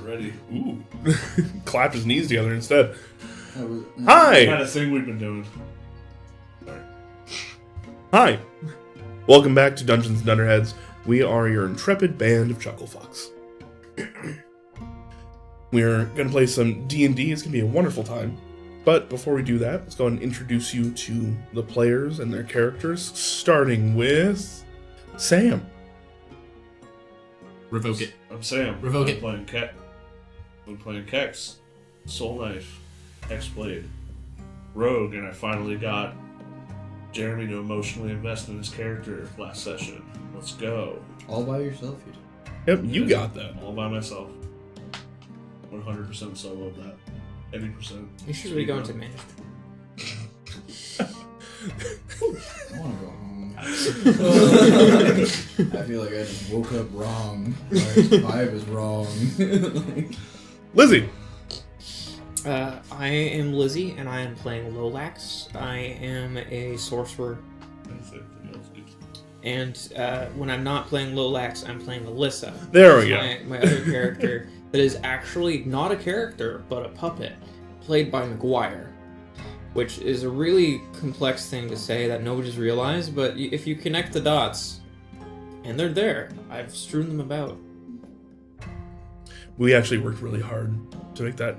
ready. Ooh. Clapped his knees together instead. Hi! Hi! Kind of thing we've been doing. Sorry. Hi! Welcome back to Dungeons & Dunderheads. We are your intrepid band of Chucklefucks. We're going to play some D&D. It's going to be a wonderful time. But before we do that, let's go and introduce you to the players and their characters, starting with Sam. Revoke it. I'm Sam. Revoke I'm it. playing Kex, Soul Knife, X-Blade, Rogue, and I finally got Jeremy to emotionally invest in his character last session. Let's go. All by yourself, you Yep, you got that. All by myself. 100% solo that. 80%. You should really go into management. I want to go home. I feel like I just woke up wrong. My vibe is wrong. Lizzie. I am Lizzie, and I am playing Lolax. I am a sorcerer, and when I'm not playing Lolax, I'm playing Alyssa. There we go. My other character that is actually not a character, but a puppet, played by McGuire, which is a really complex thing to say that nobody's realized, but if you connect the dots, and they're there, I've strewn them about. We actually worked really hard to make that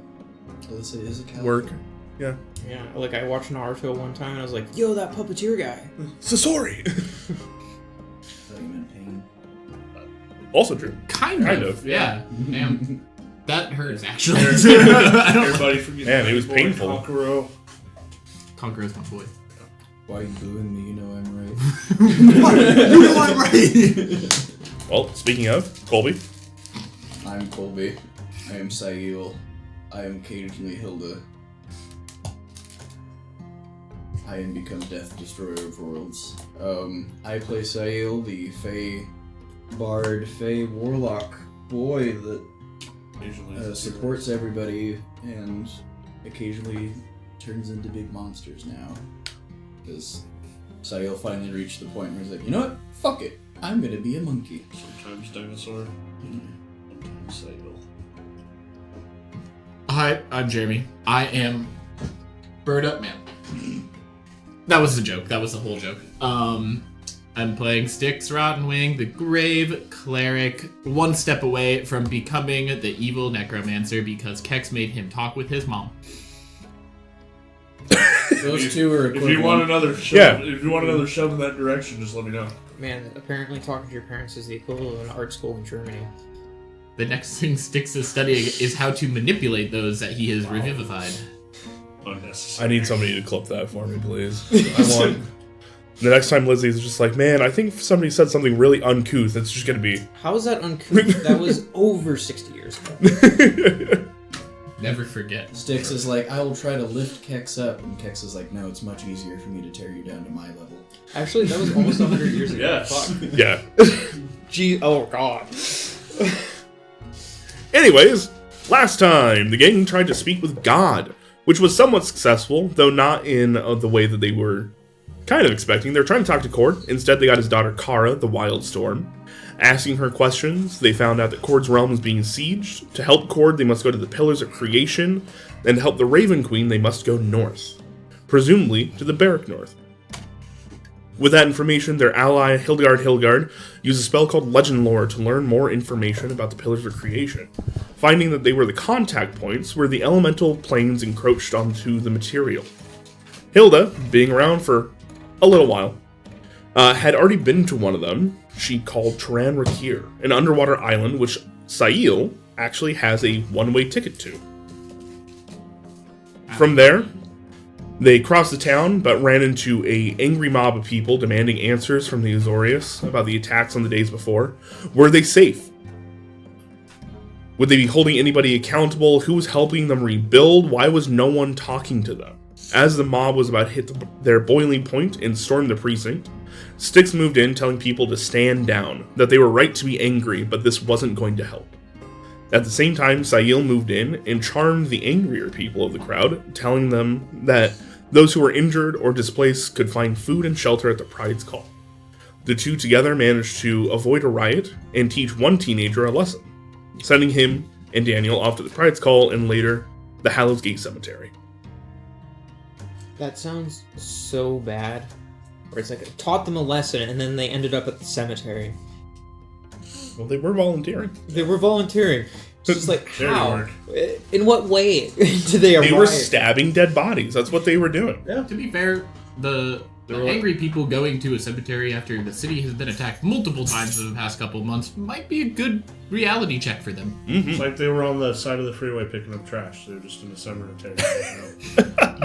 Alyssa is a cat. work. Yeah. Yeah, like I watched Naruto one time, and I was like, yo, that puppeteer guy. Sasori. I thought you meant pain. Also true. Kind of. Yeah. Damn. That hurts, actually. Everybody forget. Man, it was Boy, painful. Konkoro. Conqueror's my boy. Why are you booing me? You know I'm right. You know I'm right! Well, speaking of, Colby. I'm Colby. I am Sail. I am occasionally Hilda. I am become Death Destroyer of Worlds. I play Sail, the Fey Bard, Fey Warlock boy that supports everybody and occasionally turns into big monsters now. Because Sail finally reached the point where he's like, you know what? Fuck it. I'm gonna be a monkey. Sometimes dinosaur. Sometimes Sail. Hi, I'm Jeremy. I am Bird Up Man. That was the joke. That was the whole joke. I'm playing Styx Rottenwing, the Grave Cleric, one step away from becoming the evil necromancer because Kex made him talk with his mom. Those two are If you want another shove, if you want another shove in that direction, just let me know. Man, apparently talking to your parents is the equivalent of an art school in Germany. The next thing Styx is studying is how to manipulate those that he has revivified. Unnecessary. I need somebody to clip that for me, please. I want... The next time Lizzie's just like, man, I think somebody said something really uncouth. It's just gonna be... How is that uncouth? That was over 60 years ago. Never forget. Styx is like, I will try to lift Kex up, and Kex is like, no, it's much easier for me to tear you down to my level. Actually, that was almost 100 years ago. Yes. Fuck. Yeah. Gee, oh god. Anyways, last time, the gang tried to speak with God, which was somewhat successful, though not in the way that they were kind of expecting. They were trying to talk to Cord. Instead, they got his daughter Kara, the Wildstorm. Asking her questions, they found out that Cord's realm was being sieged. To help Cord, they must go to the Pillars of Creation, and to help the Raven Queen, they must go north. Presumably, to the Barrack North. With that information, their ally, Hildegarde, used a spell called Legend Lore to learn more information about the Pillars of Creation, finding that they were the contact points where the elemental planes encroached onto the material. Hilda, being around for a little while, had already been to one of them. She called Turan Rakir, an underwater island which Sail actually has a one-way ticket to. From there, they crossed the town, but ran into an angry mob of people demanding answers from the Azorius about the attacks on the days before. Were they safe? Would they be holding anybody accountable? Who was helping them rebuild? Why was no one talking to them? As the mob was about to hit their boiling point and storm the precinct, Styx moved in telling people to stand down, that they were right to be angry, but this wasn't going to help. At the same time, Sail moved in and charmed the angrier people of the crowd, telling them that those who were injured or displaced could find food and shelter at the Pride's call. The two together managed to avoid a riot and teach one teenager a lesson, sending him and Daniel off to the Pride's Call and later the Hallows Gate Cemetery. That sounds so bad. Where it's like, it taught them a lesson, and then they ended up at the cemetery. Well, they were volunteering. They were volunteering. It's just like, There you how? are. In what way did they arrive? They were stabbing dead bodies. That's what they were doing. To be fair, the angry people going to a cemetery after the city has been attacked multiple times in the past couple of months might be a good reality check for them. It's like they were on the side of the freeway picking up trash. They were just in the cemetery.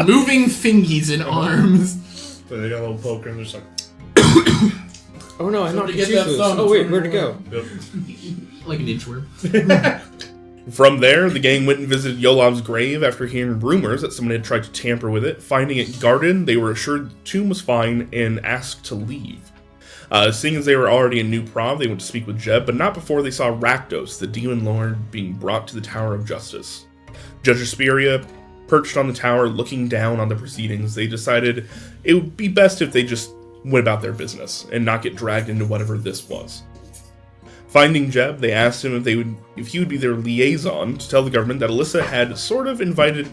Moving fingies and arms. But they got a little poker and they're just like, Oh no, I know Somebody get that thumb. Oh wait, where'd it go? yep. Like an inchworm. From there, the gang went and visited Yolav's grave after hearing rumors that someone had tried to tamper with it. Finding it guarded, they were assured the tomb was fine and asked to leave. Seeing as they were already in New Prov, they went to speak with Jeb, but not before they saw Rakdos, the demon lord, being brought to the Tower of Justice. Judge Asperia, perched on the tower looking down on the proceedings, they decided it would be best if they just went about their business and not get dragged into whatever this was. Finding Jeb, they asked him if he would be their liaison to tell the government that Alyssa had sort of invited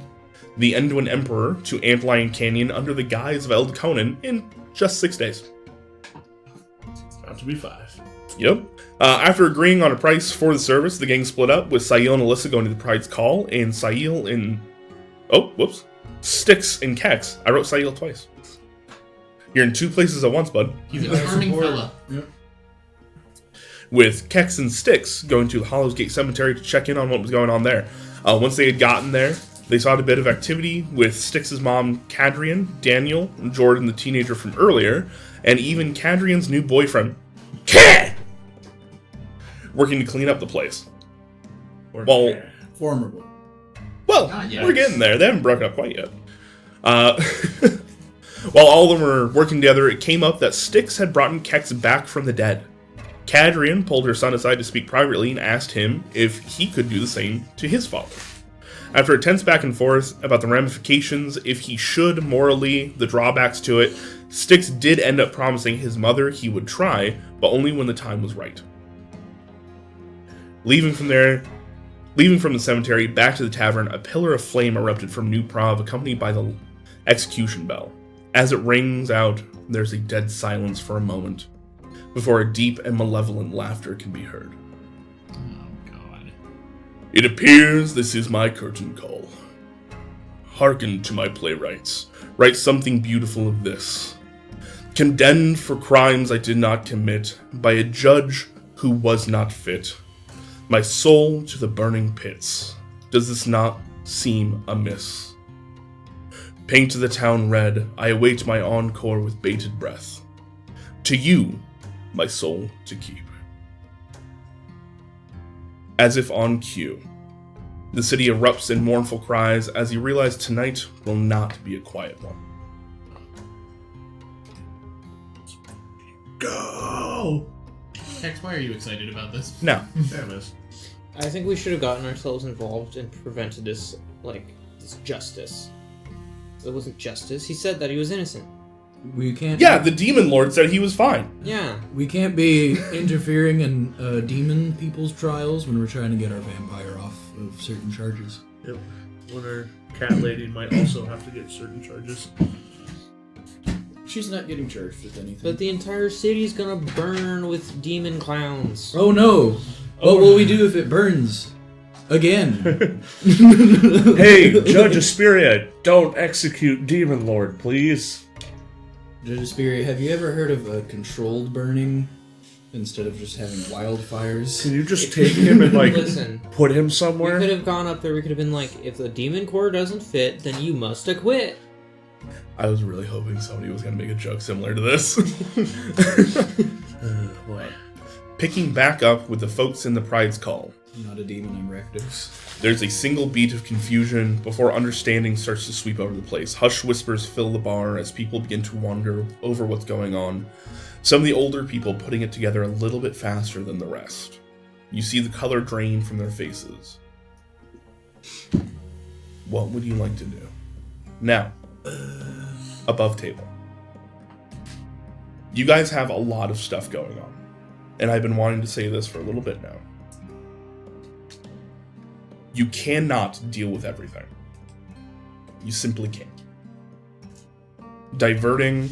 the Enduin Emperor to Antlion Canyon under the guise of Eld Conan in just 6 days. About to be 5. Yep. After agreeing on a price for the service, the gang split up, with Sail and Alyssa going to the Pride's Call, and Sail and... Oh, whoops. Styx and Kex. I wrote Sail twice. You're in 2 places at once, bud. He's a charming fella. Yep. With Kex and Styx going to the Hallows Gate Cemetery to check in on what was going on there. Once they had gotten there, they saw a bit of activity with Styx's mom, Cadrian, Daniel, Jordan, the teenager from earlier, and even Cadrian's new boyfriend, Cad, working to clean up the place. Well, Formidable. well, Not yet. we're getting there. They haven't broken up quite yet. While all of them were working together, it came up that Styx had brought Kex back from the dead. Cadrian pulled her son aside to speak privately and asked him if he could do the same to his father. After a tense back and forth about the ramifications, if he should morally, the drawbacks to it, Styx did end up promising his mother he would try, but only when the time was right. Leaving from the cemetery back to the tavern, a pillar of flame erupted from New Prov, accompanied by the execution bell. As it rings out, there's a dead silence for a moment, before a deep and malevolent laughter can be heard. Oh, God. It appears this is my curtain call. Hearken to my playwrights. Write something beautiful of this. Condemned for crimes I did not commit, by a judge who was not fit. My soul to the burning pits. Does this not seem amiss? Paint the town red, I await my encore with bated breath. To you, my soul to keep. As if on cue, the city erupts in mournful cries as you realize tonight will not be a quiet one. Go! Hex, why are you excited about this? Now, Yeah, miss. I think we should have gotten ourselves involved and prevented this justice. It wasn't justice. He said that he was innocent. We can't. yeah, the demon lord said he was fine. Yeah. We can't be interfering in demon people's trials when we're trying to get our vampire off of certain charges. Yep. When our cat lady might also have to get certain charges. She's not getting charged with anything. But the entire city's gonna burn with demon clowns. Oh no! What will we do if it burns? Again. Hey, Judge Asperia, don't execute Demon Lord, please. Judge Spirit, have you ever heard of a controlled burning instead of just having wildfires? Can you just take him and, Listen, put him we somewhere? could have gone up there, we could have been like, if the demon core doesn't fit, then you must acquit. I was really hoping somebody was going to make a joke similar to this. What? Picking back up with the folks in the Pride's Call. I'm not a demon, I'm Rakdos. There's a single beat of confusion before understanding starts to sweep over the place. Hushed whispers fill the bar as people begin to wonder over what's going on. Some of the older people putting it together a little bit faster than the rest. You see the color drain from their faces. What would you like to do? Now, above table. You guys have a lot of stuff going on. And I've been wanting to say this for a little bit now. You cannot deal with everything. You simply can't. Diverting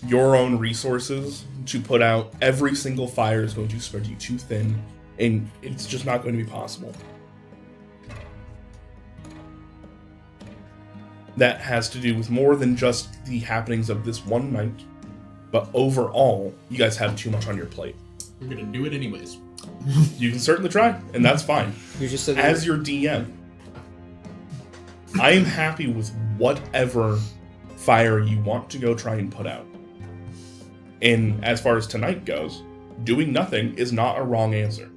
your own resources to put out every single fire is going to spread you too thin, and it's just not going to be possible. That has to do with more than just the happenings of this one night, but overall, you guys have too much on your plate. We're gonna do it anyways. You can certainly try, and that's fine. You just said As your DM, I am happy with whatever fire you want to go try and put out. And as far as tonight goes, doing nothing is not a wrong answer.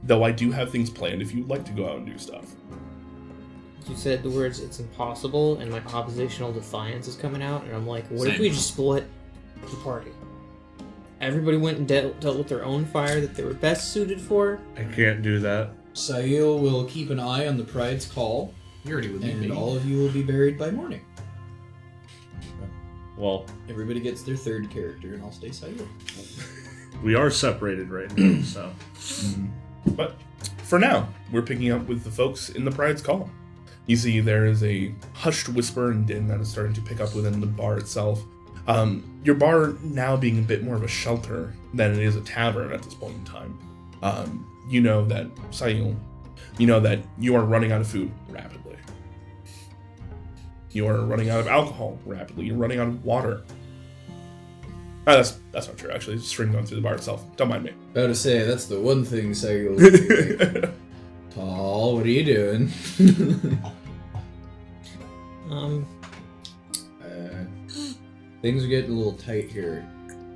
Though I do have things planned if you'd like to go out and do stuff. You said the words "it's impossible" and like oppositional defiance is coming out, and I'm like, what if Same. we just split the party? Everybody went and dealt with their own fire that they were best suited for. I can't do that. Sail will keep an eye on the Pride's call, You already would and leave me. all of you will be buried by morning. Well, Everybody gets their third character, and I'll stay Sail. we are separated right now, so. But for now, we're picking up with the folks in the Pride's Call. You see there is a hushed whisper and din that is starting to pick up within the bar itself. Your bar now being a bit more of a shelter than it is a tavern at this point in time. You know that, Sail, you know that you are running out of food rapidly. You are running out of alcohol rapidly. You're running out of water. That's not true, actually. It's a stream going through the bar itself. Don't mind me. About to say, that's the one thing Sail will be like, Paul, what are you doing? Things are getting a little tight here,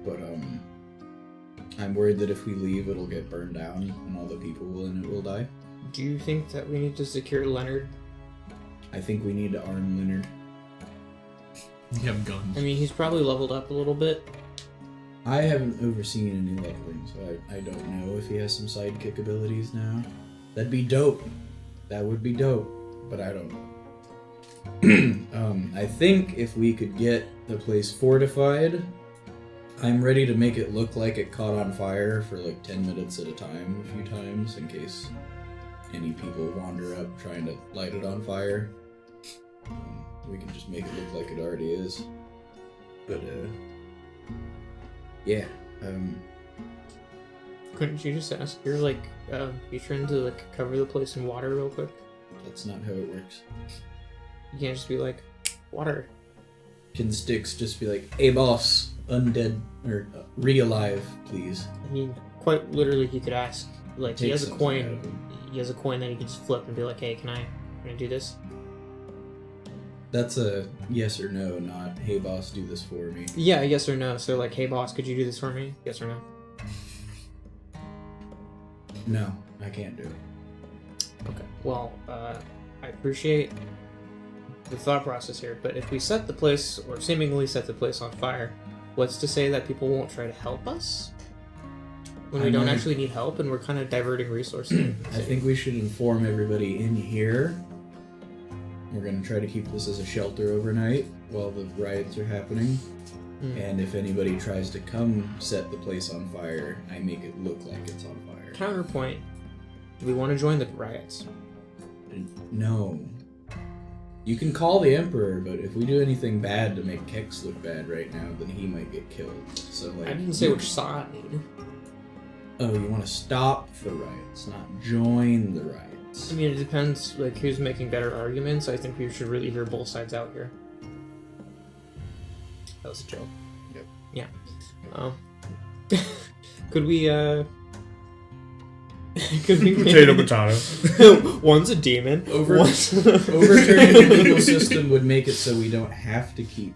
but I'm worried that if we leave, it'll get burned down and all the people in it will die. Do you think that we need to secure Leonard? I think we need to arm Leonard. You have guns. I mean, he's probably leveled up a little bit. I haven't overseen any leveling, so I don't know if he has some sidekick abilities now. That'd be dope. That would be dope, but I don't know. I think if we could get the place fortified, I'm ready to make it look like it caught on fire for like 10 minutes at a time a few times in case any people wander up trying to light it on fire. We can just make it look like it already is. But, yeah. Couldn't you just ask your like patron to like cover the place in water real quick? That's not how it works. You can't just be like, water. Can Styx just be like, hey boss, undead, or re-alive, please? I mean, quite literally, he could ask. Like, he Take has a something out coin. of him. He has a coin that he could just flip and be like, hey, can I do this? That's a yes or no, not hey boss, do this for me. Yeah, yes or no. So like, hey boss, could you do this for me? Yes or no? No, I can't do it. Okay. Well, I appreciate the thought process here, but if we set the place, or seemingly set the place on fire, what's to say that people won't try to help us? When we I don't mean- actually need help and we're kind of diverting resources. I think we should inform everybody in here. We're gonna try to keep this as a shelter overnight while the riots are happening. And if anybody tries to come set the place on fire, I make it look like it's on fire. Counterpoint. Do we want to join the riots? No. You can call the Emperor, but if we do anything bad to make Kex look bad right now, then he might get killed. So like, I didn't say which side. Oh, you want to stop the riots, not join the riots. I mean, it depends, like, who's making better arguments. I think we should really hear both sides out here. That was a joke. Yep. Yeah. Could we, could we Potato. One's a demon. One's... Overturning the legal system would make it so we don't have to keep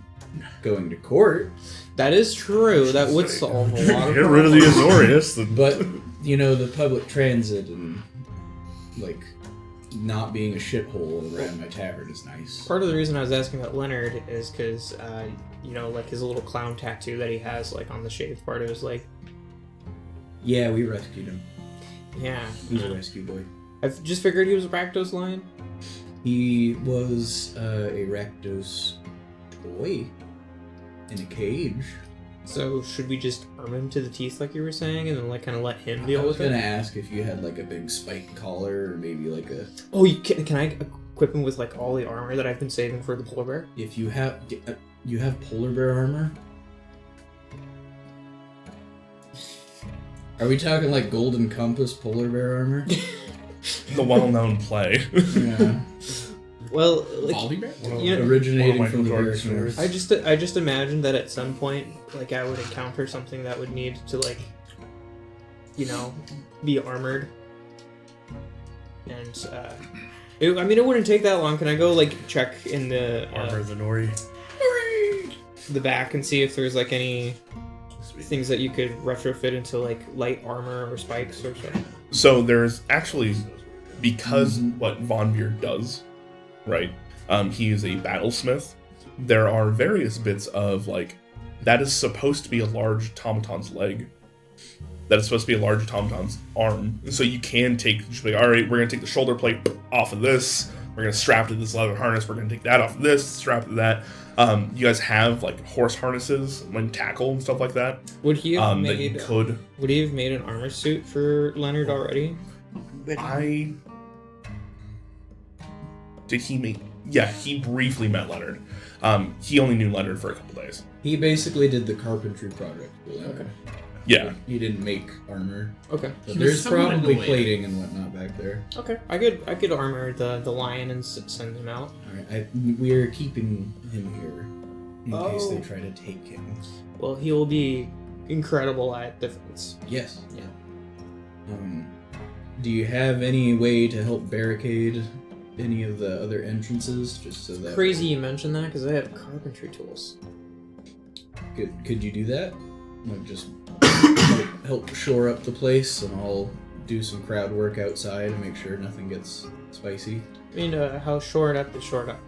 going to court. That is true. That would solve a lot of Get rid of the Azorius. But, you know, the public transit and, like, not being a shithole around my tavern is nice. Part of the reason I was asking about Leonard is because, you know, like his little clown tattoo that he has, like, on the shaved part of his leg. Yeah, we rescued him. Yeah. He's a rescue boy. I've just figured he was a Rakdos lion. He was a Rakdos toy in a cage. So should we just arm him to the teeth like you were saying, and then like kind of let him deal I was with gonna it? ask if you had like a big spiked collar or maybe like a. Oh, can I equip him with like all the armor that I've been saving for the polar bear? If you have polar bear armor. Are we talking like Golden Compass polar bear armor? The well-known play. Yeah. Well, like, Baldy bear? you know, Originating from the Michael bear Jordan snores. I just imagined that at some point, like I would encounter something that would need to like, you know, be armored. And it wouldn't take that long. Can I go like check in the Armor the Nori. the back and see if there's like any things that you could retrofit into like light armor or spikes or something? So there's actually, because what Von Beer does, right? He is a battlesmith. There are various bits of like, that is supposed to be a large automaton's leg. That is supposed to be a large automaton's arm. So you can take, just like, all right, we're gonna take the shoulder plate off of this. We're gonna strap to this leather harness. We're gonna take that off of this, strap to that. You guys have like horse harnesses, when tackle and stuff like that. Would he have That you made? could. Would he have made an armor suit for Leonard already? Did he meet? Yeah, he briefly met Leonard. He only knew Leonard for a couple days. He basically did the carpentry project. Okay. Yeah. He didn't make armor. Okay. But He was there's somewhat probably annoyed. plating and whatnot back there. Okay. I could armor the lion and send him out. Alright, we're keeping him here in case they Oh. try to take him. Well, he will be incredible at defense. Yes. Yeah. Do you have any way to help barricade any of the other entrances, just so that Crazy you mentioned that because I have carpentry tools. Could you do that? Like just help shore up the place, and I'll do some crowd work outside and make sure nothing gets spicy. I mean, how short up is short up?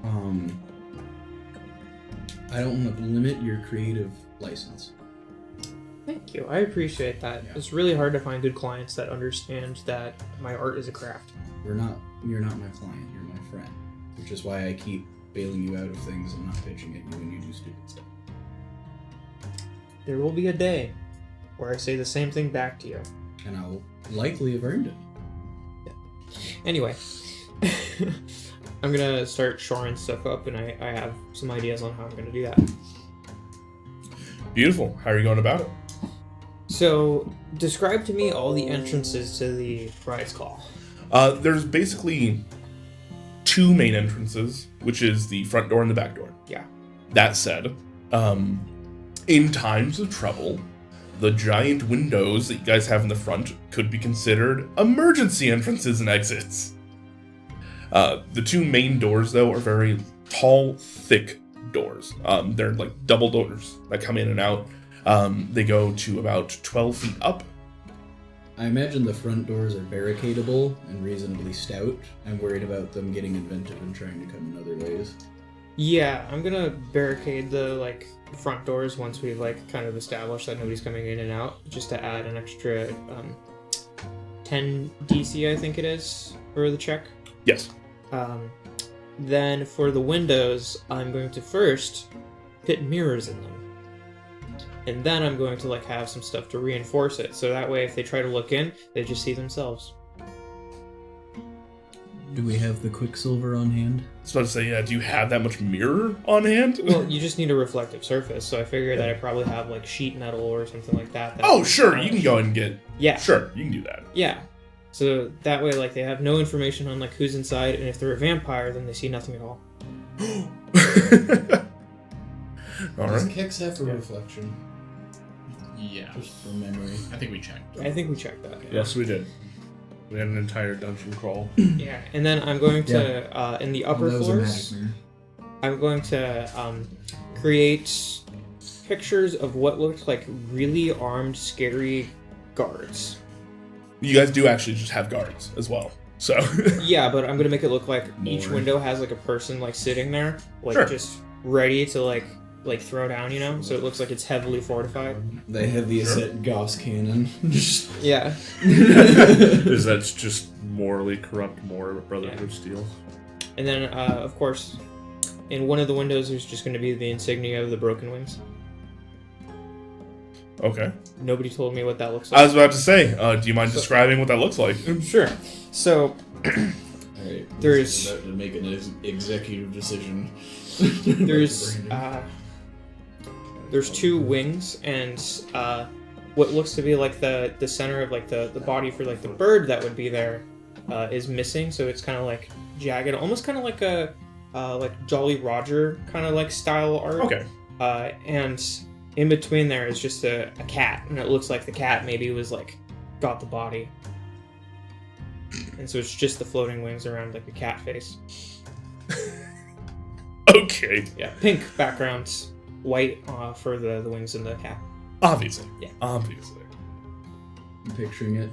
I don't want to limit your creative license. Thank you. I appreciate that. Yeah. It's really hard to find good clients that understand that my art is a craft. You're not my client, you're my friend. Which is why I keep bailing you out of things and not pitching at you when you do stupid stuff. There will be a day where I say the same thing back to you. And I'll likely have earned it. Anyway, I'm gonna start shoring stuff up, and I have some ideas on how I'm gonna do that. Beautiful. How are you going about it? So, describe to me all the entrances to the Bride's Call. There's basically two main entrances, which is the front door and the back door. Yeah. That said, in times of trouble, the giant windows that you guys have in the front could be considered emergency entrances and exits. The two main doors, though, are very tall, thick doors. They're like double doors that come in and out. They go to about 12 feet up. I imagine the front doors are barricadable and reasonably stout. I'm worried about them getting inventive and trying to come in other ways. Yeah, I'm gonna barricade the front doors once we've kind of established that nobody's coming in and out, just to add an extra 10 DC, I think it is, for the check. Yes. Then for the windows, I'm going to first put mirrors in them. And then I'm going to have some stuff to reinforce it, so that way if they try to look in, they just see themselves. Do we have the Quicksilver on hand? I was about to say, yeah, do you have that much mirror on hand? Well, you just need a reflective surface, so I figure that I probably have sheet metal or something like that. Oh, sure, you can go ahead and get... Yeah. Sure, you can do that. Yeah. So that way, they have no information on who's inside, and if they're a vampire, then they see nothing at all. All Does right. Kex have a reflection? Yeah. Just for memory. I think we checked. I think we checked that. Yes, we did. We had an entire dungeon crawl. Yeah, and then I'm going to in the upper That was a floors, magic mirror. I'm going to create pictures of what looked like really armed, scary guards. You guys do actually just have guards as well. So, Yeah, but I'm gonna make it look like each More. window has a person sitting there, Sure. just ready to throw down, so it looks like it's heavily fortified. The heaviest at Gauss cannon. Just Yeah. Is that just morally corrupt, more of a Brotherhood of Steel? And then, of course, in one of the windows, there's just going to be the insignia of the Broken Wings. Okay. Nobody told me what that looks I like. was about to say, do you mind describing what that looks like? Sure. So, Alright. There's- about to make an executive decision. there's two wings and what looks to be like the center of like the body for like the bird that would be there is missing. So it's kind of like jagged, almost kind of like a like Jolly Roger kind of like style art. Okay. And in between there is just a cat, and it looks like the cat maybe was like got the body, and so it's just the floating wings around like a cat face. Okay. Yeah, pink background, white for the wings and the cat. Obviously. Yeah. Obviously. I'm picturing it.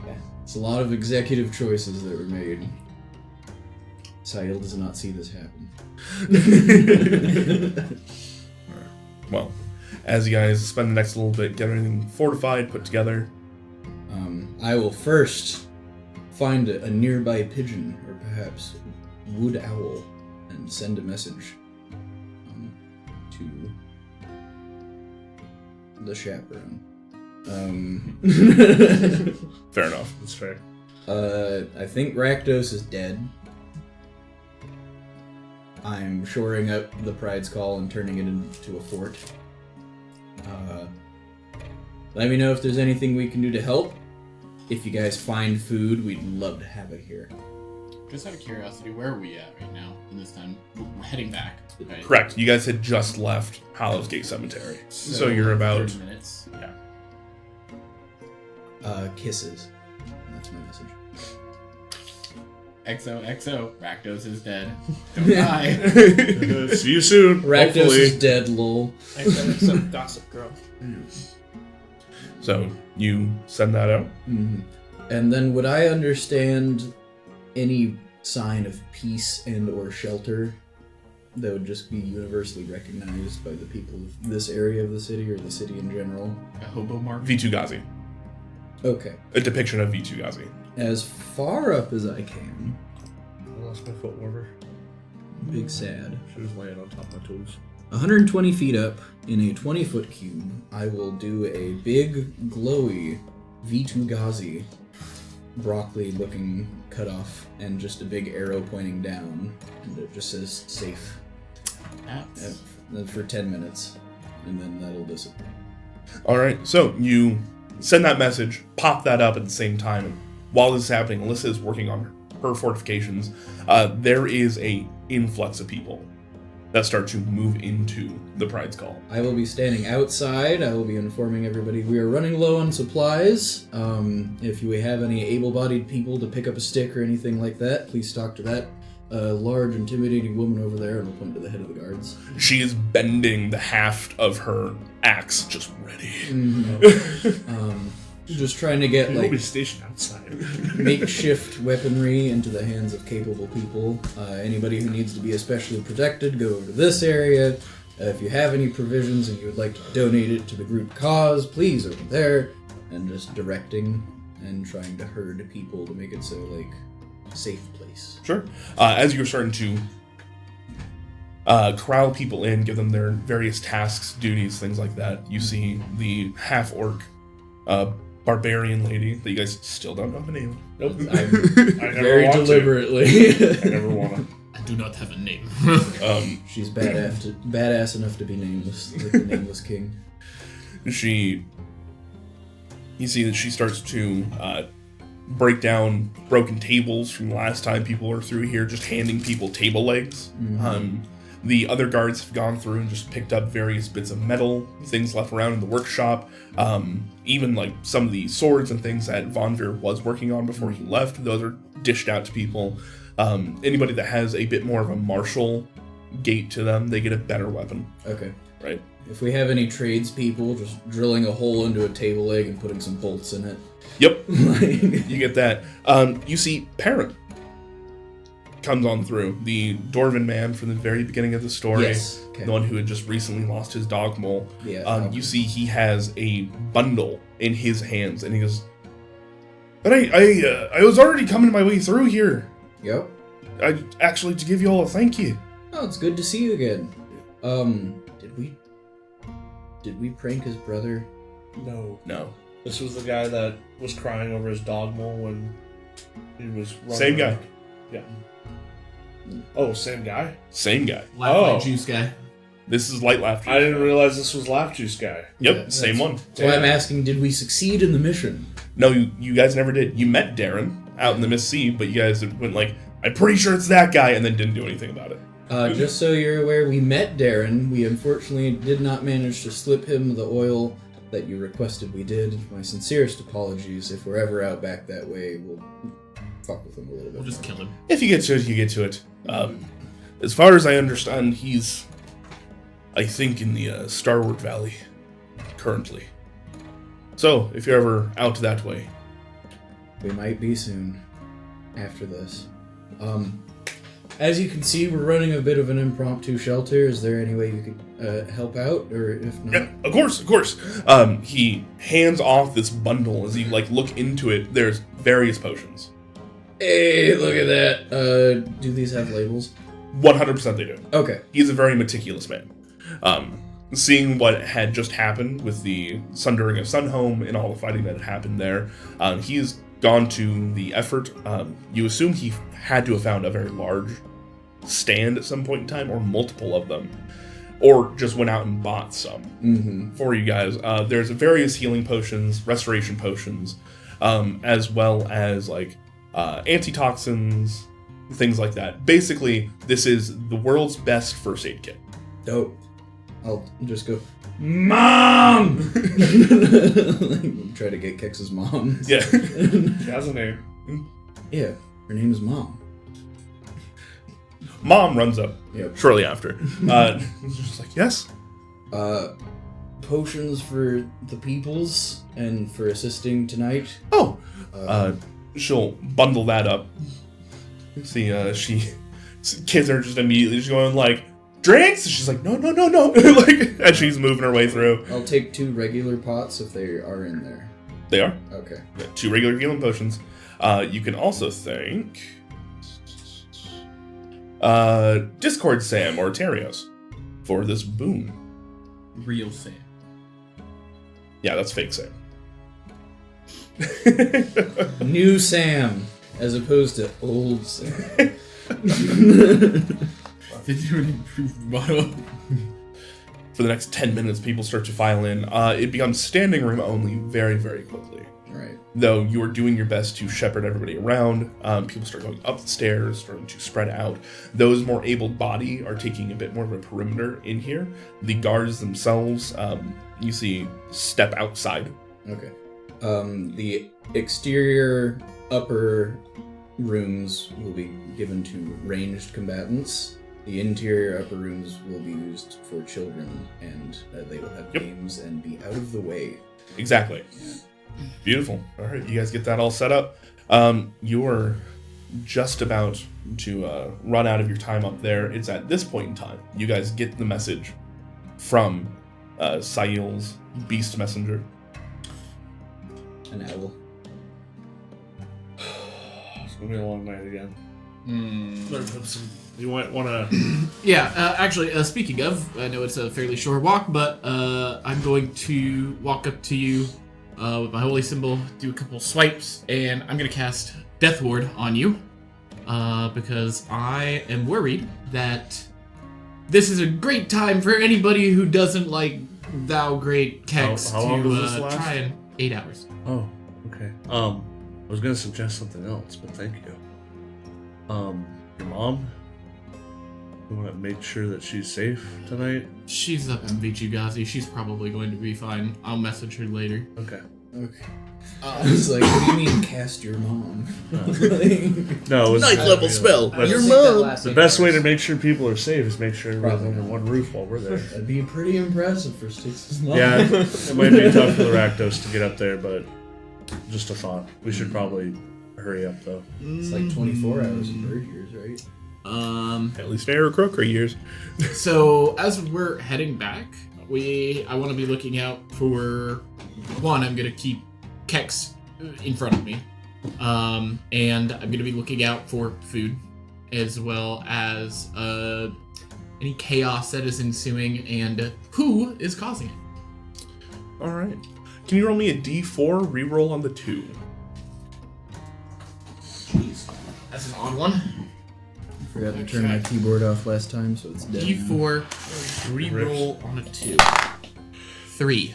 Yeah. It's a lot of executive choices that were made. Sahil does not see this happen. Well, as you guys spend the next little bit getting everything fortified, put together. I will first find a nearby pigeon, or perhaps wood owl, and send a message to the chaperone. Fair enough. That's fair. I think Rakdos is dead. I'm shoring up the Pride's Call and turning it into a fort. Let me know if there's anything we can do to help. If you guys find food, we'd love to have it here. Just out of curiosity, where are we at right now in this time? We're heading back, right? Correct. You guys had just left Hallows Gate Cemetery. So you're about... 30 minutes. Yeah. Kisses. That's my message. XOXO, Rakdos is dead. Don't die. See you soon. Rakdos hopefully. is dead, lol. Some gossip girl. So you send that out? Mm-hmm. And then would I understand any sign of peace and or shelter that would just be universally recognized by the people of this area of the city or the city in general? A hobo mark. V2 Ghazi. Okay. A depiction of V2 Ghazi. As far up as I can. I lost my foot warmer. Big sad. She was laying on top of my tools. 120 feet up in a 20-foot cube, I will do a big, glowy V2 Ghazi broccoli-looking cutoff and just a big arrow pointing down, and it just says safe for 10 minutes, and then that'll disappear. Alright, so you send that message, pop that up at the same time, and while this is happening, Alyssa is working on her fortifications. There is a influx of people that start to move into the Pride's Call. I will be standing outside. I will be informing everybody we are running low on supplies. If you have any able-bodied people to pick up a stick or anything like that, please talk to that large, intimidating woman over there, and I'll point to the head of the guards. She is bending the haft of her axe, just ready. Just trying to get We'll like be stationed outside. makeshift weaponry into the hands of capable people. Anybody who needs to be especially protected, go over to this area. If you have any provisions and you would like to donate it to the group cause, please over there. And just directing and trying to herd people to make it so like a safe place. Sure. As you're starting to corral people in, give them their various tasks, duties, things like that, you see the half-orc barbarian lady that you guys still don't know the name. Nope. I'm I never very want to. deliberately. I never want to. I do not have a name. She's badass enough to be nameless, like the nameless king. You see that she starts to break down broken tables from the last time people were through here, just handing people table legs. The other guards have gone through and just picked up various bits of metal, things left around in the workshop, even like some of the swords and things that Von Veer was working on before he left. Those are dished out to people. Anybody that has a bit more of a martial gait to them, they get a better weapon. Okay. Right. If we have any tradespeople, just drilling a hole into a table leg and putting some bolts in it. Yep. You get that. You see Perrin comes on through, the Dwarven man from the very beginning of the story. Yes. Okay. The one who had just recently lost his dog mole. Yeah. You see he has a bundle in his hands, and he goes, "But I was already coming my way through here. Yep. I actually to give you all a thank you." Oh, it's good to see you again. Did we prank his brother? No. No. This was the guy that was crying over his dog mole when he was running Same guy. around. Yeah. Oh, same guy? Same guy. Lifeline juice guy. This is Light Laughter. I didn't realize this was Laugh Juice guy. Yep, Yeah, same one. So I'm asking, did we succeed in the mission? No, you guys never did. You met Darren out in the Mississippi, but you guys went like, I'm pretty sure it's that guy, and then didn't do anything about it. Just so you're aware, we met Darren. We unfortunately did not manage to slip him the oil that you requested we did. My sincerest apologies. If we're ever out back that way, we'll fuck with him a little bit. We'll just kill him. If you get to it, you get to it. As far as I understand, he's, I think, in the Starward Valley currently. So, if you're ever out that way. We might be soon after this. As you can see, we're running a bit of an impromptu shelter. Is there any way you could help out, or if not? Yeah, of course. He hands off this bundle as you look into it. There's various potions. Hey, look at that. Do these have labels? 100% they do. Okay. He's a very meticulous man. Seeing what had just happened with the Sundering of Sunhome and all the fighting that had happened there, he's gone to the effort. You assume he had to have found a very large stand at some point in time, or multiple of them, or just went out and bought some for you guys. There's various healing potions, restoration potions, as well as antitoxins, things like that. Basically, this is the world's best first aid kit. Dope. I'll just go, Mom! Try to get Kex's mom. Yeah. She has a name. Yeah, her name is Mom. Mom runs up Yep. shortly after. She's just like, yes? Potions for the peoples and for assisting tonight. Oh! She'll bundle that up. See, kids are just immediately just going drinks? And she's like, no. As she's moving her way through. I'll take 2 regular pots if they are in there. They are. Okay. 2 regular healing potions. You can also thank Discord Sam or Terios for this boon. Real Sam. Yeah, that's fake Sam. New Sam, as opposed to old Sam. Did you improve model? For the next 10 minutes, people start to file in. It becomes standing room only very, very quickly. Right. Though you are doing your best to shepherd everybody around, people start going up the stairs, starting to spread out. Those more able-bodied are taking a bit more of a perimeter in here. The guards themselves, you see, step outside. Okay. The exterior upper rooms will be given to ranged combatants. The interior upper rooms will be used for children, and they will have games and be out of the way. Exactly. Beautiful. All right, you guys get that all set up. You're just about to run out of your time up there. It's at this point in time you guys get the message from Sail's beast messenger. An owl. It's gonna be a long night again. You might want to. Yeah, actually, speaking of, I know it's a fairly short walk, but I'm going to walk up to you with my holy symbol, do a couple swipes, and I'm going to cast Death Ward on you because I am worried that this is a great time for anybody who doesn't like Thou Great Kex How long does this to last? try in 8 hours. Oh, okay. I was gonna suggest something else, but thank you. Your mom. You want to make sure that she's safe tonight. She's up in Vichigazi. She's probably going to be fine. I'll message her later. Okay. Okay. I was like, what do you mean cast your mom? No, it's Ninth level spell. But Your mom. the best way to make sure people are safe is make sure everyone's under one roof while we're there. That'd be pretty impressive for Styx's mom. Yeah, it might be tough for the Rakdos to get up there, but just a thought. We should probably hurry up, though. It's like 24 hours of bird years, right? At least Fair or Crockery years. So as we're heading back, I want to be looking out for one. I'm gonna keep Kex in front of me, and I'm gonna be looking out for food, as well as any chaos that is ensuing and who is causing it. All right. Can you roll me a D4? Reroll on the 2. Jeez. That's an odd one. Forgot to turn my keyboard off last time, so it's dead. D4, reroll on a 2. 3.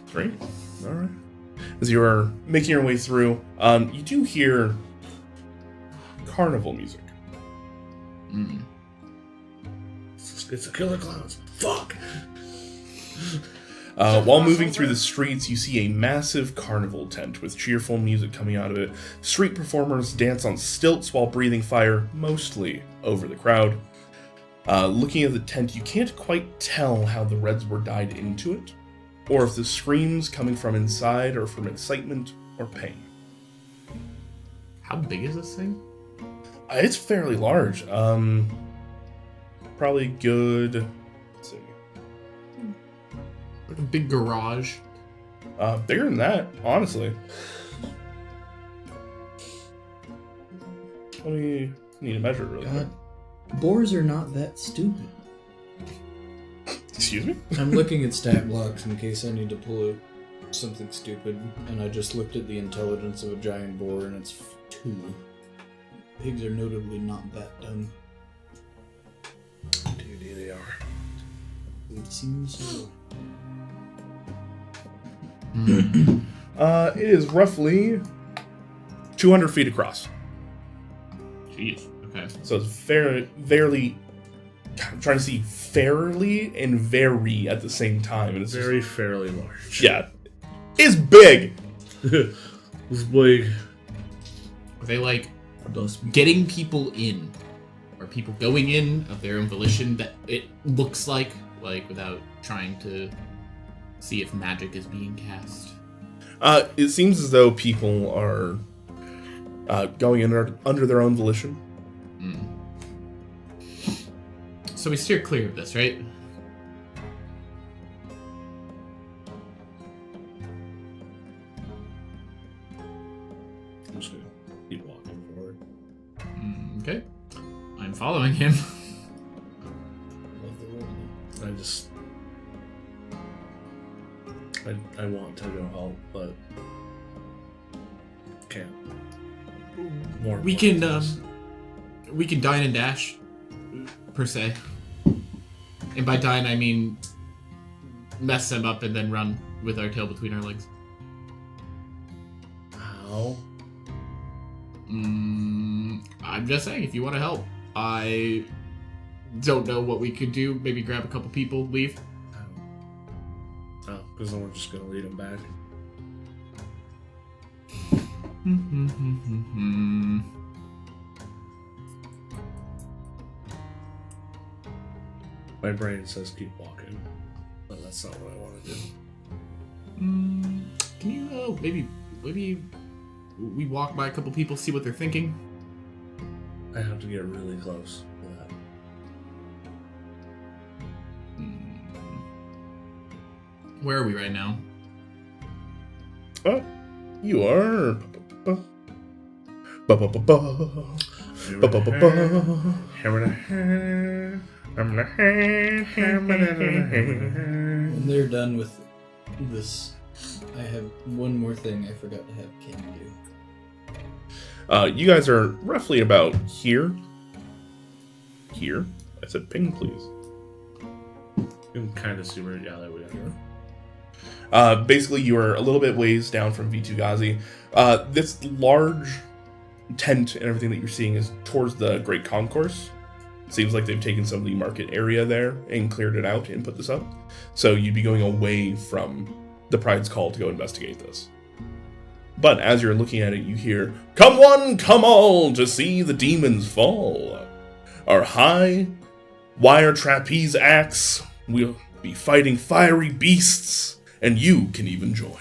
3? Alright. As you are making your way through, you do hear carnival music. Mm. It's a killer clowns. Fuck. While moving through the streets, you see a massive carnival tent with cheerful music coming out of it. Street performers dance on stilts while breathing fire, mostly over the crowd. Looking at the tent, you can't quite tell how the Reds were dyed into it, or if the screams coming from inside are from excitement or pain. How big is this thing? It's fairly large. Probably good. Let's see. Like a big garage. Bigger than that, honestly. Let me need to measure it really quick. Boars are not that stupid. Excuse me? I'm looking at stat blocks in case I need to pull something stupid, and I just looked at the intelligence of a giant boar, and it's 2. Pigs are notably not that dumb. Dude, they are. It seems so. It is roughly 200 feet across. Jeez. Okay. So it's fairly. I'm trying to see fairly and very at the same time. And it's Very fairly large. yeah. It's big! It's big. Are they like getting people in? Or people going in of their own volition that it looks like without trying to see if magic is being cast? It seems as though people are going in under their own volition. Mm. So we steer clear of this, right? I'm just gonna keep walking forward. Okay. I'm following him. I just... I want to go help, but... Can't. More We can dine and dash, per se. And by dine, I mean mess them up and then run with our tail between our legs. How? I'm just saying, if you want to help, I don't know what we could do. Maybe grab a couple people, leave. Oh, because then we're just gonna lead him back. My brain says keep walking, but that's not what I want to do. Can you maybe we walk by a couple people, see what they're thinking? I have to get really close to that. Where are we right now? Oh, you are. When they're done with this, I have one more thing I forgot to have Kim do. You guys are roughly about here. Here. I said ping, please. You can kind of see where, yeah, there we go. Basically, you are a little bit ways down from V2 This large tent and everything that you're seeing is towards the Great Concourse. Seems like they've taken some of the market area there and cleared it out and put this up. So you'd be going away from the Pride's Call to go investigate this. But as you're looking at it, you hear, "Come one, come all, to see the demons fall. Our high wire trapeze axe will be fighting fiery beasts, and you can even join.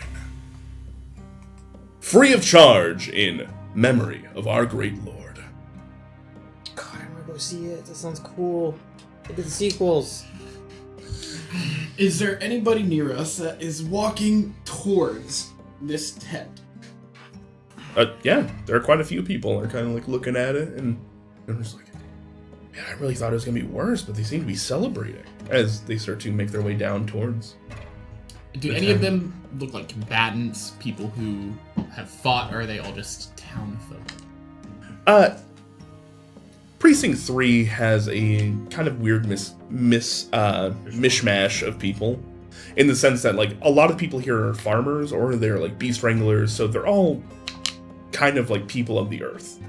Free of charge in memory of our great lord." God, I want to go see it. That sounds cool. Look at the sequels. Is there anybody near us that is walking towards this tent? Yeah, there are quite a few people. They're kind of like looking at it, and they're just like, "Man, I really thought it was gonna be worse," but they seem to be celebrating as they start to make their way down towards. Do any of them look like combatants, people who have fought, or are they all just town folk? Precinct 3 has a kind of weird mishmash of people, in the sense that like a lot of people here are farmers or they're like beast wranglers, so they're all kind of like people of the earth.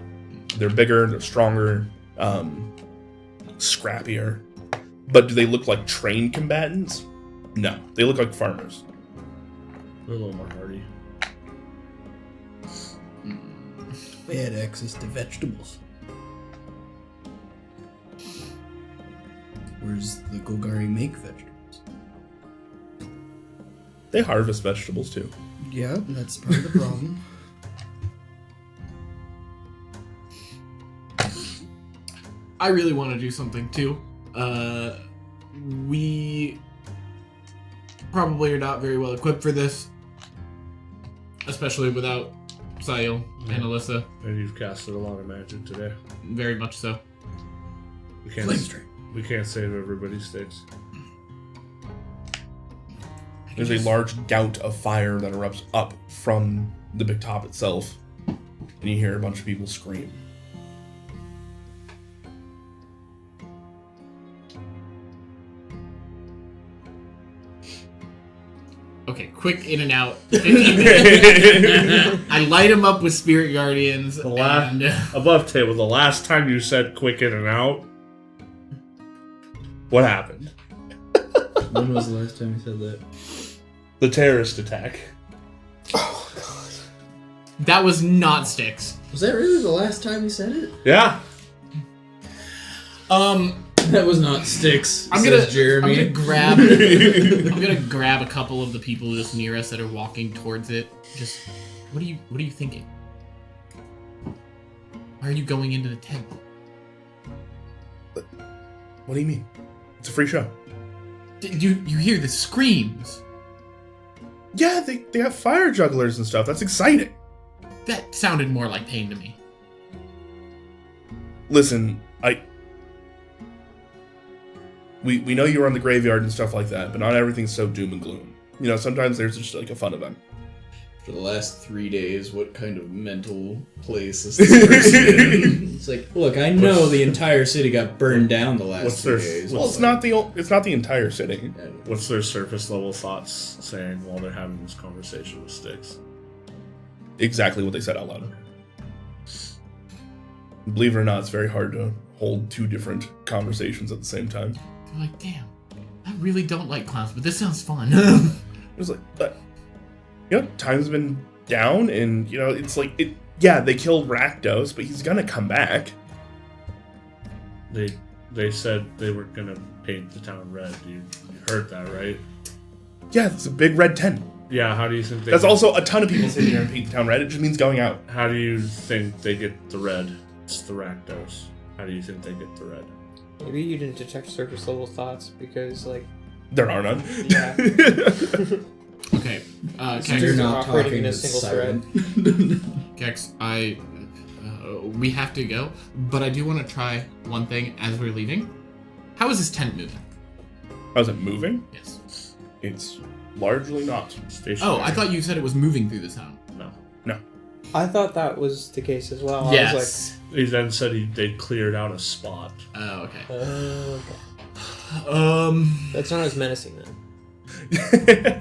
They're bigger, they're stronger, scrappier. But do they look like trained combatants? No, they look like farmers. They're a little more hardy. They had access to vegetables. Where's the Golgari make vegetables? They harvest vegetables too. Yeah, that's part of the problem. I really want to do something too. We probably are not very well equipped for this, especially without Sail and Alyssa. And you've casted a lot of magic today. Very much so. We can't. We can't save everybody, Sticks. There's a large gout of fire that erupts up from the big top itself, and you hear a bunch of people scream. Okay, quick in and out. 15 minutes. I light him up with Spirit Guardians. And Above table, the last time you said quick in and out, what happened? When was the last time you said that? The terrorist attack. Oh, God. that was not Sticks. Was that really the last time you said it? Yeah. That was not Sticks. I'm says gonna Jeremy. grab. I'm gonna grab a couple of the people just near us that are walking towards it. Just, what are you thinking? Why are you going into the tent? What do you mean? It's a free show. You hear the screams? Yeah, they have fire jugglers and stuff. That's exciting. That sounded more like pain to me. Listen, We know you were on the graveyard and stuff like that, but not everything's so doom and gloom. You know, sometimes there's just like a fun event. For the last 3 days, what kind of mental place is this person in? It's like, look, I know the entire city got burned down the last 3 days. Well, it's not the entire city. What's their surface level thoughts saying while they're having this conversation with Sticks? Exactly what they said out loud. Believe it or not, it's very hard to hold two different conversations at the same time. They're like, damn, I really don't like clowns, but this sounds fun. It was like, you know, time's been down, and you know, it's like it. Yeah, they killed Rakdos, but he's gonna come back. They said they were gonna paint the town red. You heard that, right? Yeah, it's a big red tent. Yeah. How do you think? That's also a ton of people sitting here and paint the town red. It just means going out. How do you think they get the red? It's the Rakdos. How do you think they get the red? Maybe you didn't detect surface level thoughts because, like, There are none. yeah, Okay, So you're Kex, not operating talking in a to single Siren. Kex, we have to go, but I do want to try one thing as we're leaving. How is this tent moving? How's it moving? Yes. It's largely not. Stationary. Oh, I thought you said it was moving through the town. No. I thought that was the case as well. Yes. I was He then said they cleared out a spot. Oh, okay. like, okay. That's not as menacing then.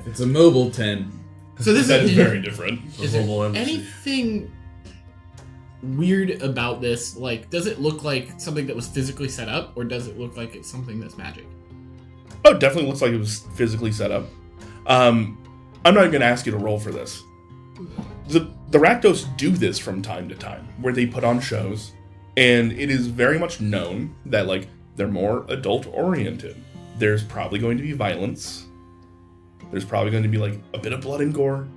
It's a mobile tent. So this That is is very different. Is The there mobile embassy. anything weird about this? Like, does it look like something that was physically set up, or does it look like it's something that's magic? Oh, it definitely looks like it was physically set up. I'm not going to ask you to roll for this. The Rakdos do this from time to time, where they put on shows, and it is very much known that, like, they're more adult-oriented. There's probably going to be violence. There's probably going to be, like, a bit of blood and gore.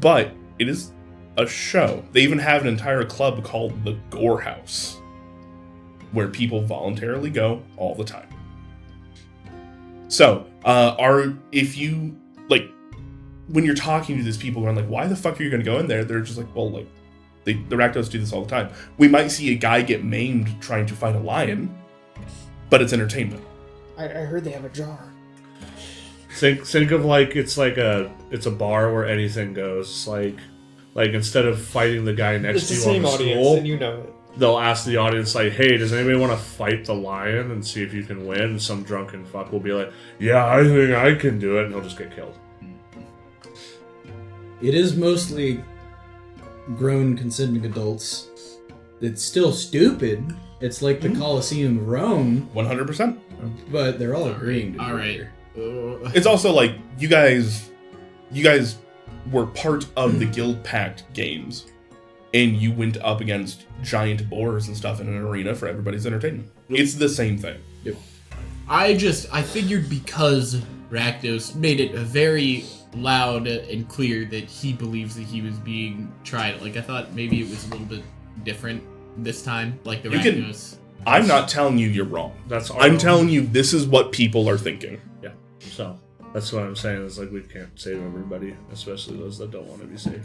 But it is a show. They even have an entire club called the Gore House, where people voluntarily go all the time. So, if you, like, when you're talking to these people who are like, why the fuck are you going to go in there? They're just like, well, like, the Rakdos do this all the time. We might see a guy get maimed trying to fight a lion, but it's entertainment. I heard they have a jar. Think of like it's a bar where anything goes. Like instead of fighting the guy next to you on the stool, and you know it. they'll ask the audience like, "Hey, does anybody want to fight the lion and see if you can win?" And some drunken fuck will be like, "Yeah, I think I can do it," and he'll just get killed. It is mostly grown, consenting adults. It's still stupid. It's like the Colosseum of Rome, 100%. but they're all agreeing to All do right. it. It's also like you guys were part of the Guild Pact games, and you went up against giant boars and stuff in an arena for everybody's entertainment. It's the same thing. I figured because Rakdos made it very loud and clear that he believes that he was being tried. Like, I thought maybe it was a little bit different this time, like the Rakdos. I'm not telling you you're wrong. I'm telling you this is what people are thinking. Yeah. So that's what I'm saying. Is like we can't save everybody, especially those that don't want to be saved.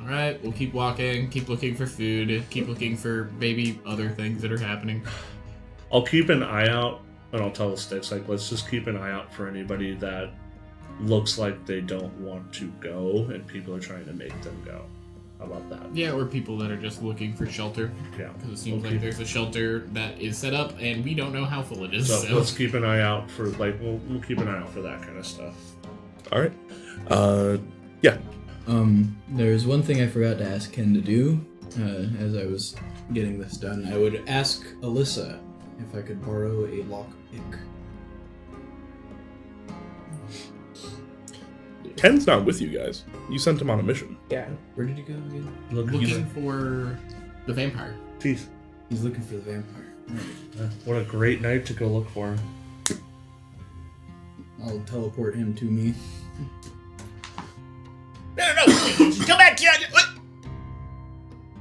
All right, we'll keep walking, keep looking for food, keep looking for maybe other things that are happening. I'll keep an eye out, and I'll tell the sticks like, let's just keep an eye out for anybody that looks like they don't want to go, and people are trying to make them go. How about that? Yeah, or people that are just looking for shelter. Yeah. Because it seems like there's a shelter that is set up, and we don't know how full it is. So let's keep an eye out for we'll keep an eye out for that kind of stuff. All right. Yeah. There's one thing I forgot to ask Ken to do as I was getting this done. I would ask Alyssa if I could borrow a lockpick. Ken's not with you guys. You sent him on a mission. Yeah. Where did he go again? looking for the vampire. Jeez. He's looking for the vampire. Right. What a great night to go look for him. I'll teleport him to me. No. Come back here. What?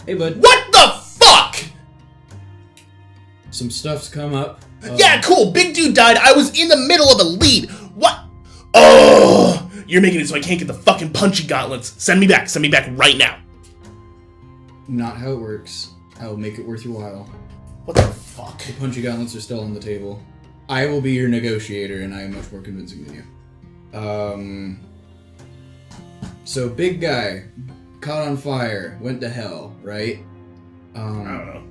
Hey, bud. What the fuck? Some stuff's come up. Yeah, cool. Big dude died. I was in the middle of a lead. What? Oh! You're making it so I can't get the fucking punchy gauntlets. Send me back. Send me back right now. Not how it works. I will make it worth your while. What the fuck? The punchy gauntlets are still on the table. I will be your negotiator, and I am much more convincing than you. So big guy, caught on fire, went to hell, right? I don't know.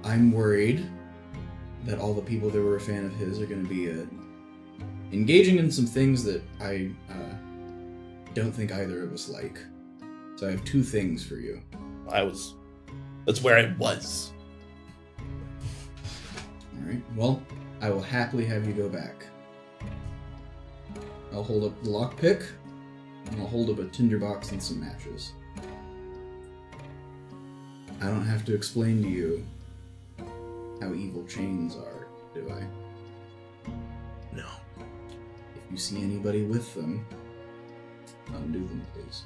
I'm worried that all the people that were a fan of his are going to be engaging in some things that I don't think either of us like. So I have two things for you. That's where I was. Alright, well, I will happily have you go back. I'll hold up the lockpick, and I'll hold up a tinderbox and some matches. I don't have to explain to you how evil chains are, do I? No. If you see anybody with them, undo them, please.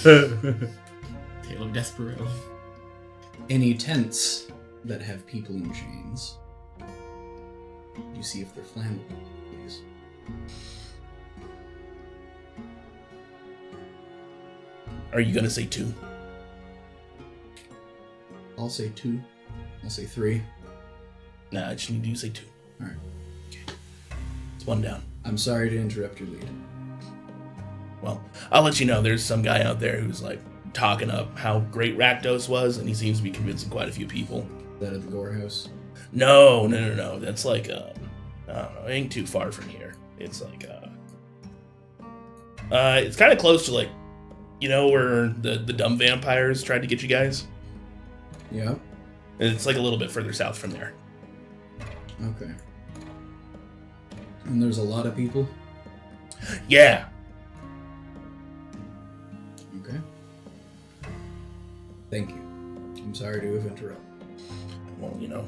Tale of Desperado. Any tents that have people in chains, you see if they're flammable, please. Are you gonna say 2? I'll say 2. I'll say 3. Nah, I just need you to say 2. Alright. Okay. It's 1 down. I'm sorry to interrupt your lead. Well, I'll let you know there's some guy out there who's like talking up how great Rakdos was, and he seems to be convincing quite a few people. That at the Gore House? No. That's like, I don't know, it ain't too far from here. It's like, it's kind of close to like, you know, where the dumb vampires tried to get you guys? Yeah. And it's like a little bit further south from there. Okay. And there's a lot of people? Yeah. Okay. Thank you. I'm sorry to have interrupted. Well, you know.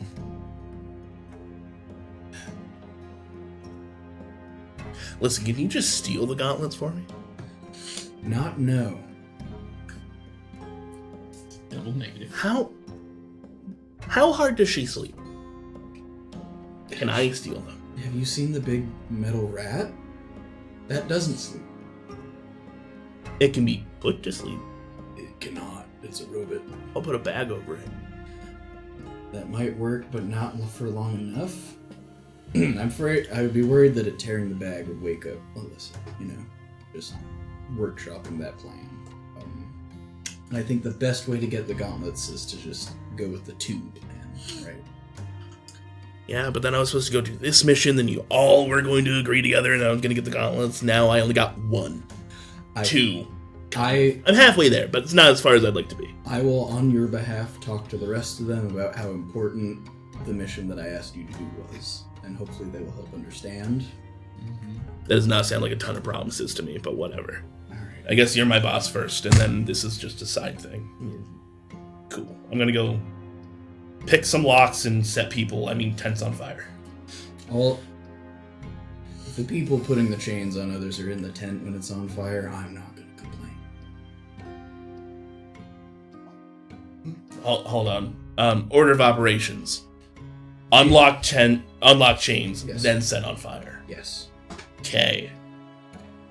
Listen, can you just steal the gauntlets for me? Not no. Double negative. How hard does she sleep? Can I steal them? Have you seen the big metal rat? That doesn't sleep. It can be put to sleep. It cannot. It's a robot. I'll put a bag over it. That might work, but not for long enough. I'm afraid I would be worried that tearing the bag would wake up Alyssa. Just workshopping that plan. And I think the best way to get the gauntlets is to just go with the 2 plan, right? Yeah, but then I was supposed to go do this mission, then you all were going to agree together, and I was going to get the gauntlets. Now I only got 1. 2. I'm halfway there, but it's not as far as I'd like to be. I will, on your behalf, talk to the rest of them about how important the mission that I asked you to do was, and hopefully they will help understand. That does not sound like a ton of promises to me, but whatever. All right. I guess you're my boss first, and then this is just a side thing. Cool. I'm gonna go pick some locks and set tents on fire. Well, if the people putting the chains on others are in the tent when it's on fire, I'm not going to complain. Hold on. Order of operations. Unlock chains, Yes. then set on fire. Yes. Okay.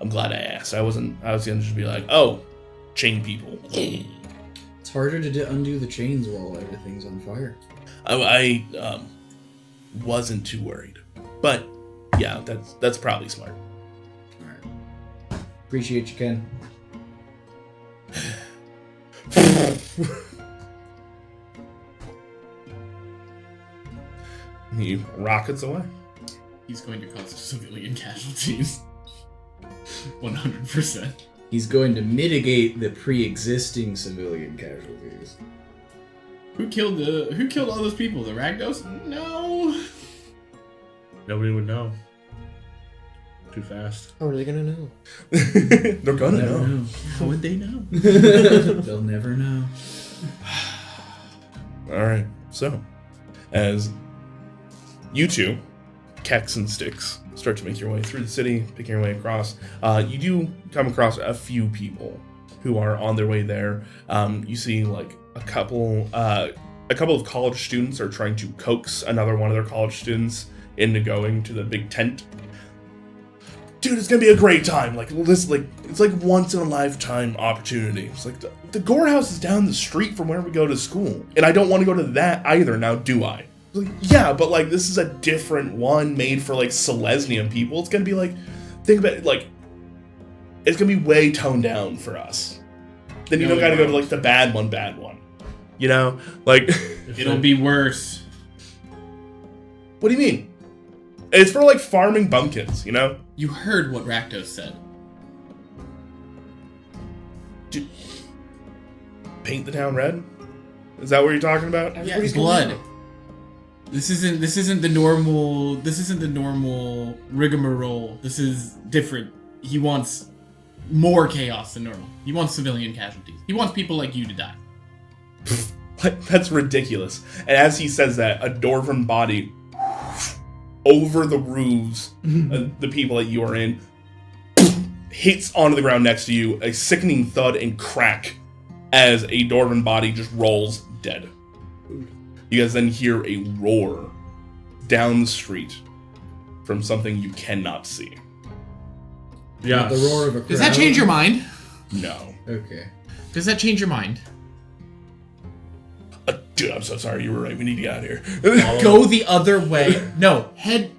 I'm glad I asked. I was gonna just be like, oh, chain people. It's harder to undo the chains while everything's on fire. I wasn't too worried. But yeah, that's probably smart. Alright. Appreciate you, Ken. He rockets away. He's going to cause civilian casualties. 100%. He's going to mitigate the pre-existing civilian casualties. Who killed all those people? The Rakdos? No. Nobody would know. Too fast. How are they gonna know? They're gonna Never know. How would they know? They'll never know. Alright, so, as you two, Kex and Sticks, start to make your way through the city, picking your way across, you do come across a few people who are on their way there. You see, like, a couple of college students are trying to coax another one of their college students into going to the big tent. Dude, it's gonna be a great time. It's like once in a lifetime opportunity. It's like the Gore House is down the street from where we go to school, and I don't want to go to that either. Now, do I? Like, yeah, but like this is a different one made for like Selesnian people. It's gonna be like, think about it, like, it's gonna be way toned down for us. Then you don't gotta go to like the bad one. You know, like It'll be worse. what do you mean? It's for like farming bumpkins, you know? You heard what Rakdos said. Paint the town red? Is that what you're talking about? Yeah, blood. This isn't the normal rigmarole. This is different. He wants more chaos than normal. He wants civilian casualties. He wants people like you to die. That's ridiculous. And as he says that, a dwarven body over the roofs, the people that you are in, hits onto the ground next to you, a sickening thud and crack as a dwarven body just rolls dead. You guys then hear a roar down the street from something you cannot see. Yeah. The roar of a crowd. Does that change your mind? No. Okay. Does that change your mind? Dude, I'm so sorry. You were right. We need to get out of here. Go the other way. No, head.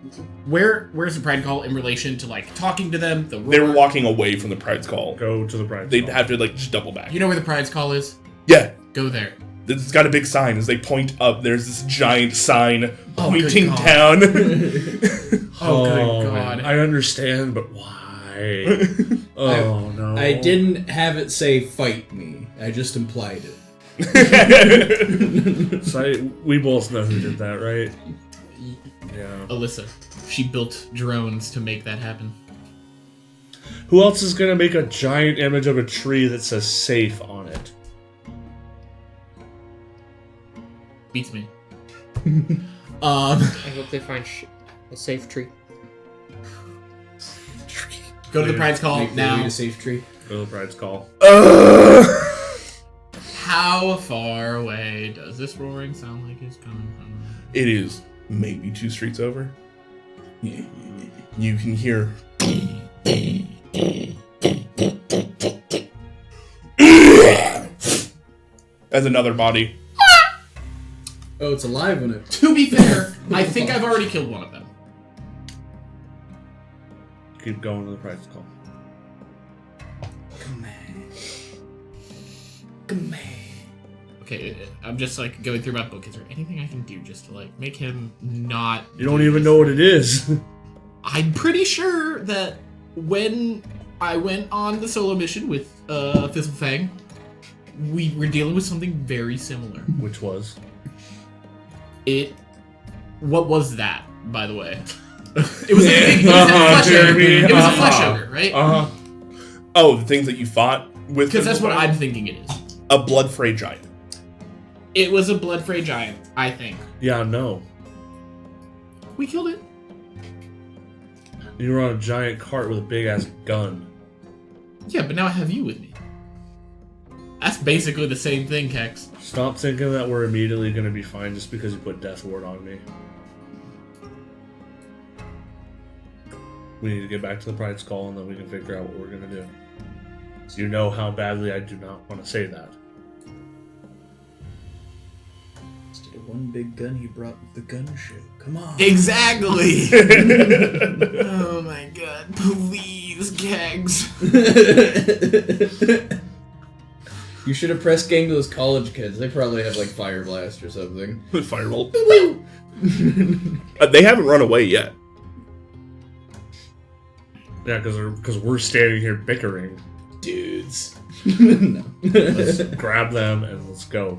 Where's the pride call in relation to like talking to them? The roar? They were walking away from the pride's call. Go to the bride. They'd have to like just double back. You know where the pride's call is? Yeah. Go there. It's got a big sign. As they point up, there's this giant sign pointing good down. Oh, good God. man. I understand, but why? Oh, no. I didn't have it say fight me. I just implied it. So we both know who did that, right? Yeah. Alyssa. She built drones to make that happen. Who else is gonna make a giant image of a tree that says safe on it? Beats me. I hope they find a safe tree. Go to the pride's call Make now. a safe tree. Go to the bride's call. How far away does this roaring sound like it's coming from? It is maybe 2 streets over. You can hear. As another body. Oh, it's alive when it. To be fair, I think I've already killed one of them. keep going to the prize call. Come on. Come on. Okay, I'm just like going through my book. Is there anything I can do just to like make him not? You don't even know what it is. I'm pretty sure that when I went on the solo mission with Fizzlefang, we were dealing with something very similar. Which was? What was that, by the way? It was a flesh Jeremy. ogre. It was a flesh ogre, right? Oh, the things that you fought with. Because that's what I'm thinking it is. A blood fray giant. It was a blood fray giant, I think. Yeah, no. We killed it. You were on a giant cart with a big ass gun. Yeah, but now I have you with me. That's basically the same thing, Kex. Stop thinking that we're immediately going to be fine just because you put Death Ward on me. We need to get back to the prize call and then we can figure out what we're going to do. So you know how badly I do not want to say that. Instead of one big gun, he brought the gun show. Come on. Exactly! Oh my god, please, Kegs. You should have pressed gang to those college kids. They probably have like Fire Blast or something. Firebolt. They haven't run away yet. Yeah, because we're standing here bickering. Dudes. No. Let's grab them and let's go.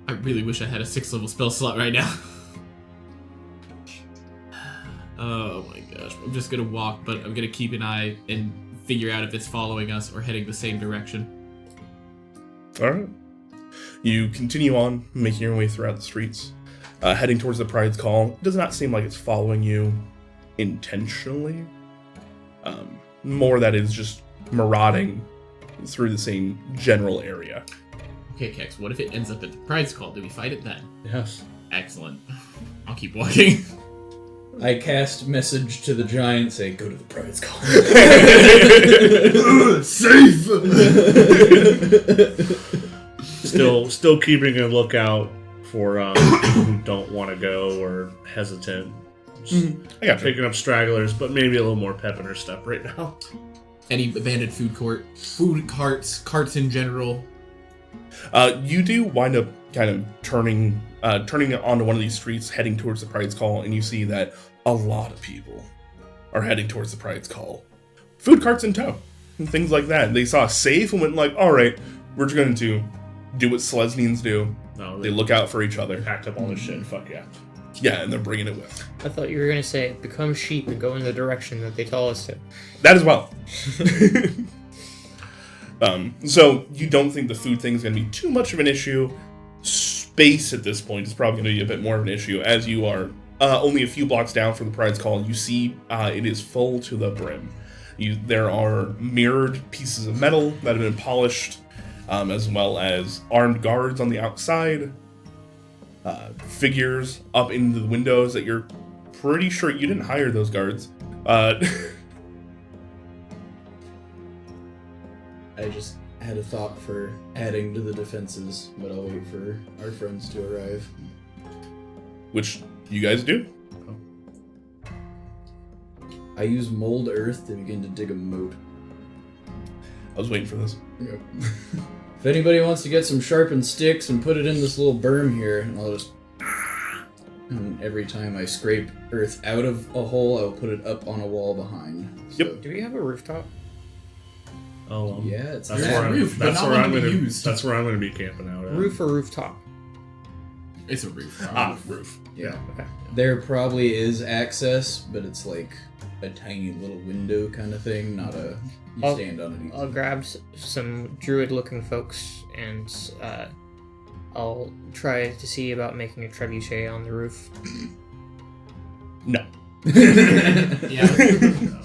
I really wish I had a 6th level spell slot right now. Oh my gosh. I'm just gonna walk, but I'm gonna keep an eye and figure out if it's following us or heading the same direction. Alright. You continue on, making your way throughout the streets, heading towards the prize call. It does not seem like it's following you intentionally. More that is just marauding through the same general area. Okay, Kex, what if it ends up at the prize call? Do we fight it then? Yes. Excellent. I'll keep walking. I cast message to the giant, say, go to the prize call. Safe! Still keeping a lookout for people who don't want to go or hesitant. Just I got you. picking up stragglers, but maybe a little more pep in her step right now. Any abandoned food carts in general? You do wind up kind of turning onto one of these streets, heading towards the prize call, and you see that a lot of people are heading towards the prize call. Food carts in tow, and things like that. They saw a safe and went like, all right, we're just going to do what Selesnians do. No, They look out for each other. packed up all this shit. Fuck yeah. Yeah, and they're bringing it with. I thought you were gonna say become sheep and go in the direction that they tell us to. That as well. So you don't think the food thing is going to be too much of an issue. Space at this point is probably going to be a bit more of an issue, as you are only a few blocks down from the prize call. You see it is full to the brim. There are mirrored pieces of metal that have been polished, as well as armed guards on the outside, figures up into the windows that you're pretty sure you didn't hire those guards. I just had a thought for adding to the defenses, but I'll wait for our friends to arrive. Which you guys do. I use mold earth to begin to dig a moat. I was waiting for this. Yep. If anybody wants to get some sharpened sticks and put it in this little berm here, and I'll just... And every time I scrape earth out of a hole, I'll put it up on a wall behind. Yep. Do we have a rooftop? Oh, Yeah, it's that's There's where a I'm. roof, but That's not where one I'm to be gonna. used. That's where I'm gonna be camping out. At. Roof or rooftop? It's a roof. Roof. Yeah. Okay. There probably is access, but it's like a tiny little window kind of thing, not a... You I'll- stand on it. I'll grab some druid-looking folks and I'll try to see about making a trebuchet on the roof. No. Yeah. No.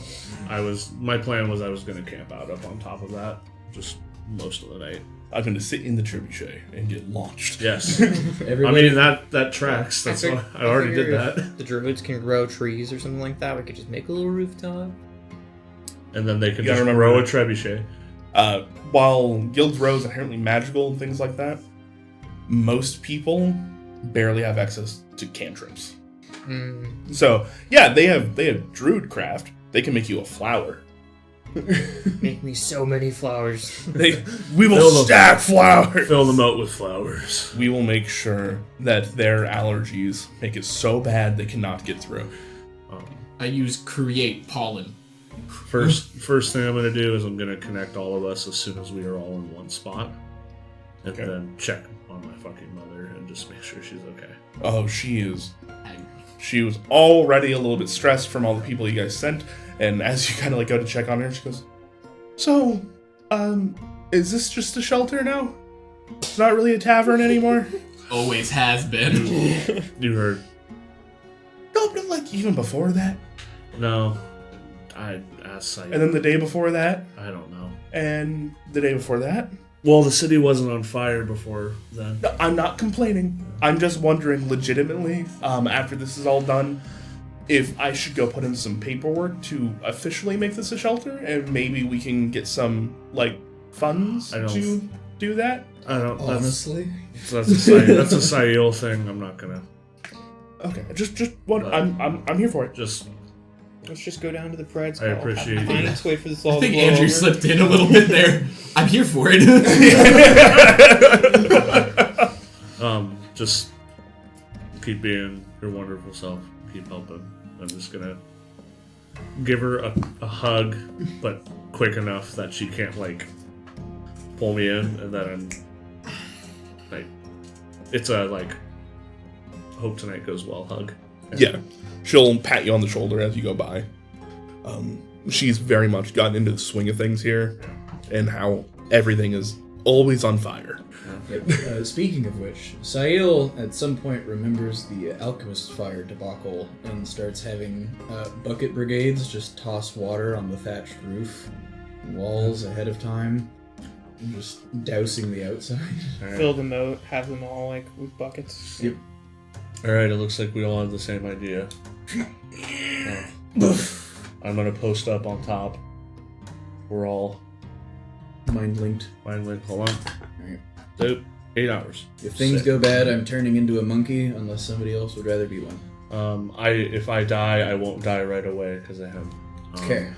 My plan was I was gonna camp out up on top of that, just most of the night. I'm going to sit in the trebuchet and get launched. Yes. I Everybody, mean that tracks. That's I what I already did figure that. if the druids can grow trees or something like that, we could just make a little rooftop. And then they could You gotta just remember- row a trebuchet. While Guild Row is inherently magical and things like that, most people barely have access to cantrips. So yeah, they have Druidcraft. They can make you a flower. Make me so many flowers. We will stack flowers. Fill them out with flowers. We will make sure that their allergies make it so bad they cannot get through. I use create pollen. First thing I'm going to do is I'm going to connect all of us as soon as we are all in one spot. And then check on my fucking mother and just make sure she's okay. Oh, she is. She was already a little bit stressed from all the people you guys sent. And as you kind of like go to check on her, she goes, "So, is this just a shelter now? It's not really a tavern anymore?" Always has been. You heard. No, but like even before that. No. I asked And then the day before that. I don't know. And the day before that. Well, the city wasn't on fire before then. No, I'm not complaining. I'm just wondering legitimately, after this is all done, if I should go put in some paperwork to officially make this a shelter, and maybe we can get some, like, funds to do that? I don't... Honestly? That's a Sail thing. I'm not gonna... Okay, just what... I'm here for it. Let's just go down to the Pride Skull. I appreciate it. Let's wait for this all I think to blow Andrew over. slipped in a little bit there. I'm here for it. Just keep being your wonderful self. Keep helping. I'm just gonna give her a hug, but quick enough that she can't, like, pull me in, and then I'm, like, it's a, like, hope tonight goes well hug. Yeah. She'll pat you on the shoulder as you go by. She's very much gotten into the swing of things here, and how everything is always on fire. Yep. Speaking of which, Sail at some point remembers the alchemist fire debacle and starts having bucket brigades just toss water on the thatched roof walls ahead of time, and just dousing the outside. Fill them out, have them all like with buckets. Yep. Alright, it looks like we all have the same idea. I'm gonna post up on top. We're all Mind linked. hold on. Alright. So, 8 hours. If things go bad, I'm turning into a monkey unless somebody else would rather be one. If I die, I won't die right away because I have. Okay.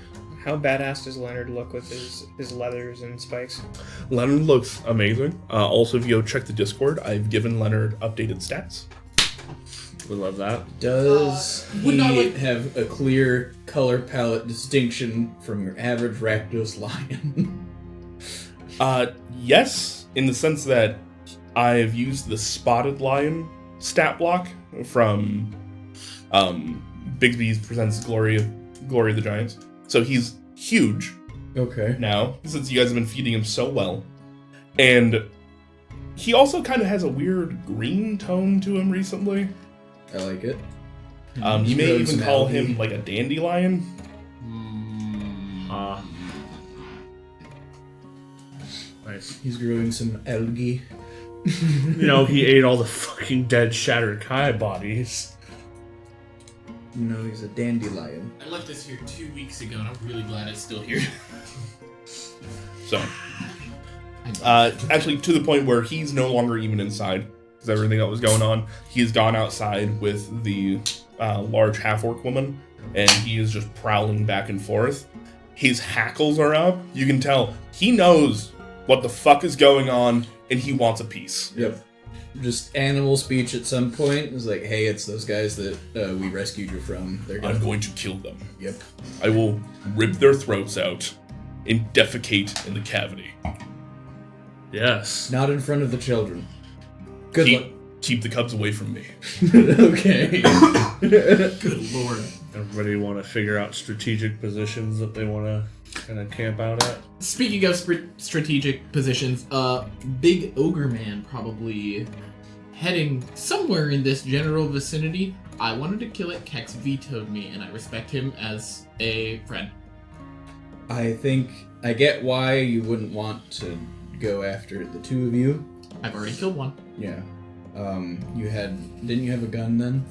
How badass does Leonard look with his leathers and spikes? Leonard looks amazing. Also, if you go check the Discord, I've given Leonard updated stats. We love that. Does would he not like- have a clear color palette distinction from your average Rakdos lion? Yes, in the sense that I've used the Spotted Lion stat block from Bigsby's Presents Glory of the Giants. So he's huge Okay. now, since you guys have been feeding him so well. And he also kind of has a weird green tone to him recently. I like it. You may Grows even some call algae. him like a dandelion. Nice. He's growing some algae. You know, he ate all the fucking dead Shattered Kai bodies. No, he's a dandelion. I left this here 2 weeks ago, and I'm really glad it's still here. So, actually, to the point where he's no longer even inside because everything that was going on. He's gone outside with the large half-orc woman, and he is just prowling back and forth. His hackles are up. You can tell he knows what the fuck is going on, and he wants a piece. Yep. Just animal speech at some point. It's like, hey, it's those guys that we rescued you from. They're I'm going to kill them. Yep. I will rip their throats out and defecate in the cavity. Yes. Not in front of the children. Good luck. Keep the cubs away from me. Okay. Good lord. Everybody want to figure out strategic positions that they want to kind of camp out at? Speaking of strategic positions, Big Ogre Man probably heading somewhere in this general vicinity. I wanted to kill it. Kex vetoed me, and I respect him as a friend. I think I get why you wouldn't want to go after the two of you. I've already killed one. Yeah. Didn't you have a gun then?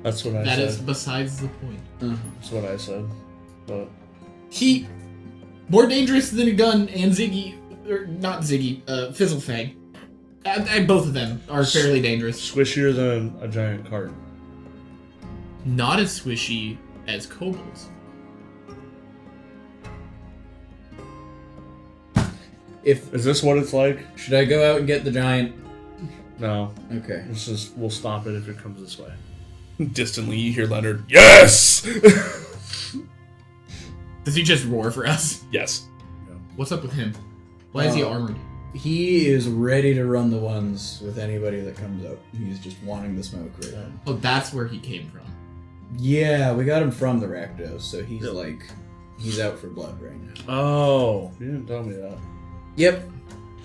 That's what I That said. is besides the point. That's what I said. But He More dangerous than a gun and Ziggy, or not Ziggy, Fizzlefang. And both of them are fairly dangerous. Squishier than a giant cart. Not as squishy as kobolds. Is this what it's like? Should I go out and get the giant? No. Okay. We'll stop it if it comes this way. Distantly, you hear Leonard, yes! Does he just roar for us? Yes. What's up with him? Why is he armored? He is ready to run the ones with anybody that comes up. He's just wanting the smoke right now. Oh, that's where he came from. Yeah, we got him from the Rakdos, so he's he's out for blood right now. Oh, you didn't tell me that. Yep.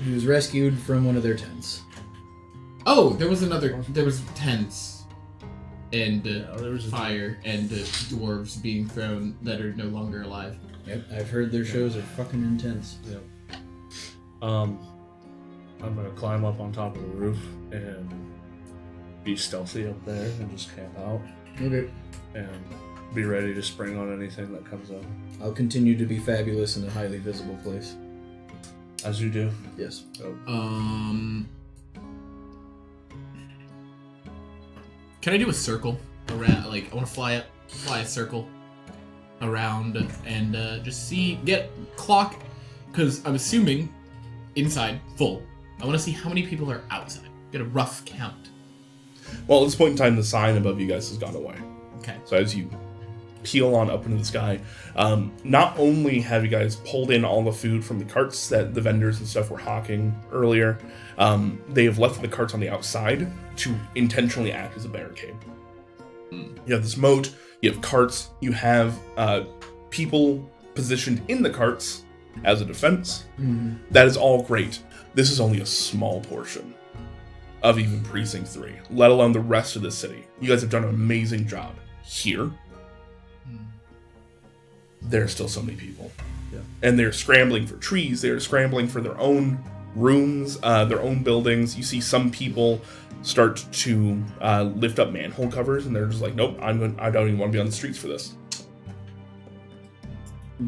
He was rescued from one of their tents. Oh, there was tents and there was fire and dwarves being thrown that are no longer alive. Yep, I've heard their shows are fucking intense. Yep. I'm gonna climb up on top of the roof and be stealthy up there and just camp out. Okay. And be ready to spring on anything that comes up. I'll continue to be fabulous in a highly visible place. As you do. Yes. Can I do a circle around? Like, I want to fly a circle around and just get clock, because I'm assuming inside full. I want to see how many people are outside. Get a rough count. Well, at this point in time, the sign above you guys has gone away. Okay. So as you peel on up into the sky, not only have you guys pulled in all the food from the carts that the vendors and stuff were hawking earlier, they have left the carts on the outside to intentionally act as a barricade. You have this moat, you have carts, you have people positioned in the carts as a defense. Mm-hmm. That is all great. This is only a small portion of even Precinct 3, let alone the rest of the city. You guys have done an amazing job. Here, there are still so many people. Yeah. And they're scrambling for trees, they're scrambling for their own rooms, their own buildings. You see some people start to lift up manhole covers, and they're just like, nope, I don't even want to be on the streets for this.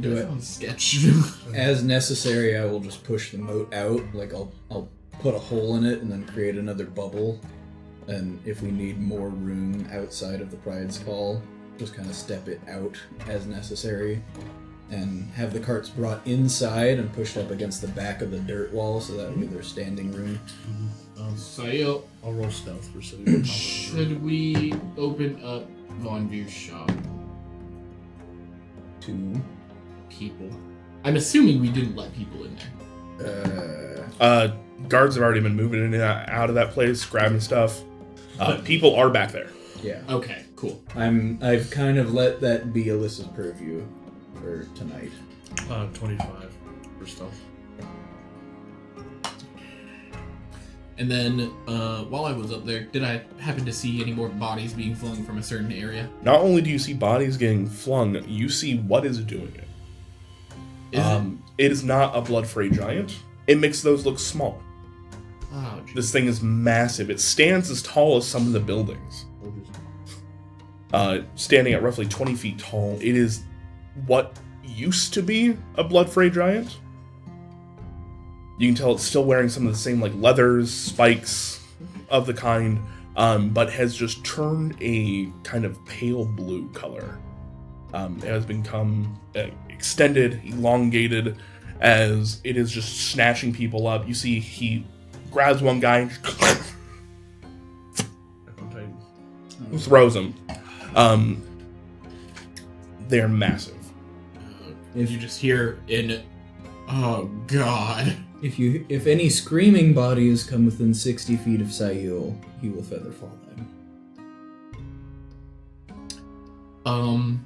Do it. Sounds sketch. As necessary, I will just push the moat out. Like, I'll put a hole in it and then create another bubble. And if we need more room outside of the Pride's Call, just kind of step it out as necessary. And have the carts brought inside and pushed up against the back of the dirt wall, so that would be their standing room. So, I'll roll stealth for sitting. should we open up Von Vier's shop? 2 People. I'm assuming we didn't let people in there. Guards have already been moving in and out of that place, grabbing stuff. People are back there. Yeah. Okay, cool. I've kind of let that be Alyssa's purview for tonight. 25 for stealth. And then, while I was up there, did I happen to see any more bodies being flung from a certain area? Not only do you see bodies getting flung, you see what is doing it. It is not a blood-fray giant. It makes those look small. Oh, geez. This thing is massive. It stands as tall as some of the buildings. Standing at roughly 20 feet tall. It is what used to be a blood-fray giant. You can tell it's still wearing some of the same like leathers, spikes of the kind, but has just turned a kind of pale blue color. It has become extended, elongated, as it is just snatching people up. You see he grabs one guy and throws him. They're massive. If you just hear in, oh god. If any screaming bodies come within 60 feet of Sayul, he will feather fall them.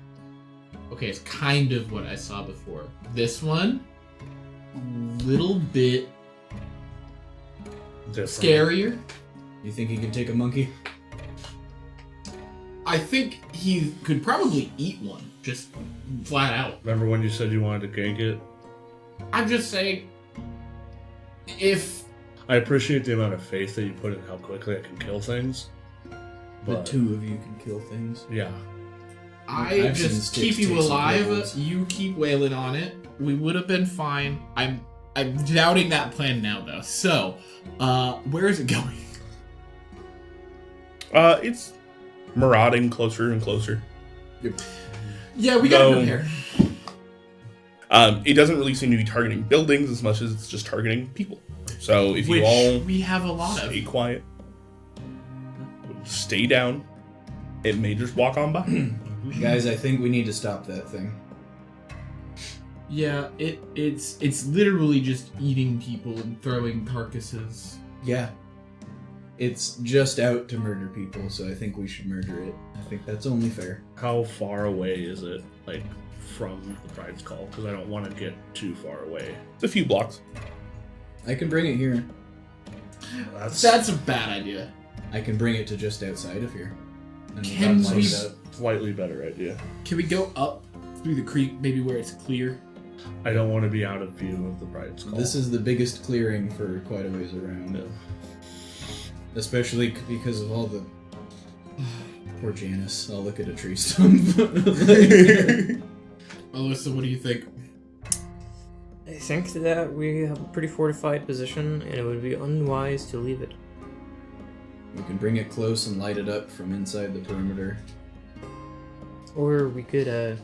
Okay, it's kind of what I saw before. This one, little bit scarier. You think he can take a monkey? I think he could probably eat one, just flat out. Remember when you said you wanted to gank it? I'm just saying, if... I appreciate the amount of faith that you put in how quickly I can kill things. The But, 2 of you can kill things. yeah. I I've seen just sticks keep you take some alive. hurdles. You keep wailing on it. We would have been fine. I'm doubting that plan now, though. So, where is it going? It's marauding closer and closer. Yeah, we gotta go here. It doesn't really seem to be targeting buildings as much as it's just targeting people. So if Which you all we have a lot of. stay quiet, stay down, it may just walk on by. Guys, I think we need to stop that thing. Yeah, it's literally just eating people and throwing carcasses. Yeah. It's just out to murder people, so I think we should murder it. I think that's only fair. How far away is it, like, from the Pride's Call? Because I don't want to get too far away. It's a few blocks. I can bring it here. That's a bad idea. I can bring it to just outside of here. And Can that's we- like a slightly better idea. Can we go up through the creek, maybe where it's clear? I don't want to be out of view of the Pride's Call. This is the biggest clearing for quite a ways around. Especially because of all the... Poor Janice. I'll look at a tree stump. Alyssa, what do you think? I think that we have a pretty fortified position, and it would be unwise to leave it. We can bring it close and light it up from inside the perimeter. Or we could,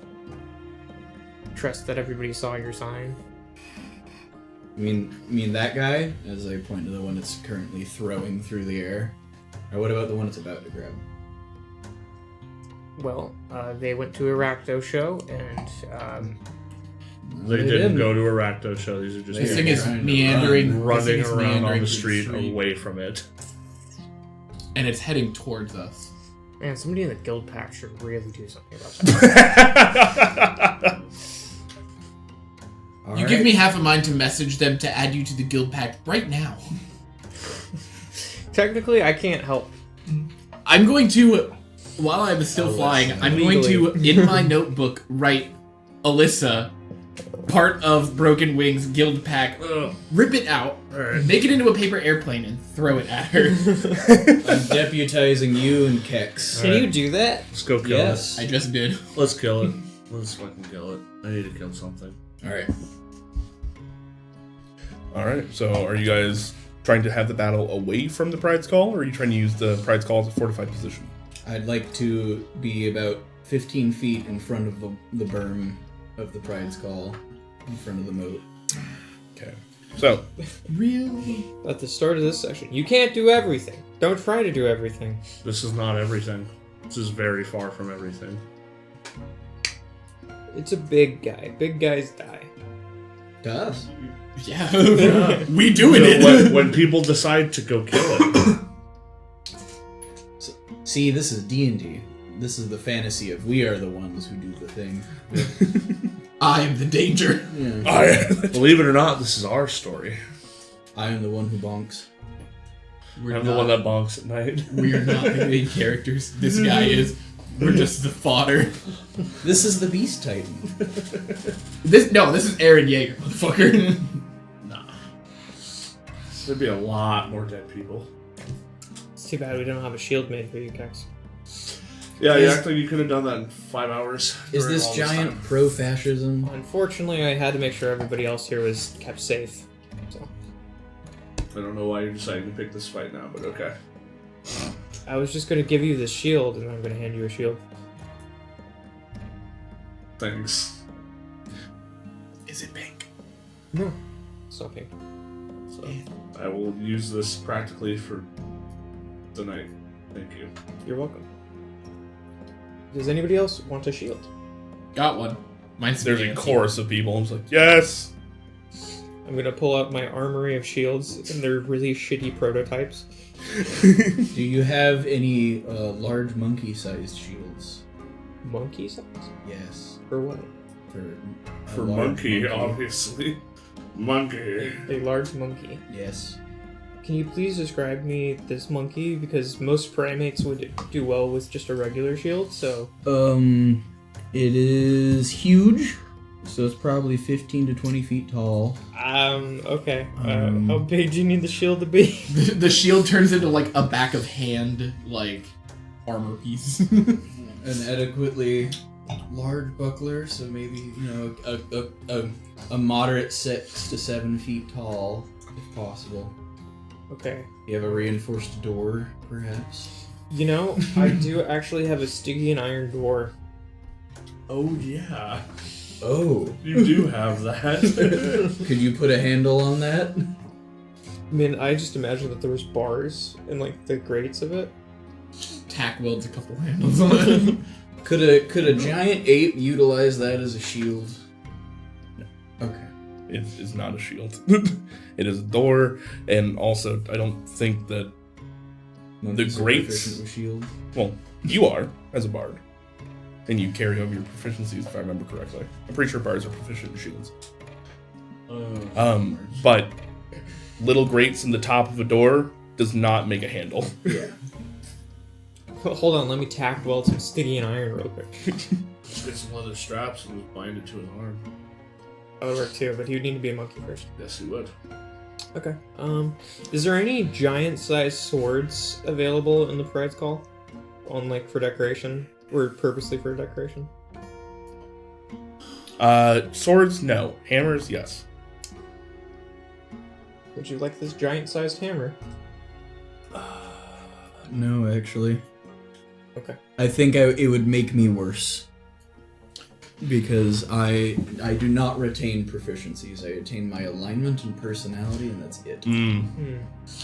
trust that everybody saw your sign. You mean that guy? As I point to the one that's currently throwing through the air. Or what about the one it's about to grab? Well, they went to a Rakdos show, and, They didn't go to a Rakdos show. These are just This Yeah, thing is trying to meandering, running this thing is around on meandering the through street away from it. and it's heading towards us. man, somebody in the guild pack should really do something about that. You give me half a mind to message them to add you to the guild pact right now. Technically, I can't help. I'm going to, while I'm still flying, I'm going to, in my notebook, write Alyssa, part of Broken Wings guild pack, rip it out, make it into a paper airplane, and throw it at her. I'm deputizing you and Kex. Can you do that? Let's go kill Yes. I just did. it. Let's kill it. Let's fucking kill it. I need to kill something. Alright. Alright, so are you guys trying to have the battle away from the Pride's Call, or are you trying to use the Pride's Call as a fortified position? I'd like to be about 15 feet in front of the berm of the Pride's Call, in front of the moat. Okay. So, Really? At the start of this session, you can't do everything. Don't try to do everything. This is not everything. This is very far from everything. It's a big guy. Big guys die. To us. Yeah. We doing it. When people decide to go kill it. See, this is D&D. This is the fantasy of we are the ones who do the thing. I am the danger. Yeah. Believe it or not, this is our story. I am the one who bonks. I'm the one that bonks at night. We are not the main characters. This guy is. We're just the fodder. This is the Beast Titan. This is Aaron Yeager, motherfucker. Nah. There'd be a lot more dead people. It's too bad we don't have a shield made for you guys. Yeah, you Is- act like you could have done that in 5 hours. Is during this all giant time. pro-fascism? Unfortunately, I had to make sure everybody else here was kept safe. So I don't know why you're deciding to pick this fight now, but okay. I was just going to give you the shield, and I'm going to hand you a shield. Thanks. Is it pink? No. Stopping. So I will use this practically for tonight. Thank you. You're welcome. Does anybody else want a shield? Got one. Mine's there's a fancy. chorus of people. I'm just like, yes! I'm going to pull out my armory of shields, and they're really shitty prototypes. Do you have any large monkey-sized shields? Monkey size? Yes. For what? For monkey, obviously. Monkey. A large monkey. Yes. Can you please describe me this monkey? Because most primates would do well with just a regular shield, so... It is huge, so it's probably 15 to 20 feet tall. Okay. How big do you need the shield to be? The shield turns into like a back of hand, like armor piece. An adequately large buckler, so maybe a moderate 6 to 7 feet tall, if possible. Okay. You have a reinforced door, perhaps. You know, I do actually have a Stygian iron door. Oh, yeah. Oh. You do have that. Could you put a handle on that? I mean, I just imagined that there was bars in like the grates of it. Tack welds a couple handles on it. Could a giant ape utilize that as a shield? No. Okay. It is not a shield. It is a door, and also I don't think that Monkeys are grates- proficient with shield. well, you are as a bard, and you carry over your proficiencies if I remember correctly. I'm pretty sure bards are proficient in shields. But little grates in the top of a door does not make a handle. Yeah. Hold on, let me tack weld some Stygian iron real quick. Just get some leather straps and just bind it to his arm. That would work too, but he would need to be a monkey first. Yes, he would. Okay. Is there any giant-sized swords available in the Pride's Call? On, like, for decoration? Or purposely for decoration? Swords, no. Hammers, yes. Would you like this giant-sized hammer? No, actually. Okay. I think it would make me worse. Because I do not retain proficiencies. I retain my alignment and personality, and that's it.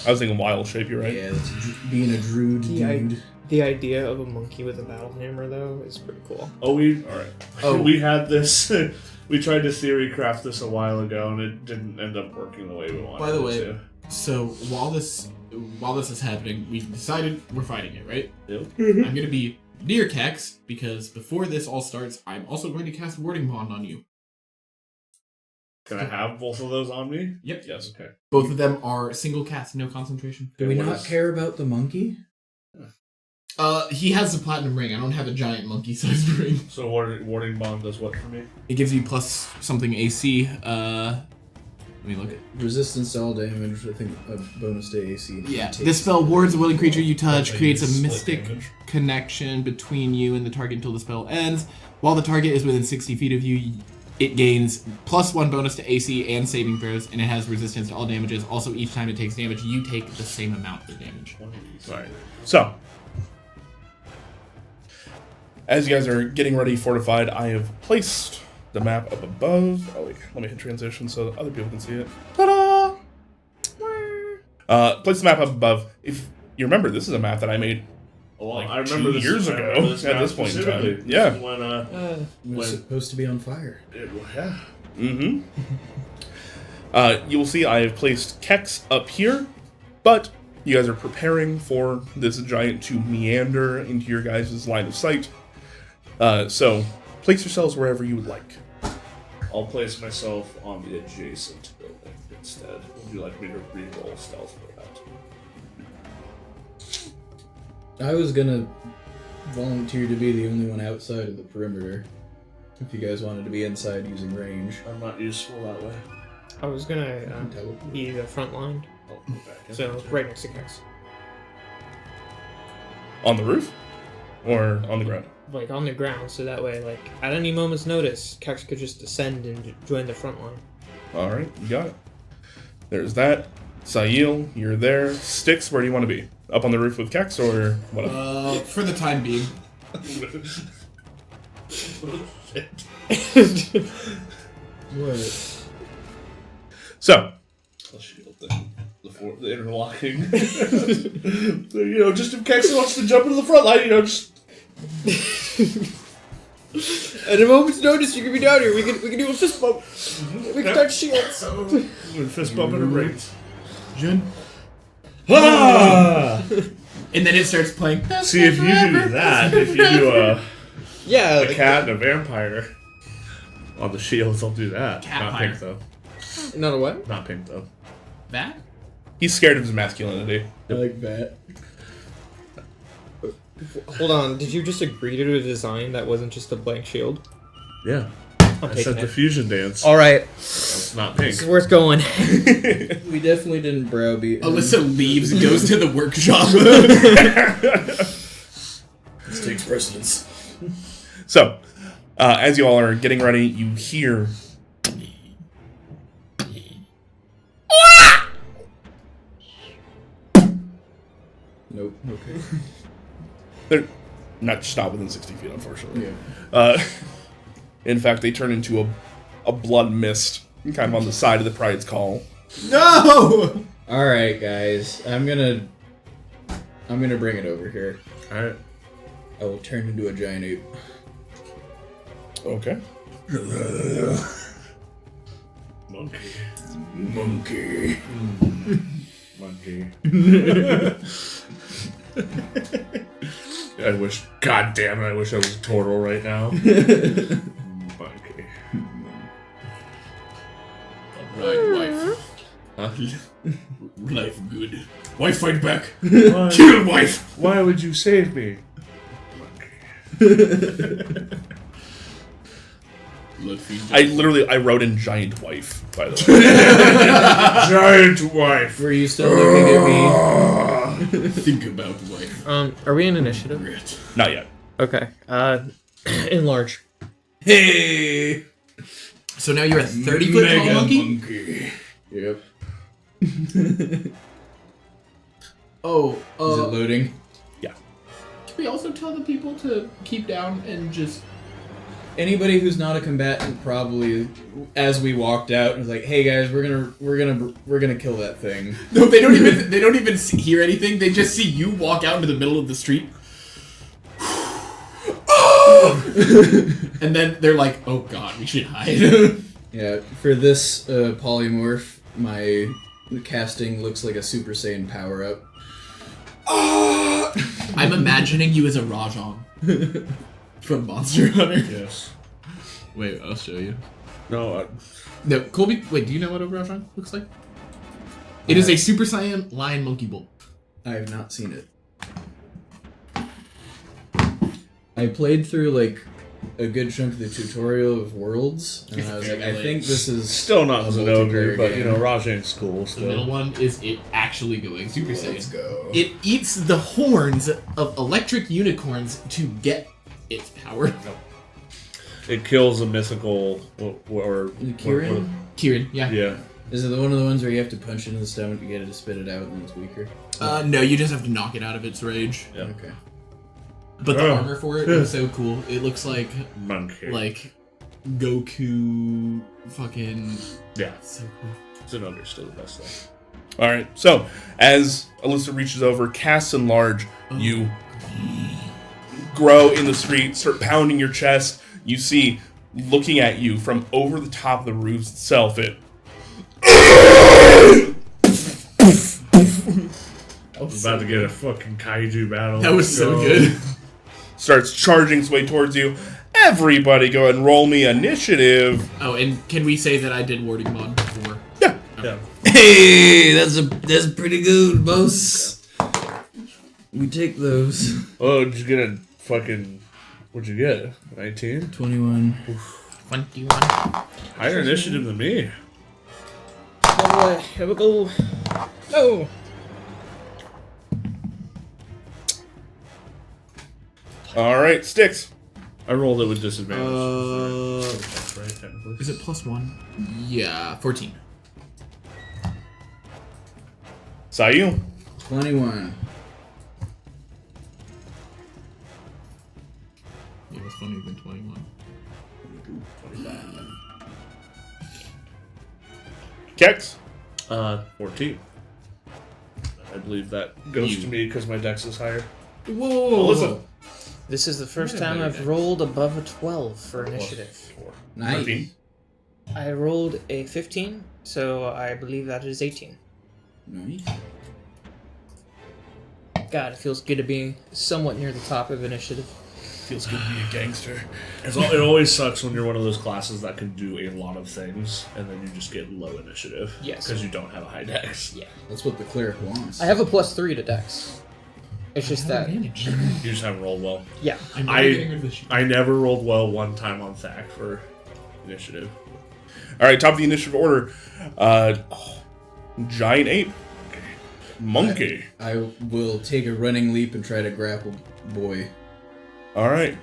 I was thinking wild shape, you're right. Yeah, that's being a druid dude. The idea of a monkey with a battle hammer, though, is pretty cool. All right. Oh, we had this. We tried to theory craft this a while ago, and it didn't end up working the way we wanted. By the it way, to. so while this is happening, we've decided we're fighting it, right? Yep. I'm gonna be near Kex because before this all starts, I'm also going to cast Warding Bond on you. Can I have both of those on me? Yep. Yes. Okay. Both of them are single cast, no concentration. Do we What not is- care about the monkey? He has a platinum ring. I don't have a giant monkey-sized ring. So warding bond does what for me? It gives you plus something AC. Let me look at. Resistance to all damage, I think a bonus to AC. Yeah. This spell wards a willing creature you touch, Like creates a split mystic damage. connection between you and the target until the spell ends. While the target is within 60 feet of you, it gains +1 bonus to AC and saving throws, and it has resistance to all damages. Also, each time it takes damage, you take the same amount of damage. Alright. So, as you guys are getting ready fortified, I have placed the map up above. Oh wait, let me hit transition so that other people can see it. Ta-da! Place the map up above. If you remember, this is a map that I made Well, like I remember 2 this years I remember ago this at map this point in specifically. time. Yeah. This is when It was when- supposed to be on fire. yeah. Mm-hmm. You will see I have placed Kex up here, but you guys are preparing for this giant to meander into your guys' line of sight. So place yourselves wherever you would like. I'll place myself on the adjacent building instead. Would you like me to re-roll stealth for that? I was gonna volunteer to be the only one outside of the perimeter. If you guys wanted to be inside using range. I'm not useful that way. I was gonna be the front line, I'll go back in. so right next to Kex. On the roof? Or on the ground? Like, on the ground, so that way, like, at any moment's notice, Kex could just descend and join the front line. Alright, you got it. There's that. Sail, you're there. Sticks, where do you want to be? Up on the roof with Kex or what? For the time being. What? So, The shield thing. The interlocking. Just if Kex wants to jump into the front line, just... At a moment's notice, you can be down here. We can do a fist bump. We can touch shields. With fist bumping and rings. Jun. Ah! And then it starts playing. See, if you do that, if you do Yeah, a cat and a vampire on the shields, I'll do that. Not Catfire. pink, though. Not a what? Not pink, though. That? he's scared of his masculinity. I like that. Hold on, did you just agree to a design that wasn't just a blank shield? Yeah. I'm I taking said the it. fusion dance. Alright, It's not pink. this is where it's going. We definitely didn't browbeat him. Alyssa leaves and goes to the workshop. This takes precedence. So, As you all are getting ready, you hear. Nope. Okay. They're not within 60 feet, unfortunately. Yeah. In fact, they turn into a blood mist, kind of on the side of the Pride's Call. No! All right, guys. I'm gonna bring it over here. All right. I will turn into a giant ape. Okay. Monkey. Monkey. Monkey. God damn it, I wish I was a turtle right now. Monkey. Right, wife. Life good. Wife, fight back. Why, Kill wife. why would you save me? Monkey. Blood feed. I wrote in giant wife, by the way. Giant wife. Were you still looking at me? Think about wife. Are we in initiative? Grit. Not yet. Okay. Enlarge. Hey. So now you're a 30-foot tall monkey? Yep. Oh, Is it loading? can we also tell the people to keep down and just... Anybody who's not a combatant probably, as we walked out, was like, "Hey guys, we're gonna kill that thing." No, they don't even hear anything. They just see you walk out into the middle of the street. And then they're like, "Oh God, we should hide." Yeah, for this polymorph, my casting looks like a Super Saiyan power up. I'm imagining you as a Rajang from Monster Hunter. Yes. Wait, I'll show you. No, No, Colby. Wait, do you know what a Rajang looks like? It is a Super Saiyan Lion Monkey Bull. I have not seen it. I played through like a good chunk of the tutorial of Worlds, and I was like, I think this is still not a Zenogre, multiplayer but you game. know, Rajang's cool The middle still. one is it actually going Super Saiyan. Let's go. It eats the horns of electric unicorns to get its power. It kills a mythical or Kieran? Kieran, yeah. Yeah. Is it one of the ones where you have to punch it in the stomach to get it to spit it out and then it's weaker? No, you just have to knock it out of its rage. Yeah. Okay. But the Oh. armor for it is so cool. It looks like Monkey. Goku fucking Yeah. so cool. Zenogre's still the best thing. All right. So as Alyssa reaches over, casts enlarge, you grow in the street, start pounding your chest. You see, looking at you from over the top of the roof itself, it I was about to get a fucking kaiju battle. That was so Go. good. starts charging its way towards you. Everybody go ahead and roll me initiative. Oh, and can we say that I did warding mod before? Yeah. Yeah. Hey, that's pretty good, boss. We take those. Oh, did you get a fucking... What'd you get? 19? 21. 21. Higher initiative than me. Oh boy, here we go. No. All right, Sticks. I rolled it with disadvantage. Uh, Right, technically. Is it +1? Yeah, 14. Sayu. 21. Yeah, what's funnier than 21? Kex. 14. I believe that goes You. to me because my dex is higher. Whoa! Alyssa. This is the first Yeah, time better I've dex. rolled above a 12 for initiative. 4. Nice. 13. I rolled a 15, so I believe that is 18. Nice. God, it feels good to be somewhat near the top of initiative. Feels good to be a gangster. It always sucks when you're one of those classes that can do a lot of things, and then you just get low initiative. Yes. Because you don't have a high dex. Yeah. That's what the cleric wants. I have a +3 to dex. It's just that, You just haven't rolled well. yeah. I'm I- never getting rid of this shit. I never rolled well one time on THAC for initiative. All right, top of the initiative order. Giant ape. Monkey. I will take a running leap and try to grapple boy. All right.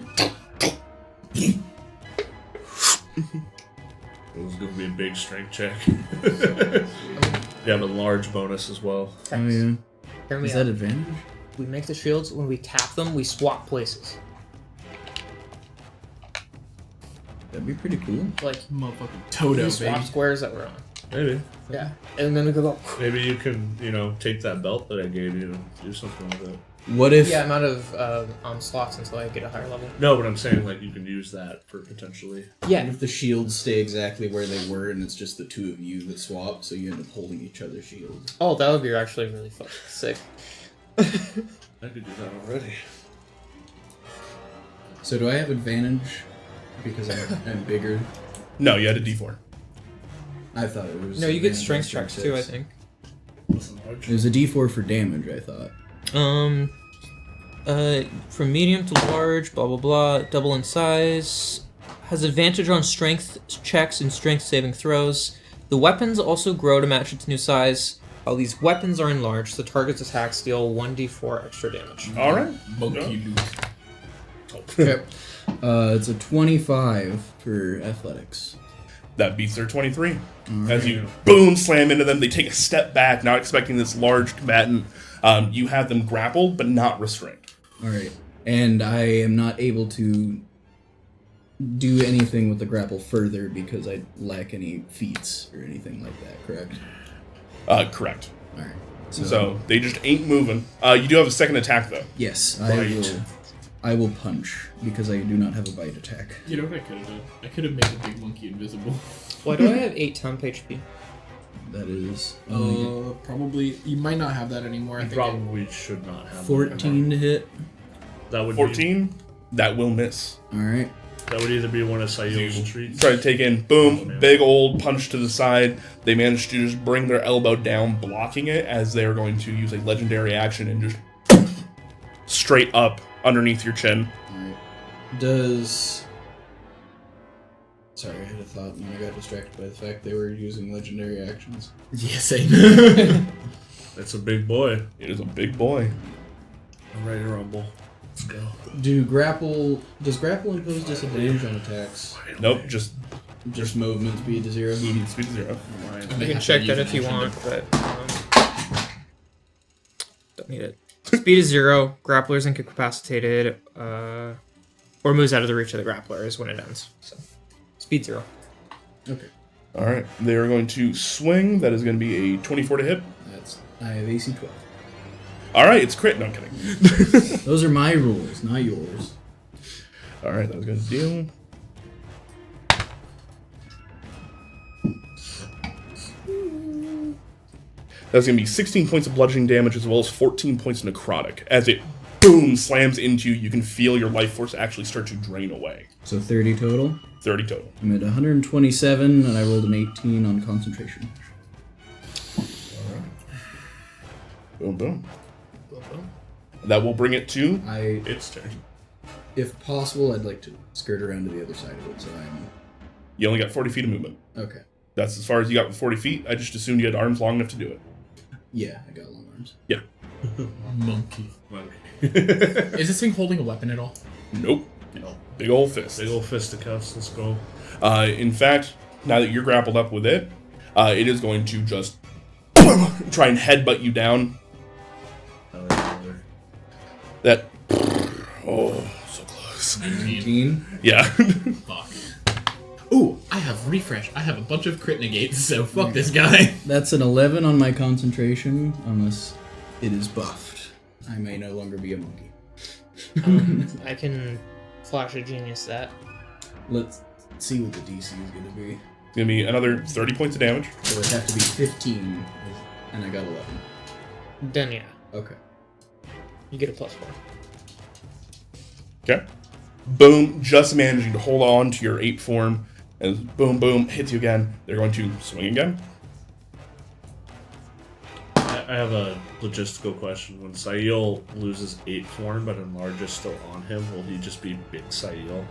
It was going to be a big strength check. You have a large bonus as well. Oh yeah. Hear me Is out. that advantage? We make the shields. When we tap them, we swap places. That'd be pretty cool. Like Motherfucking Toto, we swap baby. squares that we're on. Maybe. Yeah, and then we go. Maybe you can, take that belt that I gave you and do something with it. What if? Yeah, I'm out of slots until I get a higher level. No, but I'm saying, you can use that for potentially... What Yeah, if the shields stay exactly where they were, and it's just the two of you that swap, so you end up holding each other's shields? oh, that would be actually really fucking sick. I could do that already. So do I have advantage because I'm bigger? No, you had a D4. I thought it was. No, you get advantage strength on checks checks. too. I think. It was a D4 for damage. I thought. From medium to large, blah blah blah, double in size, has advantage on strength checks and strength saving throws. The weapons also grow to match its new size. While these weapons are enlarged, the target's attacks deal 1d4 extra damage. All right. Monkey loot. Okay. It's a 25 for athletics. That beats their 23. As you boom slam into them, they take a step back, not expecting this large combatant. You have them grappled, but not restrained. All right, and I am not able to do anything with the grapple further because I lack any feats or anything like that. Correct. Correct. All right. So they just ain't moving. You do have a second attack though. Yes, Bite. I will punch because I do not have a bite attack. You know what I could have done? I could have made the big monkey invisible. Why do I have 8 temp HP? That is Probably. You might not have that anymore. I You think probably should not have 14 to hit. That would 14. That will miss. All right. That would either be one of Sayul's retreats. Try to take in, boom, big old punch to the side. They manage to just bring their elbow down, blocking it as they're going to use a legendary action and just straight up underneath your chin. All right. Does. Sorry, I had a thought and I got distracted by the fact they were using legendary actions. Yeah, same. It's a big boy. It is a big boy. I'm ready to rumble. Let's go. Does grapple impose disadvantage on attacks? Nope, just Just movement speed to 0. movement speed 0. You can check that if you want, but don't need it. Speed is 0. Grappler is incapacitated, or moves out of the reach of the grappler is when it ends. So, speed 0. Okay. All right, they are going to swing. That is going to be a 24 to hit. I have AC 12. All right, it's crit. No, I'm kidding. Those are my rules, not yours. All right, that was going to deal. That's going to be 16 points of bludgeoning damage as well as 14 points of necrotic. As it, boom, slams into you, you can feel your life force actually start to drain away. So 30 total. 30 total. I'm at 127, and I rolled an 18 on concentration. Boom, boom. That will bring it to Its turn. If possible, I'd like to skirt around to the other side of it, so I'm... You only got 40 feet of movement. Okay. That's as far as you got with 40 feet. I just assumed you had arms long enough to do it. Yeah, I got long arms. Yeah. Monkey. Is this thing holding a weapon at all? Nope. No. Big old fist. Big old fisticuffs. Let's go. In fact, now that you're grappled up with it, it is going to just try and headbutt you down. That. Oh, so close. 19. Yeah. Fuck. Ooh, I have refresh. I have a bunch of crit negates, so fuck this guy. That's an 11 on my concentration, unless it is buffed. I may no longer be a monkey. I can flash a genius that. Let's see what the DC is going to be. It's going to be another 30 points of damage. So it'd have to be 15, and I got 11. Then yeah, Okay. you get a +4. Okay. Boom, just managing to hold on to your ape form. As boom, boom, hits you again. They're going to swing again. I have a logistical question. When Sayil loses 8 form but enlarge is still on him, will he just be Big Sayil?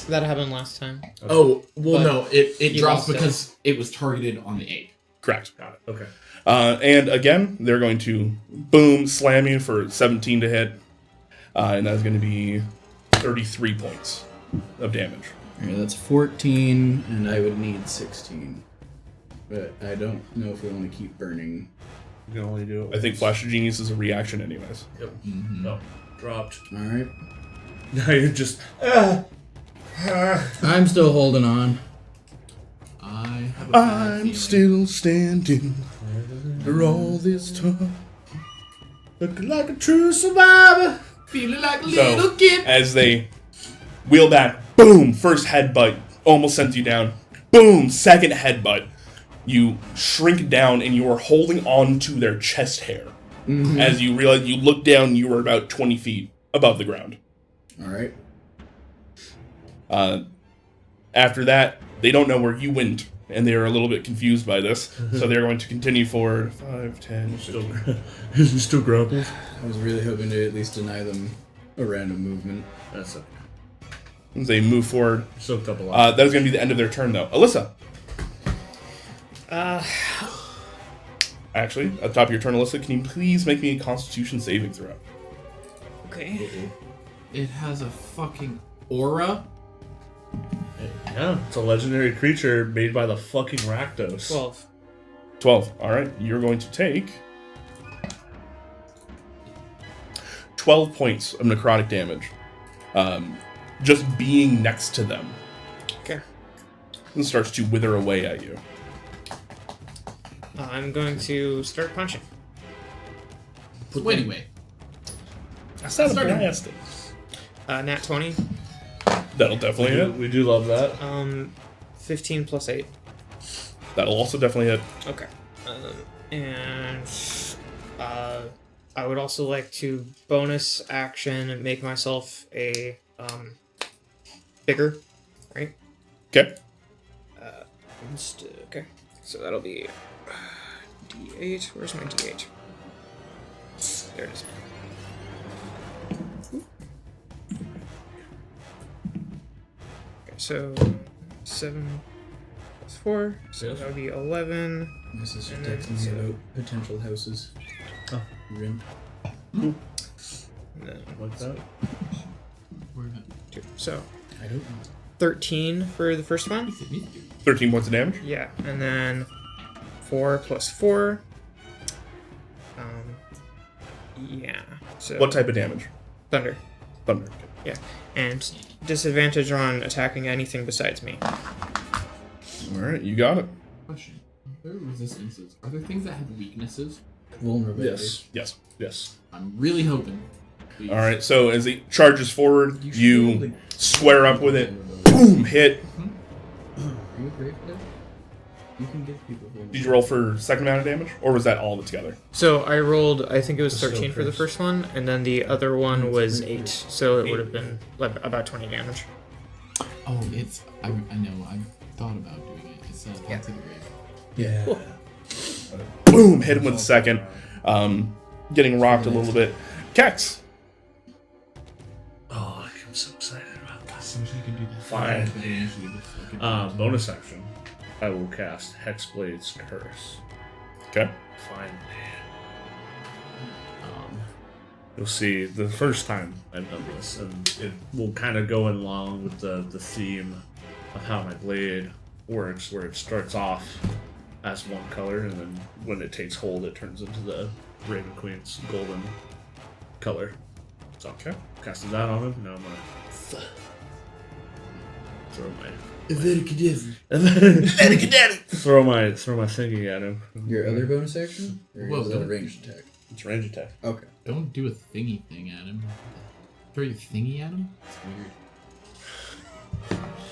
That happened last time. Oh, well, But no, it you drops lost it. because it was targeted on the 8. Correct. Got it. Okay. And again, they're going to boom, slam you for 17 to hit. And that's going to be 33 points of damage. Alright, that's 14, and I would need 16. But I don't know if we want to keep burning. You can only do it. I think Flash of Genius is a reaction anyways. Yep. Mm-hmm. No. Dropped. Alright. Now you're just. I'm still holding on. I have a bad feeling. still standing after all this time. Looking like a true survivor. Feeling like a So, little kid. as they wheel back, boom, first headbutt, almost sent you down. Boom, second headbutt. You shrink down and you are holding on to their chest hair. Mm-hmm. As you realize, you look down, you were about 20 feet above the ground. Alright. After that, they don't know where you went, and they are a little bit confused by this. So they're going to continue forward 5, 10, 15. Is he still grappled? I was really hoping to at least deny them a random movement. That's it. As they move forward. Soaked up a lot. That is going to be the end of their turn, though. Alyssa. Actually, at the top of your turn, Alyssa, can you please make me a Constitution saving throw? Okay. It has a fucking aura. Yeah, it's a legendary creature made by the fucking Rakdos. 12. 12. All right, you're going to take 12 points of necrotic damage. Just being next to them. Okay. And starts to wither away at you. I'm going to start punching. So anyway, That's not a Starting. blasting. Nat 20. That'll definitely hit. We do love that. 15 plus 8. That'll also definitely hit. Okay. And I would also like to bonus action and make myself a bigger, right? Okay. Okay. So that'll be D8. Where's my D8? There it is. Okay, so 7 plus 4, so Yes. that would be 11. My sister And then texted me about potential houses. Oh. Rim. And then Like that. we're not. 2. So I don't know. 13 for the first one. 13 points of damage. Yeah, and then 4 plus 4. Yeah. So What type of damage? thunder. Thunder. Yeah, and disadvantage on attacking anything besides me. All right, you got it. Question: are there resistances? Are there things that have weaknesses? Vulnerability. Yes. Yes. I'm really hoping. All right. So as it charges forward, You you should square up with it. Boom! Hit. Are you brave for that? You can give people vulnerability. Did you roll for second amount of damage, or was that all of it together? So I rolled, I think it was Still 13 for the curse. first one, and then the other one was 8, so it would have been like about 20 damage. Oh, it's. I know. I've thought about doing it. It's Path to the Grave. Yeah. Boom! Hit him with the second. Getting rocked a little bit. Kex. Oh, I'm so excited about this. I wish I could do that. Fine. But I usually just fucking- Bonus action. I will cast Hexblade's Curse. Okay. Fine. You'll see the first time I've done this, and it will kind of go along with the theme of how my blade works, where it starts off as one color, and then when it takes hold, it turns into the Raven Queen's golden color. So, Okay. casting that on him. Now I'm gonna throw my throw my thingy at him. Your other bonus action? Or Well, is that a don't- ranged attack? It's range attack. Okay. Don't do a thingy thing at him. Throw your thingy at him? It's weird.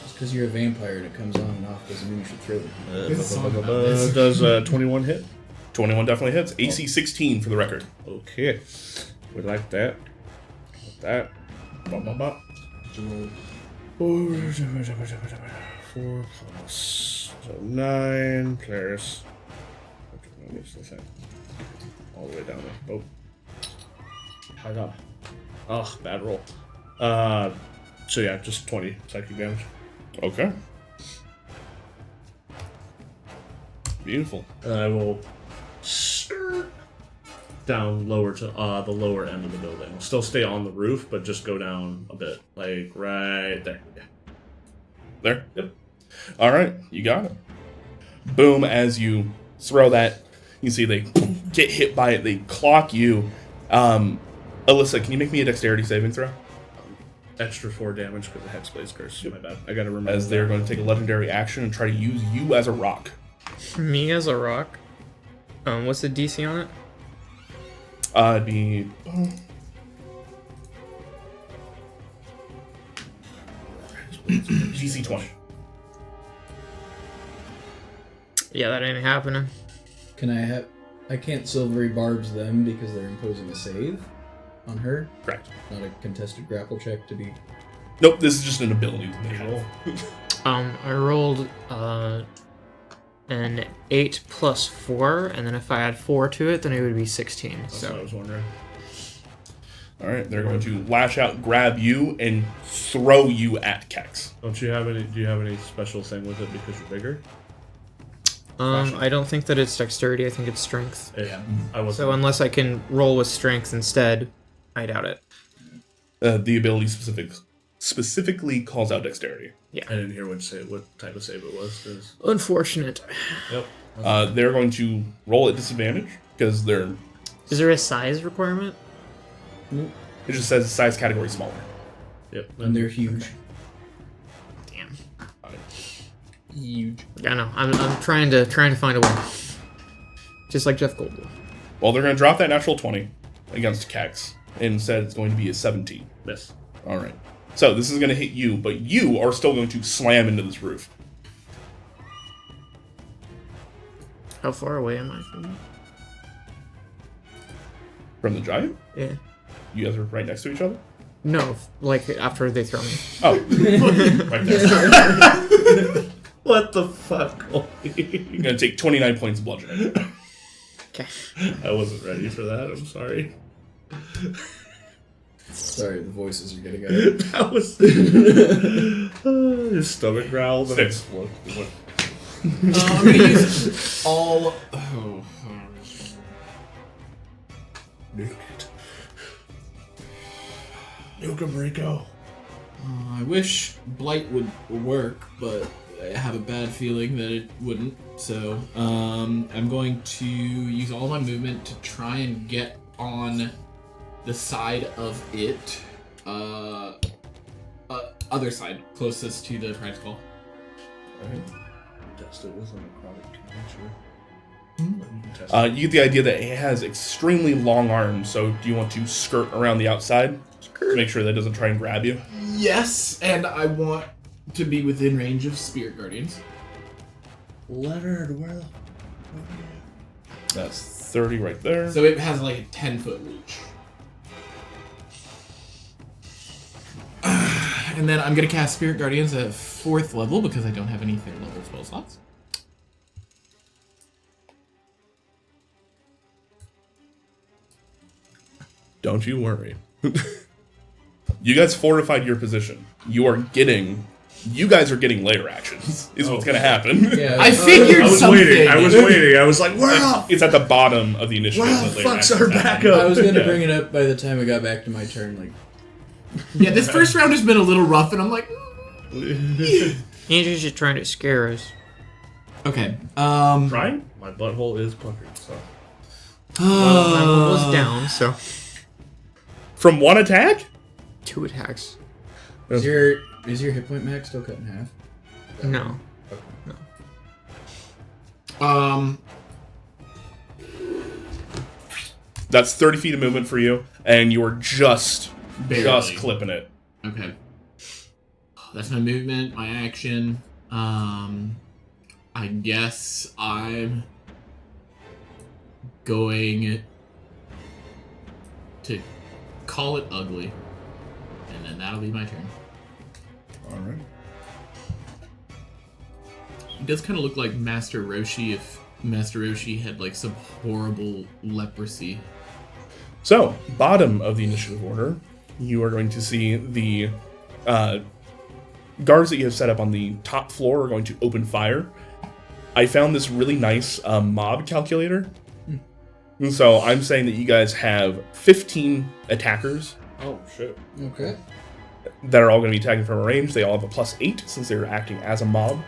Just because you're a vampire and it comes on and off doesn't mean you should throw it. There's a song about this. Does 21 hit? 21 definitely hits. AC 16 for the record. Okay. We like that. Like that. Bop, bop, bop. 4 plus so 9 plus all the way down there. Oh. I got. Oh, bad roll. So yeah, just 20 psychic damage. Okay. Beautiful. And I will down lower to the lower end of the building. I'll still stay on the roof, but just go down a bit, like right there. Yeah. There? Yep. All right, you got it. Boom, as you throw that, you see they get hit by it, they clock you. Alyssa, can you make me a dexterity saving throw? Extra 4 damage because of Hexblade's curse. My bad. I gotta remember. As they're going to take a legendary action and try to use you as a rock. Me as a rock. What's the DC on it? It'd be... DC 20. Yeah, that ain't happening. Can I have... I can't silvery barbs them because they're imposing a save on her? Correct. Not a contested grapple check to be... Nope, this is just an ability that they Roll. have. I rolled an 8 plus 4, and then if I add 4 to it, then it would be 16. That's what I So was wondering. All right, they're going to lash out, grab you, and throw you at Kex. Don't you have any? Do you have any special thing with it because you're bigger? I don't think that it's dexterity. I think it's strength. Yeah. I was. So unless I can roll with strength instead, I doubt it. The ability specifically calls out dexterity. I didn't hear what type of save it was. 'Cause... Unfortunate. Yep. They're going to roll at disadvantage because they're... Is there a size requirement? It just says size category smaller. Yep. And they're huge. Damn. Huge. I know. I'm trying to find a way. Just like Jeff Goldblum. Well, they're going to drop that natural 20 against Kex. Instead, it's going to be a 17. Miss. All right. So this is going to hit you, but you are still going to slam into this roof. How far away am I from you? From the giant? Yeah. You guys are right next to each other? No, like after they throw me. Oh. Right there. What the fuck? You're going to take 29 points of bludgeoning. Okay. I wasn't ready for that. I'm sorry. Sorry, the voices are getting out. That was his stomach growled and Six. it's I'm gonna use all. Oh. Nuke it. Nuke him, Rico. I wish Blight would work, but I have a bad feeling that it wouldn't. So I'm going to use all my movement to try and get on the side of it. Other side, closest to the practical. Test it with a necrotic nature. You get the idea that it has extremely long arms, so do you want to skirt around the outside? To make sure that it doesn't try and grab you? Yes, and I want to be within range of Spirit Guardians. Leonard, where the... That's 30 right there. So it has like a 10-foot reach. And then I'm going to cast Spirit Guardians at 4th level because I don't have any 3rd level spell slots. Don't you worry. You guys fortified your position. You guys are getting layer actions, is what's going to happen. Yeah. I figured I was something. waiting. I was like, where the It's at the bottom of the initiative. that layer fuck's actions our happen. backup? I was gonna Yeah. bring it up by the time I got back to my turn. Like, Yeah, this first round has been a little rough, and I'm like, Andrew's just trying to scare us. okay. Right? My butthole is puckered, so... Well, my roll was down, so From one attack? 2 attacks. is your hit point max still cut in half? No. That's 30 feet of movement for you, and you're just Barely. clipping it. Okay. That's my movement, my action. I guess I'm going to call it ugly. And then that'll be my turn. Alright. He does kind of look like Master Roshi if Master Roshi had like some horrible leprosy. So, bottom of the initiative order, you are going to see the guards that you have set up on the top floor are going to open fire. I found this really nice mob calculator. And so I'm saying that you guys have 15 attackers. Oh, shit. Okay. that are all going to be attacking from a range. They all have a +8 since they're acting as a mob.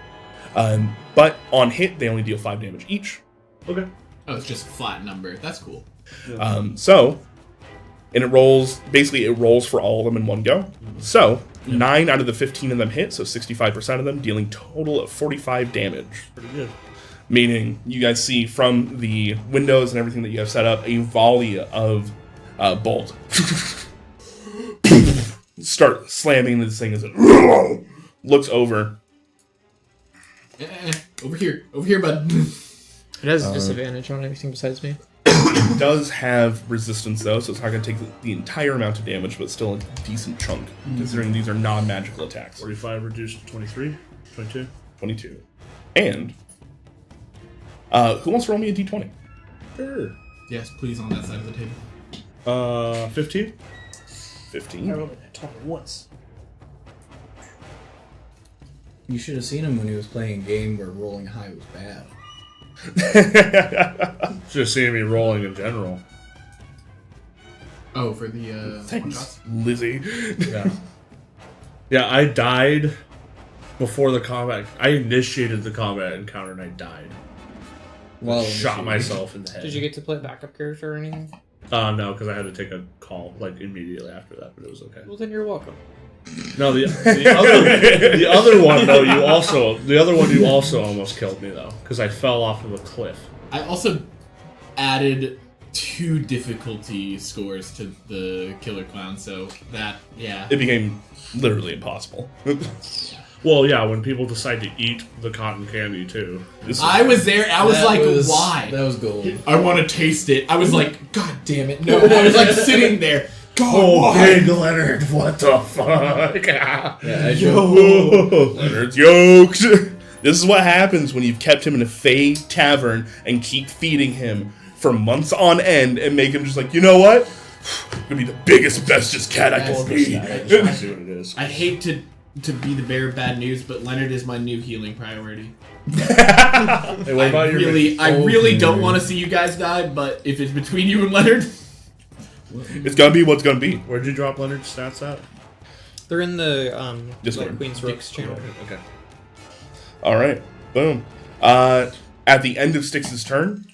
But on hit, they only deal 5 damage each. Okay. Oh, it's just a flat number. That's cool. And it rolls for all of them in one go. So 9 out of the 15 of them hit, so 65% of them, dealing total of 45 damage. Pretty good. Meaning, you guys see from the windows and everything that you have set up, a volley of bolt. Start slamming this thing as it looks over. Over here, bud. It has a disadvantage on anything besides me. It does have resistance, though, so it's not going to take the entire amount of damage, but still a decent chunk, considering these are non-magical attacks. 45 reduced to 23? 22? 22. And, who wants to roll me a d20? Sure. Yes, please, on that side of the table. 15? 15. I rolled a 20 once. You should have seen him when he was playing a game where rolling high was bad. Just seeing me rolling in general. Oh, for the Thanks, Lizzie. Yeah. Yeah, I died before the combat. I initiated the combat encounter and I died. Well, Shot myself in the head. Did you get to play a backup character or anything? No, because I had to take a call like immediately after that, but it was okay. Well, then you're welcome. No, the other one though, the other one you also almost killed me though, because I fell off of a cliff. I also added 2 difficulty scores to the Killer Clown, so that, yeah. It became literally impossible. Well, yeah, when people decide to eat the cotton candy too. I was there, I was like, why? That was gold. I want to taste it. I was like, God damn it, no. I was like sitting there. Oh, Big Leonard, what the fuck? Yeah, Leonard's yoked. This is what happens when you've kept him in a Fey tavern and keep feeding him for months on end and make him just like, you know what? I'm gonna be the biggest, bestest cat I can be. I just want to see what it is. I hate to be the bearer of bad news, but Leonard is my new healing priority. Hey, what about I really don't want to see you guys die, but if it's between you and Leonard, It's gonna be what's gonna be. Where'd you drop Leonard's stats at? They're in the Discord. Queen's Rooks channel. Okay. All right, boom. At the end of Styx's turn,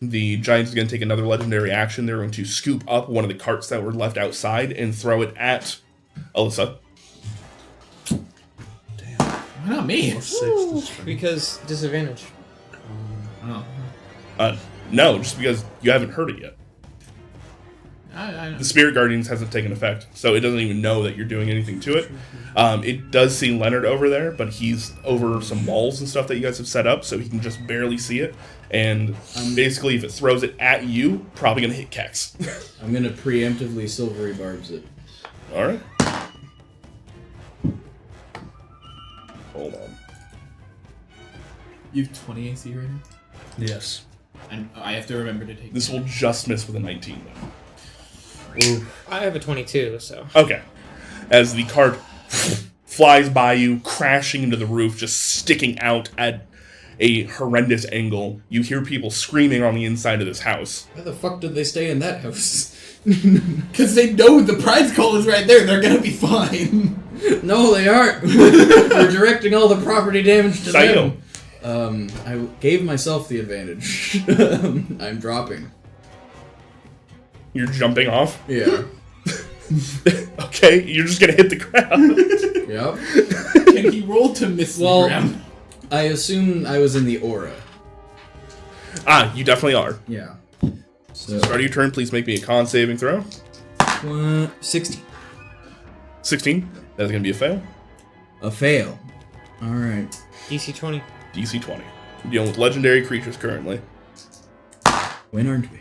the Giants is going to take another legendary action. They're going to scoop up one of the carts that were left outside and throw it at Alyssa. why not me? Because disadvantage. Oh. No, just because you haven't heard it yet. I The Spirit Guardians hasn't taken effect, so it doesn't even know that you're doing anything to it. It does see Leonard over there, but he's over some walls and stuff that you guys have set up, so he can just barely see it. And basically, if it throws it at you, probably going to hit Kex. I'm going to preemptively Silvery Barbs it. All right. Hold on. You have 20 AC right now? Yes. And I have to remember to take This will just miss with a 19, though. I have a 22, so. Okay. As the cart flies by you, crashing into the roof, just sticking out at a horrendous angle, you hear people screaming on the inside of this house. Why the fuck did they stay in that house? Because they know the prize call is right there. They're going to be fine. No, they aren't. We're directing all the property damage to them. I gave myself the advantage. I'm dropping. You're jumping off? Yeah. Okay, you're just gonna hit the ground. Yep. Can he roll to miss the ground? I assume I was in the aura. You definitely are. Yeah. So, Start of your turn, please make me a con saving throw. 16. 16. That's gonna be a fail. A fail. Alright. DC 20. DC 20. You're dealing with legendary creatures currently. When aren't we?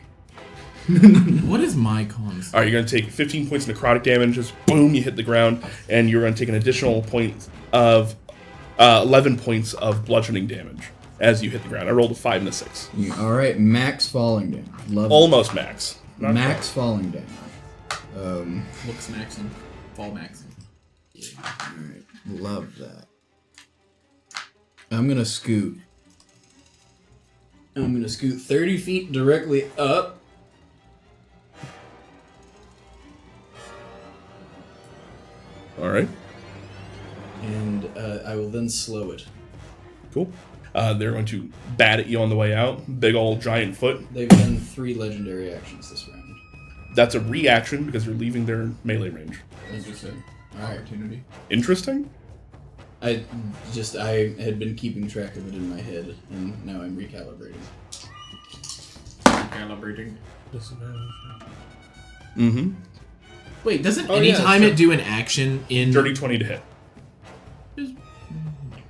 What is my cons? Alright, you're going to take 15 points of necrotic damage, just boom, you hit the ground, and you're going to take an additional point of 11 points of bludgeoning damage as you hit the ground. I rolled a 5 and a 6. Alright, max falling damage. Love Almost max. Not max falling damage. Looks maxing. Fall maxing. Alright, love that. I'm gonna scoot. I'm gonna scoot 30 feet directly up. All right. And I will then slow it. Cool. They're going to bat at you on the way out. Big old giant foot. They've done 3 legendary actions this round. That's a reaction because you're leaving their melee range. Interesting. Alright. Opportunity. Interesting? I had been keeping track of it in my head, and now I'm recalibrating. Calibrating. Mm-hmm. Wait, doesn't Oh, any yeah, time sure. it do an action in... Dirty 20 to hit.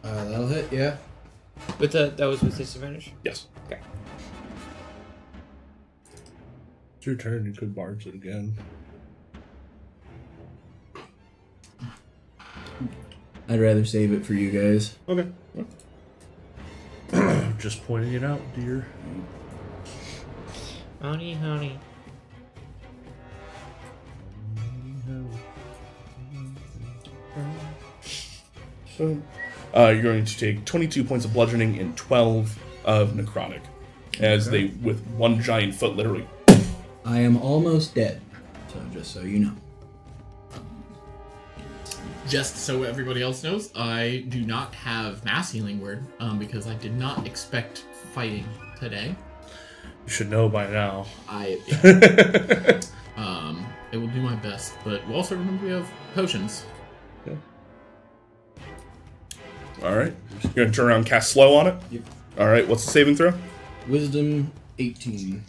That'll hit, yeah. But that was with disadvantage? Yes. Okay. It's your turn. You could barge it again. I'd rather save it for you guys. Okay. Just pointing it out, dear. Honey, honey. You're going to take 22 points of bludgeoning and 12 of necrotic. As they, with one giant foot, literally. I am almost dead. So just so you know. Just so everybody else knows, I do not have mass healing word because I did not expect fighting today. You should know by now. It will do my best, but we'll also remember we have potions. All right. You're going to turn around and cast slow on it? Yep. All right. What's the saving throw? Wisdom 18.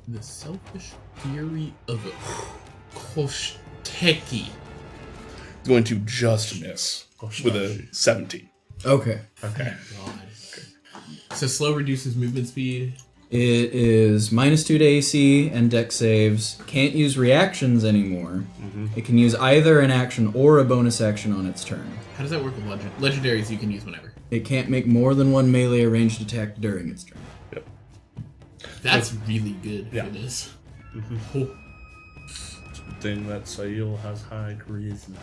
The selfish fury of Koshteki. Going to just miss with a 17. Okay. Okay. God. So slow reduces movement speed. It is -2 to AC and dex saves. Can't use reactions anymore. It can use either an action or a bonus action on its turn. How does that work with legendaries? You can use whenever. It can't make more than one melee or ranged attack during its turn. Yep. That's really good Yeah. for this. It's a good thing that Sail has high charisma.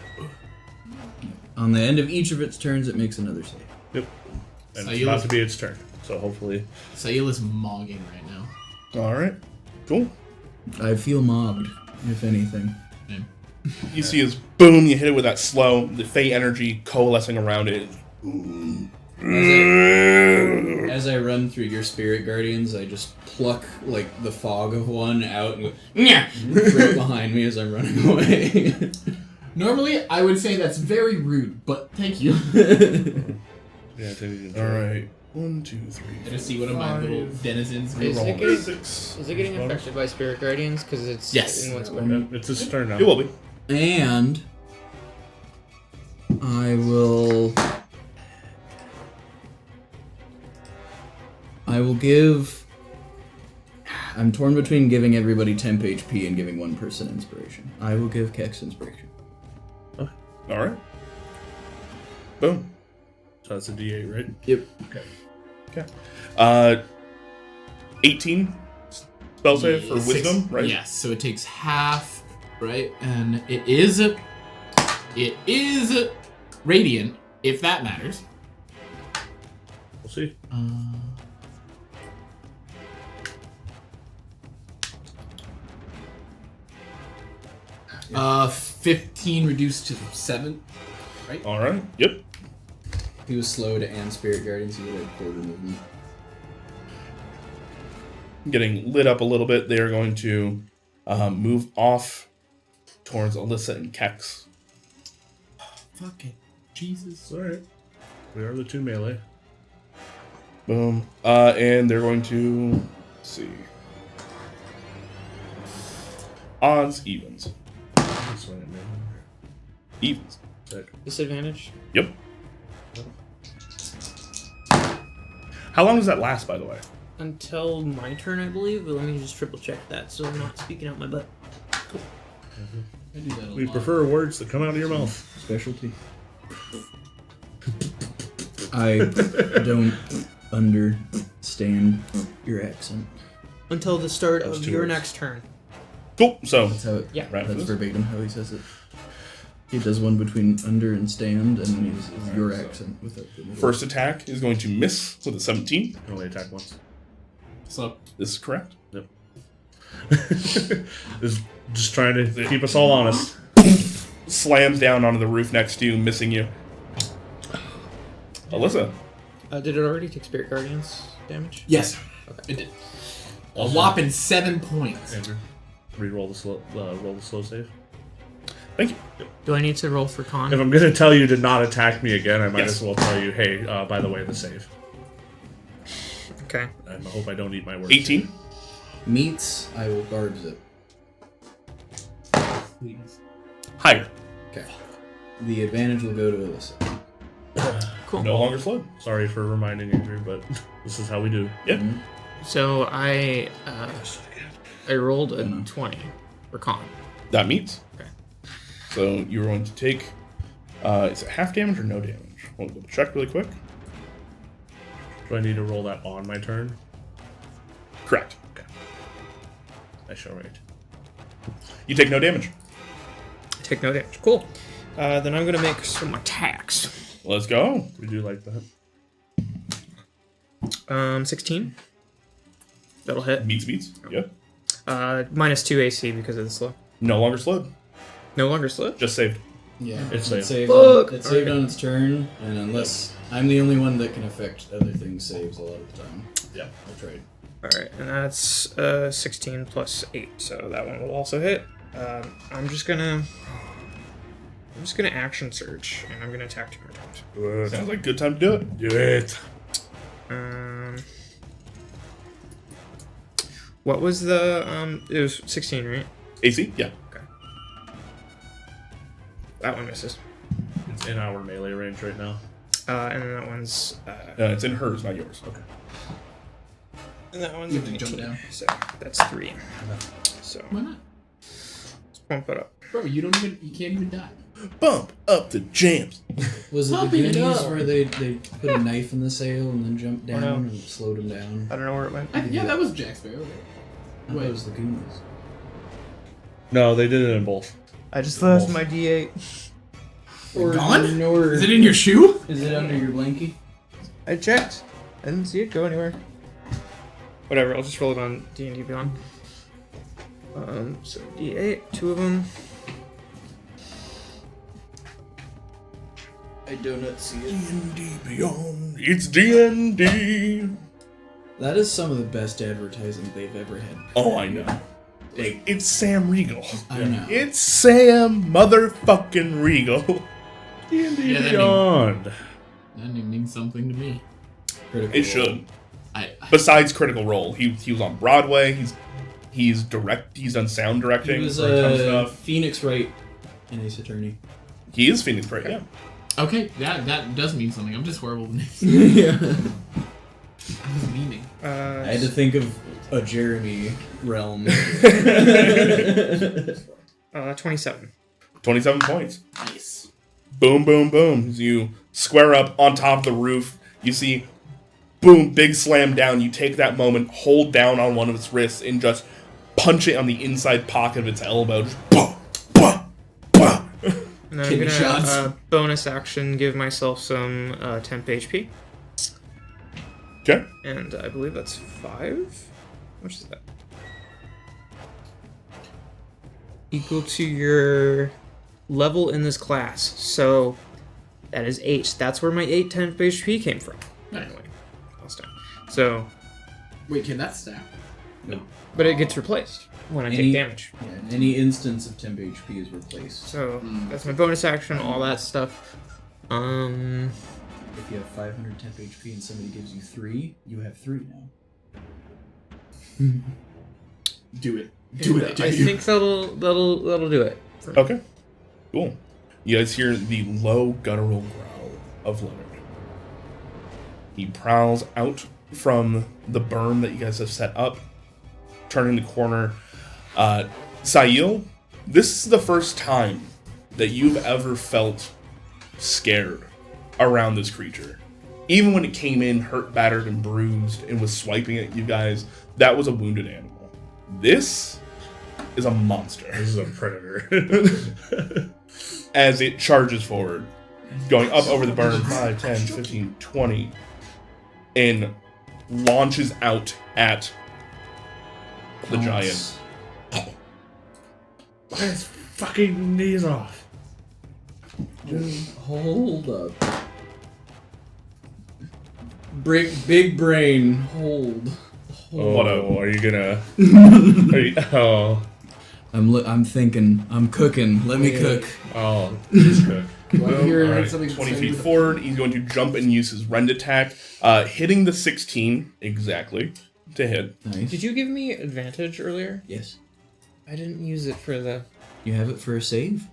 On the end of each of its turns, it makes another save. Yep. And Sail it's about is- to be its turn. So hopefully... Sail is mogging right now. All right. Cool. I feel mobbed, if anything. You see as boom, you hit it with that slow, the Fey energy coalescing around it. As I run through your spirit guardians, I just pluck like the fog of one out and go, "Nyah!" throw it behind me as I'm running away. Normally, I would say that's very rude, but thank you. Yeah, I think you can All try. right. 1, 2, 3. I just see one of my little denizens. Is Roll it getting, 6. is it getting affected by spirit guardians? Because it's Yes. in one square. Yep, it's his turn now. It will be. And I will give. I'm torn between giving everybody temp HP and giving one person inspiration. I will give Kex inspiration. All right. Boom. So that's a D8, right? Yep. Okay. 18 spell save for wisdom, right? Yes, so it takes half, right? And it is radiant, if that matters. We'll see. 15 reduced to 7. Right? All right. Yep. If he was slowed and spirit guardians, he would have quarter movement. Getting lit up a little bit. They are going to move off towards Alyssa and Kex. Fuck it. Jesus. All right. We are the 2 melee. Boom. And they're going to let's see. Odds, evens. That's what I mean. Evens. Disadvantage? Yep. How long does that last, by the way? Until my turn, I believe. But let me just triple check that so I'm not speaking out my butt. I do that a We lot. prefer words that come out of your mouth. Specialty. I don't understand your accent. Until the start Those of 2 your words. next turn. Cool. So, That's how it. Yeah. right. That's verbatim how he says it. He does one between under and stand, and then he uses your accent without the middle. First attack is going to miss with a 17. You can only attack once. Slow. This is correct. Yep. Just trying to keep us all honest. Slams down onto the roof next to you, missing you. Alyssa. Did it already take Spirit Guardians damage? Yes. Okay. It did. A whopping 7 points. Andrew, re-roll the slow, roll the slow save. Thank you. Do I need to roll for con? If I'm going to tell you to not attack me again, I might Yes. as well tell you, hey, by the way, the save. Okay. I hope I don't eat my words. 18. Meets, I will guards it. Please. Higher. Okay. The advantage will go to Alyssa. Cool. No longer slowed. Sorry for reminding Andrew, but this is how we do. Yep. So I rolled a 20 for con. That meets. Okay. So you're going to take. Is it half damage or no damage? We'll double check really quick. Do I need to roll that on my turn? Correct. I shall right. You take no damage. Take no damage. Cool. Then I'm gonna make some attacks. Let's go. We do like that. 16. That'll hit. Meets. Yep. -2 AC because of the slow. No longer slowed. No longer slow. Just saved. Yeah, It's it saved. saved. Fuck! It saved Okay. on its turn, and unless I'm the only one that can affect other things, saves a lot of the time. Yeah. I'll trade. Alright, and that's 16 plus 8, so that one will also hit. I'm just gonna action surge, and I'm gonna attack 2 more times. Sounds like a good time to do it. Do it. What was the it was 16, right? AC? Yeah. That one misses. It's in our melee range right now. And then that one's It's in hers, not yours. Okay. and that one's You have to jump 19, down. so that's 3. So Why not? let's bump it up. Bro, you can't even die. Bump up the jams. Was it the Pumping it Goonies up. where they put a knife in the sail and then jumped down no. and slowed him down? I don't know where it went. Yeah, that was Jack Sparrow. I thought it was the Goonies. No, they did it in both. I just lost my D8. Or Gone? Or Is it in your shoe? Is it under your blankie? I checked. I didn't see it go anywhere. Whatever, I'll just roll it on D&D Beyond. So D8, 2 of them. I do not see it. D&D Beyond. It's D&D. That is some of the best advertising they've ever had. Oh, I know. Hey, it's Sam Regal. I know. It's Sam motherfucking Regal. D&D Yeah, that Beyond. That name means something to me. Critical It should. I Besides Critical Role, he was on Broadway. He's done sound directing. He was for a ton of stuff. Phoenix Wright in Ace Attorney. He is Phoenix Wright, yeah. okay. That does mean something. I'm just horrible with names. Yeah. I was memeing. I had to think of a Jeremy realm. 27. 27 points. Nice. Boom, boom, boom. As you square up on top of the roof, you see, boom, big slam down. You take that moment, hold down on one of its wrists, and just punch it on the inside pocket of its elbow. Just, bah, bah, bah. And then I'm Kidney gonna shots. bonus action give myself some temp HP. Okay. And I believe that's 5? How much is that? Equal to your level in this class. So that is 8. That's where my 8 temp HP came from. Nice. Anyway, last time. So, Wait, can that stack? but it gets replaced when I take Any- damage. Yeah, any instance of temp HP is replaced. So that's my bonus action, all that stuff. If you have 500 temp HP and somebody gives you 3, you have 3 now. Do it. Do it. I think that'll do it. Okay. Cool. You guys hear the low guttural growl of Leonard. He prowls out from the berm that you guys have set up, turning the corner. Sail, this is the first time that you've ever felt scared around this creature. Even when it came in hurt, battered, and bruised and was swiping at you guys, that was a wounded animal. This is a monster. This is a predator. As it charges forward, going up over the berm 5, 10, 15, 20, and launches out at The giant. His fucking knees off. Hold up. Big brain. Hold. Oh, are you gonna? Oh, I'm thinking. I'm cooking. Let me cook. oh, just cook. Do I hear All right, something 20 saying feet with- forward. He's going to jump and use his rend attack, hitting the 16 exactly to hit. Nice. Did you give me advantage earlier? Yes. I didn't use it for the. You have it for a save.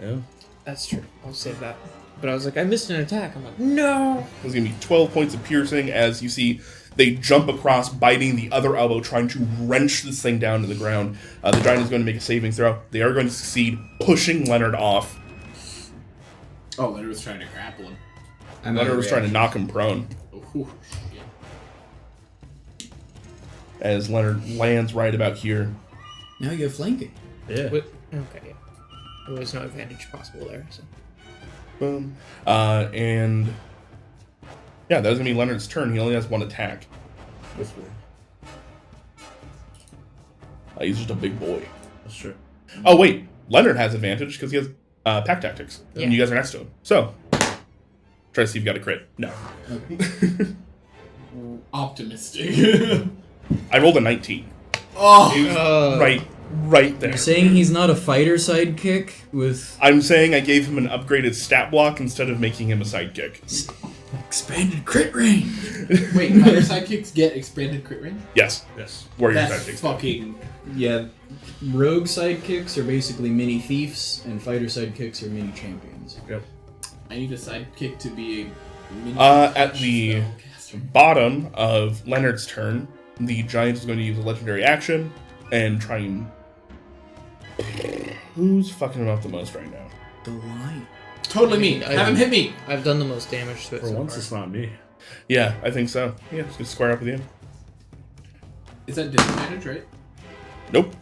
Yeah. That's true. I'll save that. But I was like, I missed an attack. I'm like, no. It's going to be 12 points of piercing as you see they jump across, biting the other elbow, trying to wrench this thing down to the ground. The giant is going to make a saving throw. They are going to succeed, pushing Leonard off. Oh, Leonard was trying to grapple him. Leonard was trying to knock him prone Ooh, yeah. as Leonard lands right about here. Now you have flanking. Yeah. Okay, yeah. There was no advantage possible there. So. Boom. And yeah, that was going to be Leonard's turn. He only has one attack. That's weird. He's just a big boy. That's true. Oh, wait. Leonard has advantage because he has pack tactics. Yeah. And you guys are next to him. So, try to see if you got a crit. No. Optimistic. I rolled a 19. Oh, He was right there. You're saying he's not a fighter sidekick with I'm saying I gave him an upgraded stat block instead of making him a sidekick. expanded crit range. wait, fighter sidekicks get expanded crit range? Yes. Yes. Warrior That's sidekicks. fucking. Yeah, rogue sidekicks are basically mini thieves, and fighter sidekicks are mini champions. Yep. I need a sidekick to be a mini. At the spellcaster. bottom of Leonard's turn, the giant is going to use a legendary action and try and... Who's fucking him up the most right now? The lion. Totally me. I- Have him hit me. I've done the most damage to it For so once, far. it's not me. Yeah, I think so. Yeah, it's going to square up with you. Is that disadvantage, right? Nope.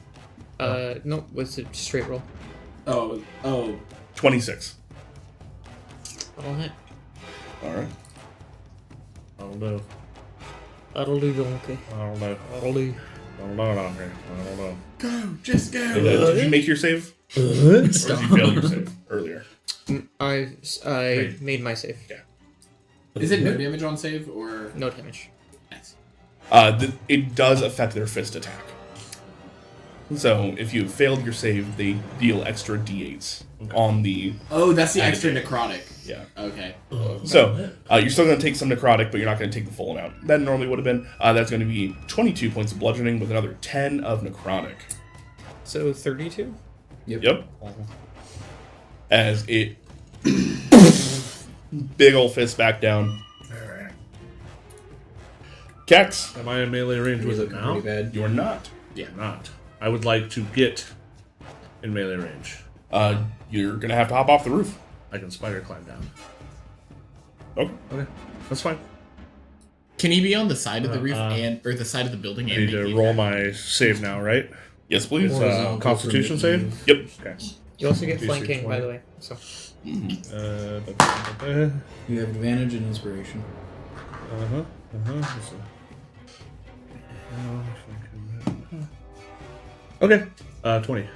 No, what's it? Straight roll. Oh. 26. That'll hit. Alright. I don't know. That'll do, donkey. I don't know. That'll do. I don't know down here. I don't know. Go, just go. Did you make your save? Or did you fail your save earlier? I made my save. Yeah. Is it no damage on save or No damage. nice? It does affect their fist attack. So if you failed your save, they deal extra d8s on the... Oh, that's the extra necrotic. Yeah. Okay. So you're still going to take some necrotic, but you're not going to take the full amount. That normally would have been. That's going to be 22 points of bludgeoning with another 10 of necrotic. So 32? Yep. As it... big ol' fist back down. Alright. Kex, Am I in melee range with it Looking now? pretty bad. you're not. Yeah, not. I would like to get in melee range. You're going to have to hop off the roof. I can spider climb down. Okay. Okay, that's fine. Can he be on the side of the roof Uh-uh. or the side of the building I and need make to the roll attack? my save now, right? Yes, please. It's Horizontal Constitution for me. save? Yep. Okay. You also get DC flanking, 20. by the way. So Uh-huh. You have advantage and inspiration. Okay. 20.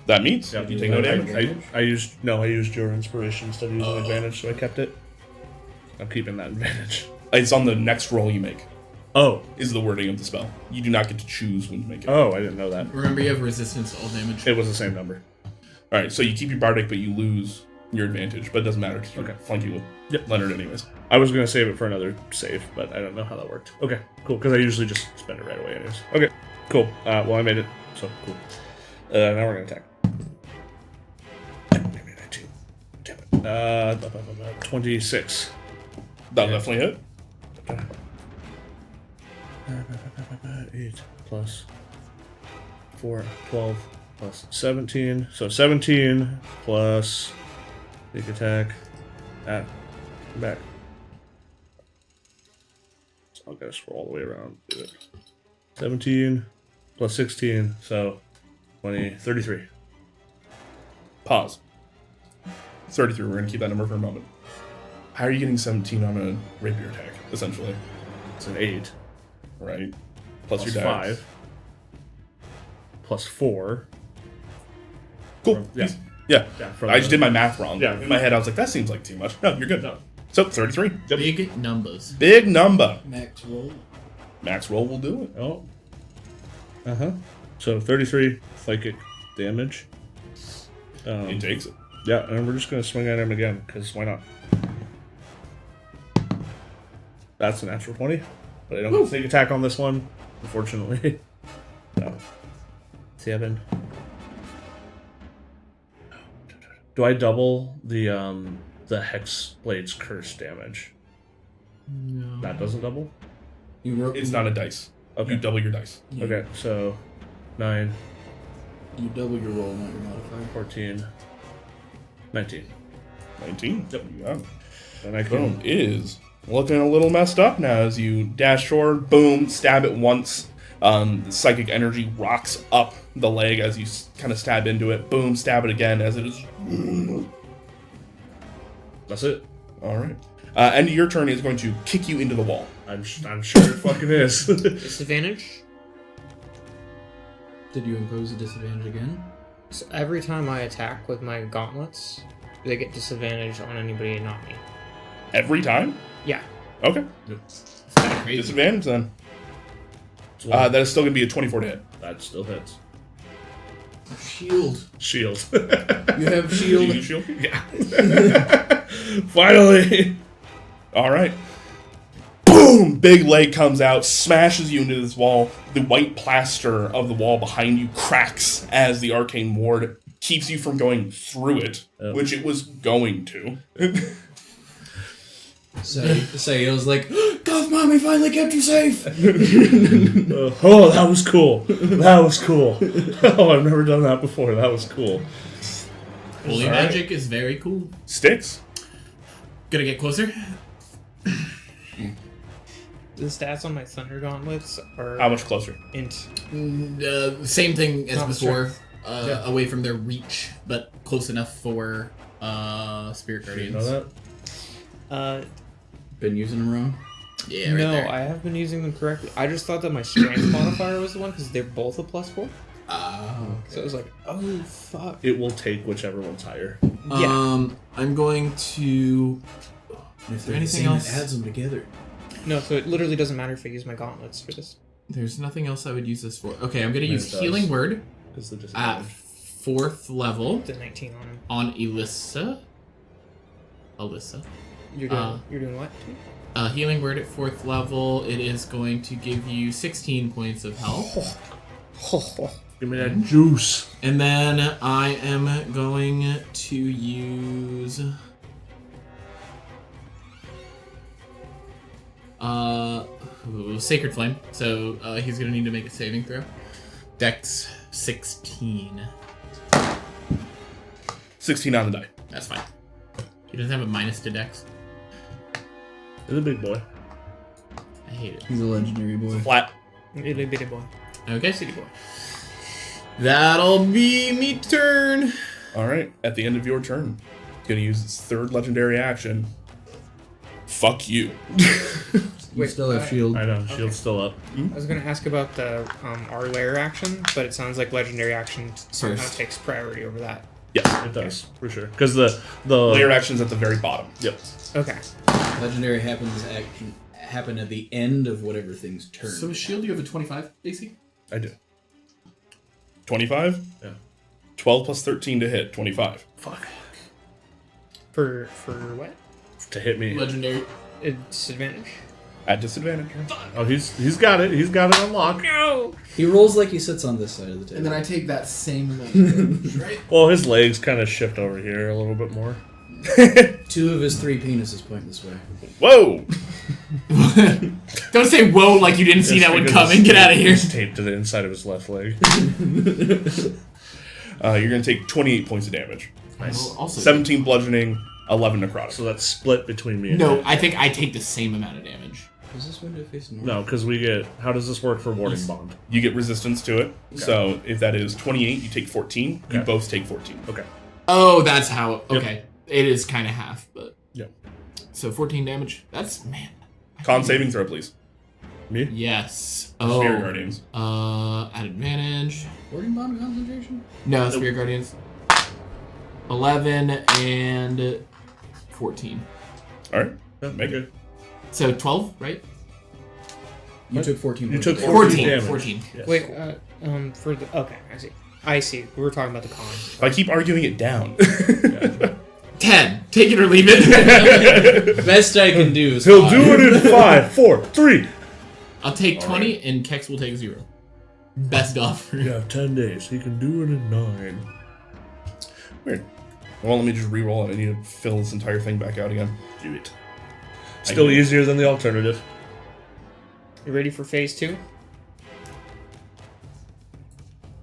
That means Yeah, you take no damage. I used your inspiration instead of using advantage, so I kept it. I'm keeping that advantage. It's on the next roll you make, Oh. is the wording of the spell. You do not get to choose when you make it. Oh, I didn't know that. Remember, you have resistance to all damage. It was the same number. Alright, so you keep your bardic, but you lose your advantage, but it doesn't matter because you're Okay. flanking with Yep. Leonard anyways. I was going to save it for another save, but I don't know how that worked. Okay, cool, because I usually just spend it right away anyways. Okay, cool. Well, I made it, so cool. Now we're going to attack. Maybe 19. Damn it. 26. That'll definitely hit. 8 plus 4, 12 plus 17. So 17 plus big attack. Back. So I'll gotta scroll all the way around. Do it. 17 plus 16. So 20, 33. Pause. 33, we're going to keep that number for a moment. How are you getting 17 on a rapier attack, essentially? It's an 8. Right? Plus Plus your dice. 5. plus 4. Cool. Yeah. Yeah. From I just did my math wrong. Yeah. In my head, I was like, that seems like too much. No, you're good. No. So, 33. Big numbers. Big number. Max roll. Max roll will do it. Oh. So 33 psychic damage. He takes it. Yeah, and we're just going to swing at him again, because why not? That's a natural 20. But I don't get to take attack on this one, unfortunately. So, 7. Do I double the Hex Blade's curse damage? No. That doesn't double? It's not a dice. Okay. You double your dice. Yeah. Okay, so 9, You double your roll, not your modifier. 14, 19. 19. Yep. You got it. And I Boom. can... Is looking a little messed up now as you dash forward, boom, stab it once. The psychic energy rocks up the leg as you kind of stab into it. Boom, stab it again as it is. That's it. All right. And your turn is going to kick you into the wall. I'm sure it fucking is. Disadvantage? Did you impose a disadvantage again? So every time I attack with my gauntlets, they get disadvantage on anybody and not me. Every time? Yeah. Okay. It's kind of crazy. Disadvantage then. Well, That is still going to be a 24 to hit. that still hits. Shield. Shield. You have Do you shield. use shield? Yeah. Finally. All right. Boom! Big leg comes out, smashes you into this wall. The white plaster of the wall behind you cracks as the arcane ward keeps you from going through it, Oh. which it was going to. Sayo's like, Goth Mommy finally kept you safe! Oh, that was cool. That was cool. Oh, I've never done that before. That was cool. Holy All right. magic is very cool. Sticks. Gonna get closer. The stats on my Thunder Gauntlets are How much closer? int. Same thing as Not before. Yeah. Away from their reach, but close enough for Spirit Did you Guardians. know that? Been using them wrong? Yeah, right No, there. I have been using them correctly. I just thought that my strength modifier was the one because they're both a +4. So it was like, oh fuck. It will take whichever one's higher. Yeah. I'm going to. And if there they're anything anything else? that adds them together. No, so it literally doesn't matter if I use my gauntlets for this. There's nothing else I would use this for. Okay, I'm gonna Yeah, use it does. Healing Word Because the at disadvantage. 4th level The 19 on him. on Alyssa. You're doing what? Too? Healing Word at 4th level. It is going to give you 16 points of health. Give me that juice. And then I am going to use Sacred Flame. So he's gonna need to make a saving throw. Dex 16. 16 on the die. That's fine. He doesn't have a minus to Dex. He's a big boy. I hate it. He's a legendary boy. Flat. Itty bitty boy. Okay. City boy. That'll be me turn. All right. At the end of your turn, gonna use its third legendary action. Fuck you. You Wait, still have shield. I know, shield's still up. I was gonna ask about the our lair action, but it sounds like legendary action somehow First. takes priority over that. Yes. It does, for sure. Because the Layer action's at the very bottom. Yep. Okay. Legendary happen at the end of whatever thing's turn. So shield, you have a 25 AC. I do. 25? Yeah. 12 plus 13 to hit. 25. Fuck. For what? To hit me. Legendary. Disadvantage. At disadvantage. Oh, he's got it. He's got it unlocked. No. He rolls like he sits on this side of the table. And then I take that same amount. Right? Well, his legs kind of shift over here a little bit more. 2 of his 3 penises point this way. Whoa! Don't say whoa like you didn't see Just that one because coming. it's Get out of here. It's taped to the inside of his left leg. You're going to take 28 points of damage. Nice. Also, 17 bludgeoning, 11 necrotic. So that's split between me and no, him. I think I take the same amount of damage. Is this window facing north? No, because we get... How does this work for Warding Bond? You get resistance to it. So if that is 28, you take 14. You Okay. both take 14. Okay. Oh, that's how. Okay, it is kind of half, but Yep. so 14 damage. That's man. Con saving throw, please. Me? Yes. Spirit Guardians. At advantage. Warding Bond concentration? No, Spirit Guardians. 11 and 14. All right. Make it. So 12, right? You took 14. You took 14. damage. 14. Yes. Wait, for the okay, I see. We were talking about the con. If I keep arguing it down. 10. Take it or leave it. Best I can do is He'll 5. do it in 5, 4, 3. I'll take 20 and Kex will take 0. Best offer. You have 10 days. He can do it in 9. Weird. Well, let me just re-roll it. I need to fill this entire thing back out again. Do it. Still easier than the alternative. You ready for phase 2?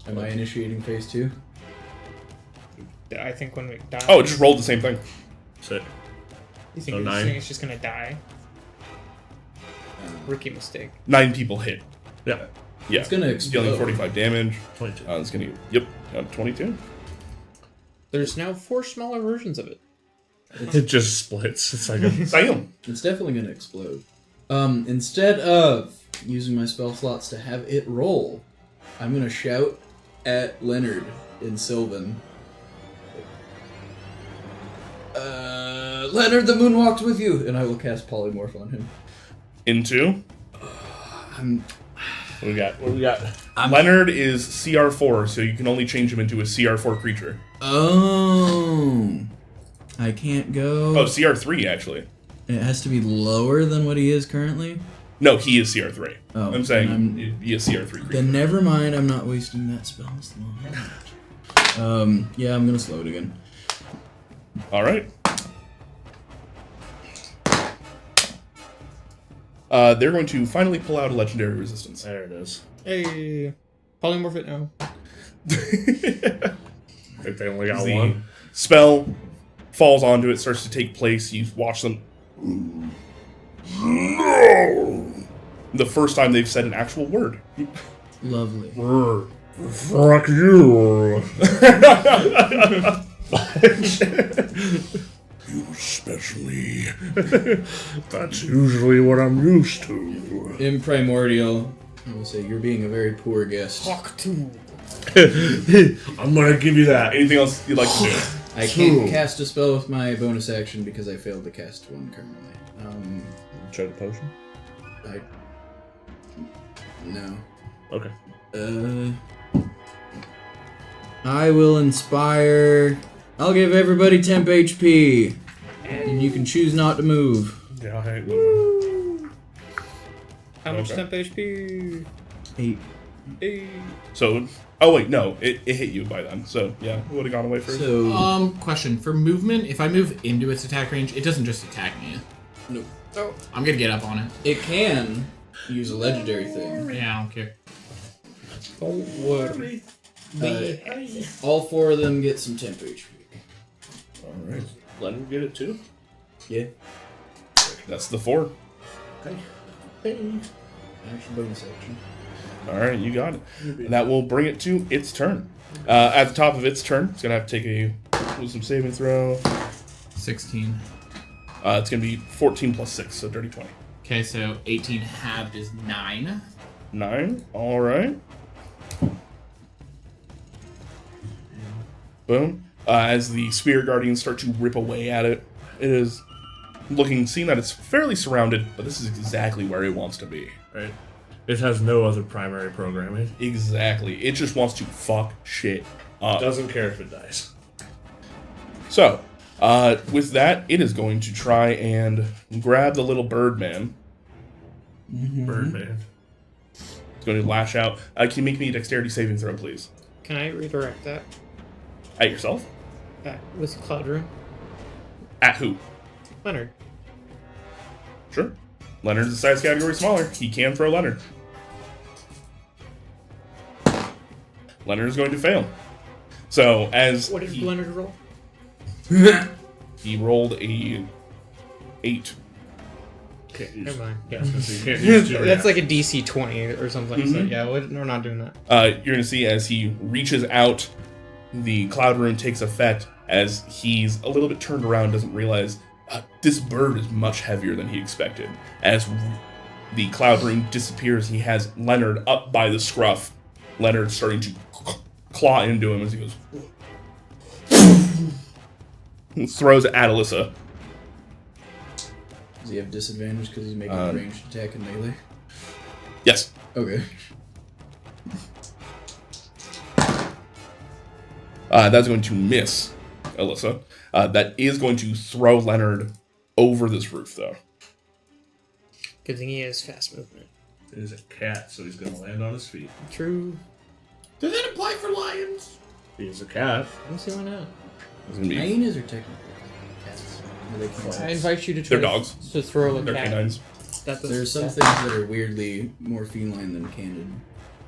Am I initiating phase 2? I think when we die. Oh, it just rolled the same thing. Sick. You think so this 9? thing is just gonna die? Rookie mistake. 9 people hit. Yeah. Yeah. It's gonna explode. Dealing 45 damage. 22. It's gonna. Yep. 22. There's now 4 smaller versions of it. It just splits. It's like a... Bam. It's definitely gonna explode. Instead of using my spell slots to have it roll, I'm gonna shout at Leonard in Sylvan. Leonard, the moon walked with you, and I will cast Polymorph on him. Into. What do we got? Leonard is CR4, so you can only change him into a CR4 creature. Oh, I can't go. Oh, CR3 actually. It has to be lower than what he is currently. No, he is CR3. Oh, I'm saying then he is CR3 creature. Then never mind. I'm not wasting that spell slot. Yeah, I'm gonna slow it again. All right. They're going to finally pull out a legendary resistance. There it is. Hey, polymorph it now. If they only got The one. spell falls onto it, starts to take place. You watch them. The first time they've said an actual word. Lovely. Fuck you. You especially. That's usually what I'm used to. In Primordial, I will say you're being a very poor guest. Talk to. I'm gonna give you that. Anything else you'd like to do? I can't cast a spell with my bonus action because I failed to cast one currently. Try the potion? No. Okay. I will inspire. I'll give everybody temp HP, and you can choose not to move. Yeah, I ain't moving. How much Okay. temp HP? 8. Hey. So, oh wait, no, it hit you by then. So yeah, would have gone away first. So Question. For movement, if I move into its attack range, it doesn't just attack me. no, Oh. I'm gonna get up on it. it can use a legendary thing. Yeah, I don't care. Don't worry. All 4 of them get some temp HP. All right, Let him get it too. Yeah. that's the 4. Action bonus action. All right, you got it. And that will bring it to its turn. At the top of its turn, it's gonna have to take a wisdom saving throw. 16. It's gonna be 14 plus 6, so dirty 20. Okay, so 18 halved is 9. 9. All right. Boom. As the Spirit Guardians start to rip away at it, it is seeing that it's fairly surrounded, but this is exactly where it wants to be. Right. It has no other primary programming. Exactly. It just wants to fuck shit up. Doesn't care if it dies. So, with that, it is going to try and grab the little bird man. Birdman. It's going to lash out. Can you make me a dexterity saving throw, please? Can I redirect that? At yourself? With Cloud Rune? At who? Leonard. Sure. Leonard's the size category smaller. He can throw Leonard. Leonard is going to fail. So, as What did Leonard roll? he rolled a 8. Can't use. Never mind. Yeah, I was gonna say, you can't use two That's reactions. like a DC 20 or something. So yeah, we're not doing that. You're going to see as he reaches out, the Cloud Rune takes effect as he's a little bit turned around, doesn't realize this bird is much heavier than he expected. As the cloud ring disappears. He has Leonard up by the scruff. Leonard starting to claw into him as he goes. Throws at Alyssa. Does he have disadvantage because he's making a ranged attack in melee? Yes. Okay. That's going to miss Alyssa. That is going to throw Leonard over this roof, though. Good thing he has fast movement. It is a cat, so he's going to land on his feet. True. Does that apply for lions? He is a cat. I don't see why not. It's gonna be- Hyenas are technically cats. They can't. I invite you to They're try dogs. to throw a They're cat. canines. That does- There's some that- things that are weirdly more feline than candid.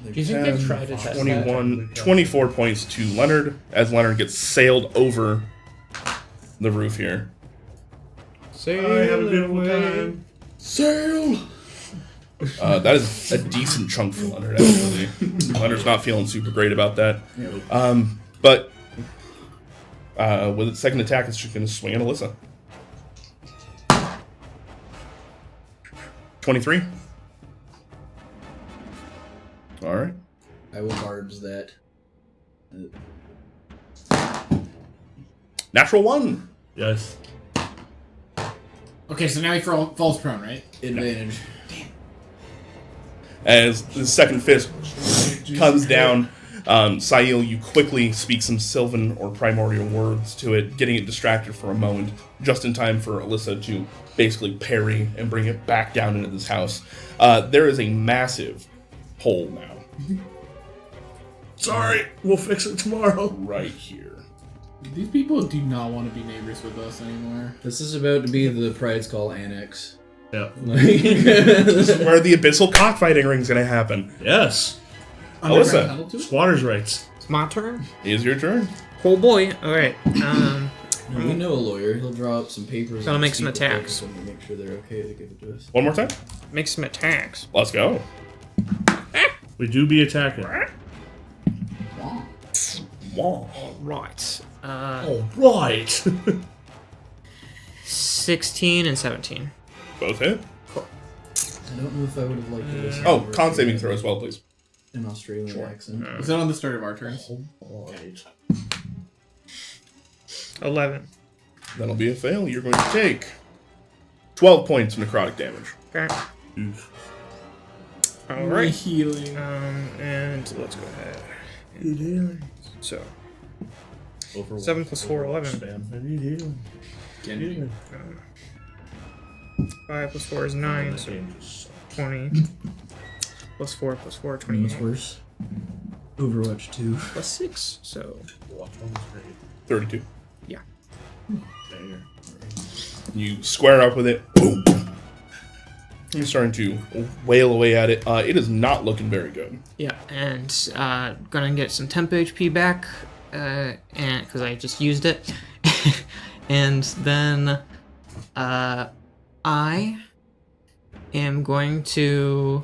Like, Do you think they tried to test that? 21, 24 points to Leonard as Leonard gets sailed over the roof here. Sail I have a beautiful away. time. Sail! That is a decent chunk for Leonard, actually. Leonard's not feeling super great about that. But with its second attack, it's just going to swing at Alyssa. 23. All right. I will barbs that. Natural 1. Yes. Okay, so now he falls prone, right? Advantage. As the second fist comes down, Sail, you quickly speak some Sylvan or primordial words to it, getting it distracted for a moment, just in time for Alyssa to basically parry and bring it back down into this house. There is a massive hole now. Sorry, we'll fix it tomorrow. Right here. These people do not want to be neighbors with us anymore. This is about to be the Pride's Call Annex. Yeah. This is where the abyssal cockfighting ring's gonna happen. Yes. Alyssa, Squatters' rights. It's my turn. it is your turn. Oh boy. All right. We know a lawyer. He'll draw up some papers. Gotta and make some speak with attacks. them to make sure they're okay to give it to us. One more time. Make some attacks. Let's go. We do be attacking. Wow. Right. All right. 16 and 17. Both hit. I don't know if I would have liked to listen Oh, to con saving throw as well, please. an Australian accent. Was that on the start of our turns? Right. 11. That'll be a fail. You're going to take 12 points of necrotic damage. Okay. Oof. All right. Healing. And let's go ahead. So Over 7 plus 4, 11. Spam. I need healing. Can you? 5 plus 4 is 9, so 20. Plus 4 plus 4, What's 28. worse? Overwatch 2. Plus 6, so 32. yeah. You square up with it. Boom. You're starting to wail away at it. It is not looking very good. Yeah, and gonna get some temp HP back, and because I just used it, and then I am going to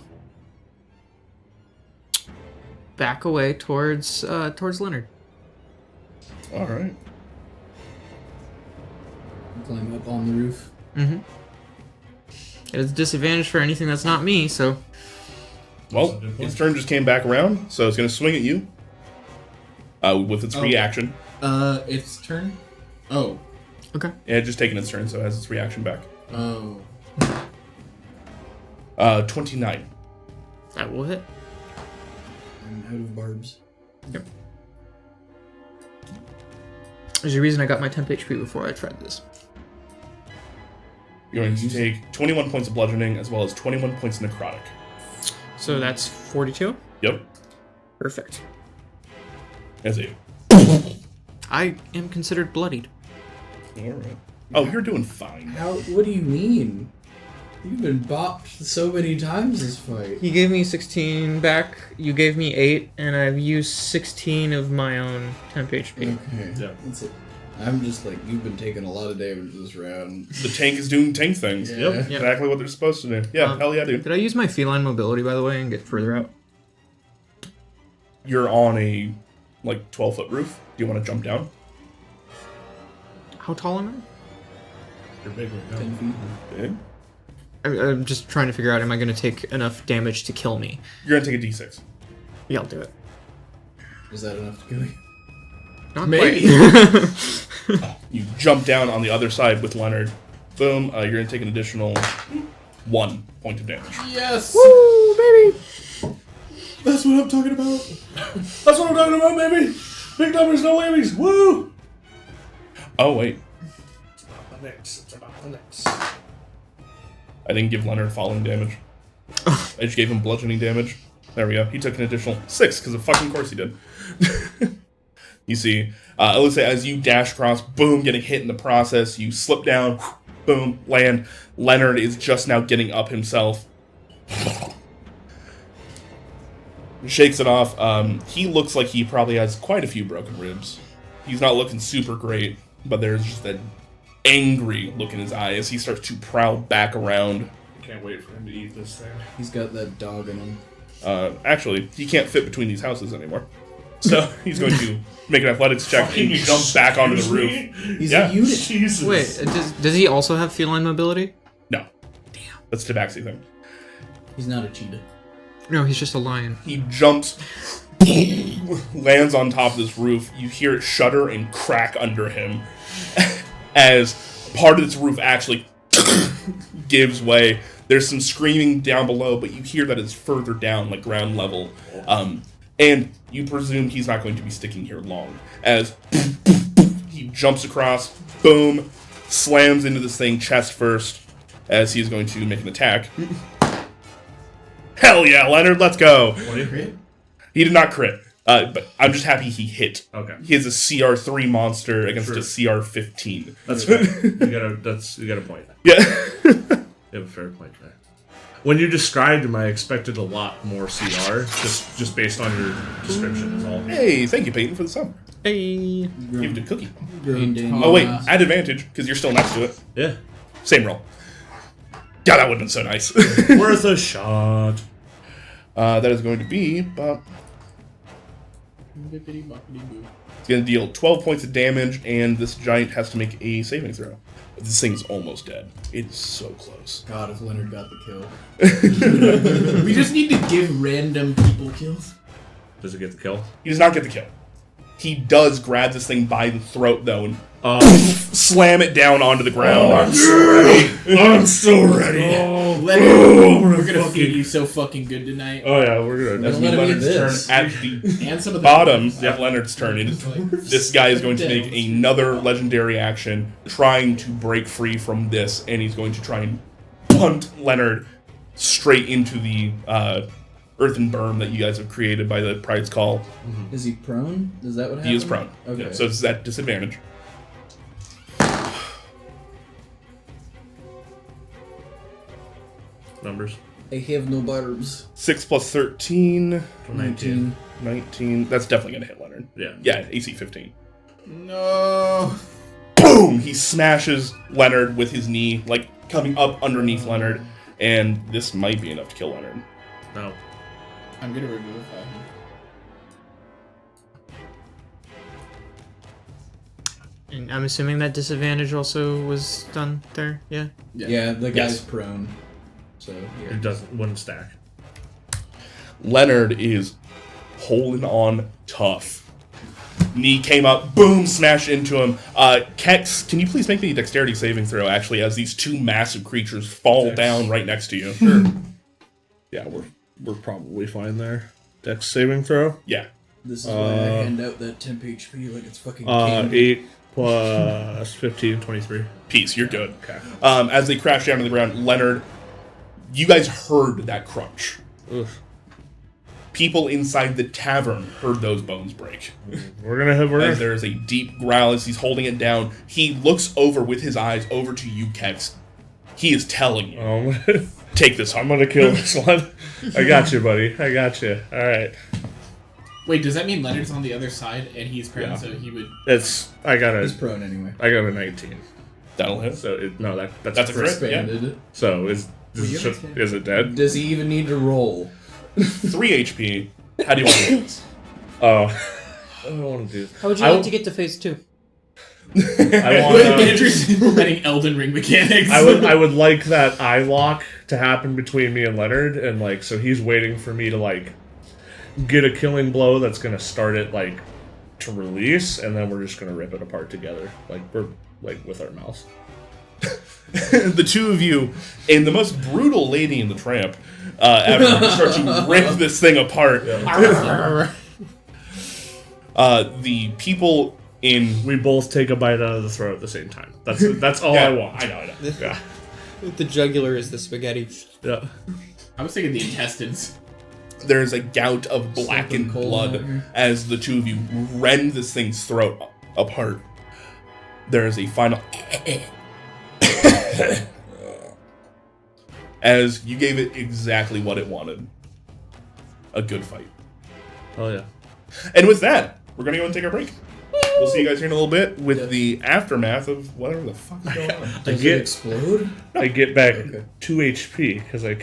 back away towards Leonard. All right. Climb up on the roof. Mm-hmm. It is a disadvantage for anything that's not me, so Well, its turn just came back around, so it's going to swing at you with its reaction. Its turn? Oh. okay. Yeah, just taking its turn, so it has its reaction back. Oh. 29. That will hit. I'm out of barbs. Yep. There's a reason I got my temp HP before I tried this. You're going to take 21 points of bludgeoning as well as 21 points of necrotic. So that's 42? Yep. Perfect. As a. I am considered bloodied. All right. Oh, you're doing fine. How? What do you mean? You've been bopped so many times this fight. He gave me 16 back, you gave me 8, and I've used 16 of my own temp HP. Okay. Yeah. That's it. I'm just like, you've been taking a lot of damage this round. The tank is doing tank things. Yeah. Yep. Yep. Exactly what they're supposed to do. Yeah, hell yeah, dude. Did I use my feline mobility, by the way, and get further out? You're on a, 12-foot roof. Do you want to jump down? How tall am You're big right now. 10 feet. Big. I'm just trying to figure out, am I going to take enough damage to kill me? You're gonna take a d6. Yeah, I'll do it. Is that enough to kill you? Not Maybe. quite. You jump down on the other side with Leonard. Boom. You're gonna take an additional 1 point of damage. Yes. Woo, baby! That's what I'm talking about. That's what I'm talking about, baby. Big numbers, no whammies. Woo! Oh wait, It's about the next. It's about the next. I didn't give Leonard falling damage. I just gave him bludgeoning damage. There we go. He took an additional 6 because of fucking course he did. You see, let's say as you dash across, boom, getting hit in the process. You slip down, boom, land. Leonard is just now getting up himself. Shakes it off. He looks like he probably has quite a few broken ribs. He's not looking super great, but there's just that angry look in his eye as he starts to prowl back around. Can't wait for him to eat this thing. He's got that dog in him. Actually, he can't fit between these houses anymore. So he's going to make an athletics check and jump back onto the roof. He's Yeah. a unit. Jesus. Wait, does he also have feline mobility? No. Damn. That's a Tabaxi thing. He's not a cheetah. No, he's just a lion. He jumps, lands on top of this roof. You hear it shudder and crack under him as part of this roof actually gives way. There's some screaming down below, but you hear that it's further down, like ground level. And you presume he's not going to be sticking here long. As he jumps across, boom, slams into this thing chest first, as he's going to make an attack. Hell yeah, Leonard, let's go. What do you crit? He did not crit, but I'm just happy he hit. Okay. He has a CR3 monster against Sure. a CR15. That's fair. You got a point. Yeah. You have a fair point there. When you described him, I expected a lot more CR, just based on your description is all. Hey, thank you, Peyton, for the sub. Hey. Gifted cookie. Grown Oh wait, at advantage, because you're still next to it. Yeah. Same roll. God, that would have been so nice. Worth a shot. That is going to be about... It's going to deal 12 points of damage, and this giant has to make a saving throw. But this thing is almost dead. It is so close. God, if Leonard got the kill. We just need to give random people kills. Does it get the kill? He does not get the kill. He does grab this thing by the throat, though, and slam it down onto the ground. I'm so ready. I'm so ready. Oh, Leonard, we're gonna feed you so fucking good tonight. Oh yeah, we're That's gonna. Let him eat Leonard's turn. this. At the And some of the bottom of Leonard's turn, and this guy is going to make another legendary action, trying to break free from this, and he's going to try and punt Leonard straight into the earthen berm that you guys have created by the Pride's Call. Is he prone? Is that what happened? He is prone. Okay. Yeah, so it's at disadvantage. Numbers. I have no barbs. 6 plus 13, 19. 19. That's definitely going to hit Leonard. Yeah. Yeah, AC 15. No. Boom! He smashes Leonard with his knee, like coming up underneath Leonard, and this might be enough to kill Leonard. No. I'm gonna remove that. And I'm assuming that disadvantage also was done there, yeah? Yeah, the guy's Yes. prone. So It doesn't. Wouldn't stack. Leonard is holding on tough. Knee came up, boom, smashed into him. Kex, can you please make me a dexterity saving throw, actually, as these two massive creatures fall Dex. down right next to you? Sure. Yeah, we're probably fine there. Dex saving throw. Yeah. this is why I hand out that temp HP like it's fucking candy. 8 plus 15, 23. Peace, you're good. Okay. As they crash down to the ground, Leonard, you guys heard that crunch. Oof. People inside the tavern heard those bones break. We're gonna have. As there is a deep growl as he's holding it down, he looks over with his eyes over to you, Kex. He is telling you, take this I'm home. gonna kill this one. I got you, buddy. I got you. All right. Wait, does that mean Leonard's on the other side and he's prone, Yeah. so he would... It's. I got He's a. prone anyway. I got a 19. That'll hit. So no, That's a crit. Yeah. Expanded. So is you is, understand? is it dead? Does he even need to roll? 3 HP. How do you want to do this? Oh. I don't want to do this. How would you I like w- to get to phase 2? I Wait, want. Andrew's implementing Elden Ring mechanics. I would like that eye lock to happen between me and Leonard, and like so he's waiting for me to like get a killing blow that's gonna start it like to release, and then we're just gonna rip it apart together, like we're like with our mouths. The two of you and the most brutal lady in the tramp after you start to rip this thing apart. The people in We both take a bite out of the throat at the same time. That's all I want. I know. Yeah. The jugular is the spaghetti. Yeah. I was thinking the intestines. There's a gout of blackened cold blood water. as the two of you rend this thing's throat apart. There is a final as you gave it exactly what it wanted. A good fight. Oh yeah. And with that, we're gonna go and take our break. We'll see you guys here in a little bit with the aftermath of whatever the fuck is going on. Does it explode? I get back Okay. 2 HP because I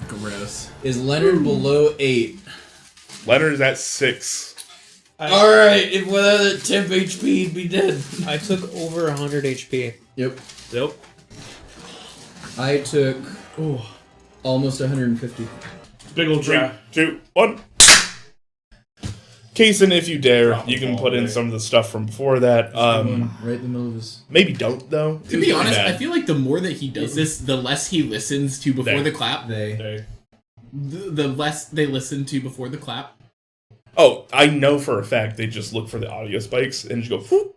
Gross. Is Leonard below 8? Leonard is at 6. Alright, if without a temp HP, he'd be dead. I took over 100 HP. Yep. Yep. I took almost 150. Big old 3, drop. 2, 1. Kason, if you dare, Drop you the can ball, put in baby. some of the stuff from before that. Right in the middle of his... Maybe don't though. To be honest, I feel like the more that he does this, the less he listens to before There. the clap. They. The less they listen to before the clap. Oh, I know for a fact they just look for the audio spikes and just go, whoop.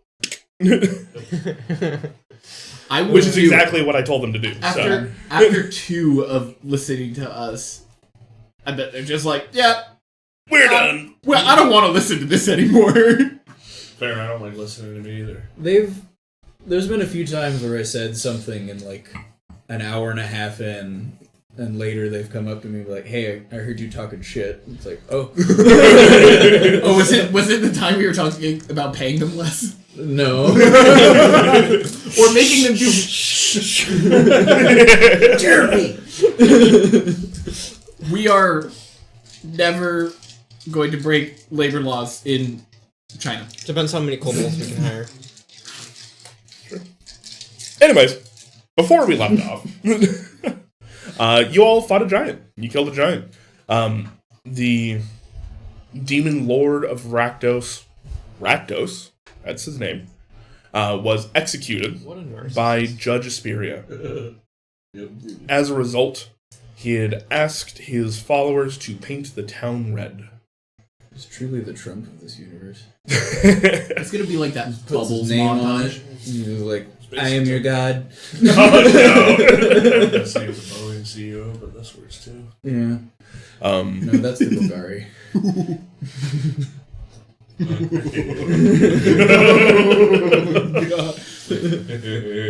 I would Which is do- exactly what I told them to do. So. after 2 of listening to us. I bet they're just like, yeah, We're done. well, I don't want to listen to this anymore. Fair, I don't like listening to me either. There's been a few times where I said something and like an hour and a half in, and later they've come up to me and be like, "Hey, I heard you talking shit." It's like, oh, Oh, was it the time we were talking about paying them less? no. Or making them do Jeremy. We are never going to break labor laws in China. Depends how many kobolds we can hire. Anyways, before we left off, you all fought a giant. You killed a giant. The demon lord of Rakdos, that's his name, was executed What a nurse. by Judge Asperia. As a result, he had asked his followers to paint the town red. He's truly the Trump of this universe. It's gonna be like that Puts bubbles his name on montage. it. He's like, I am your god. I was gonna say he was a Boeing CEO, but this works too. Yeah. No, that's the Bulgari.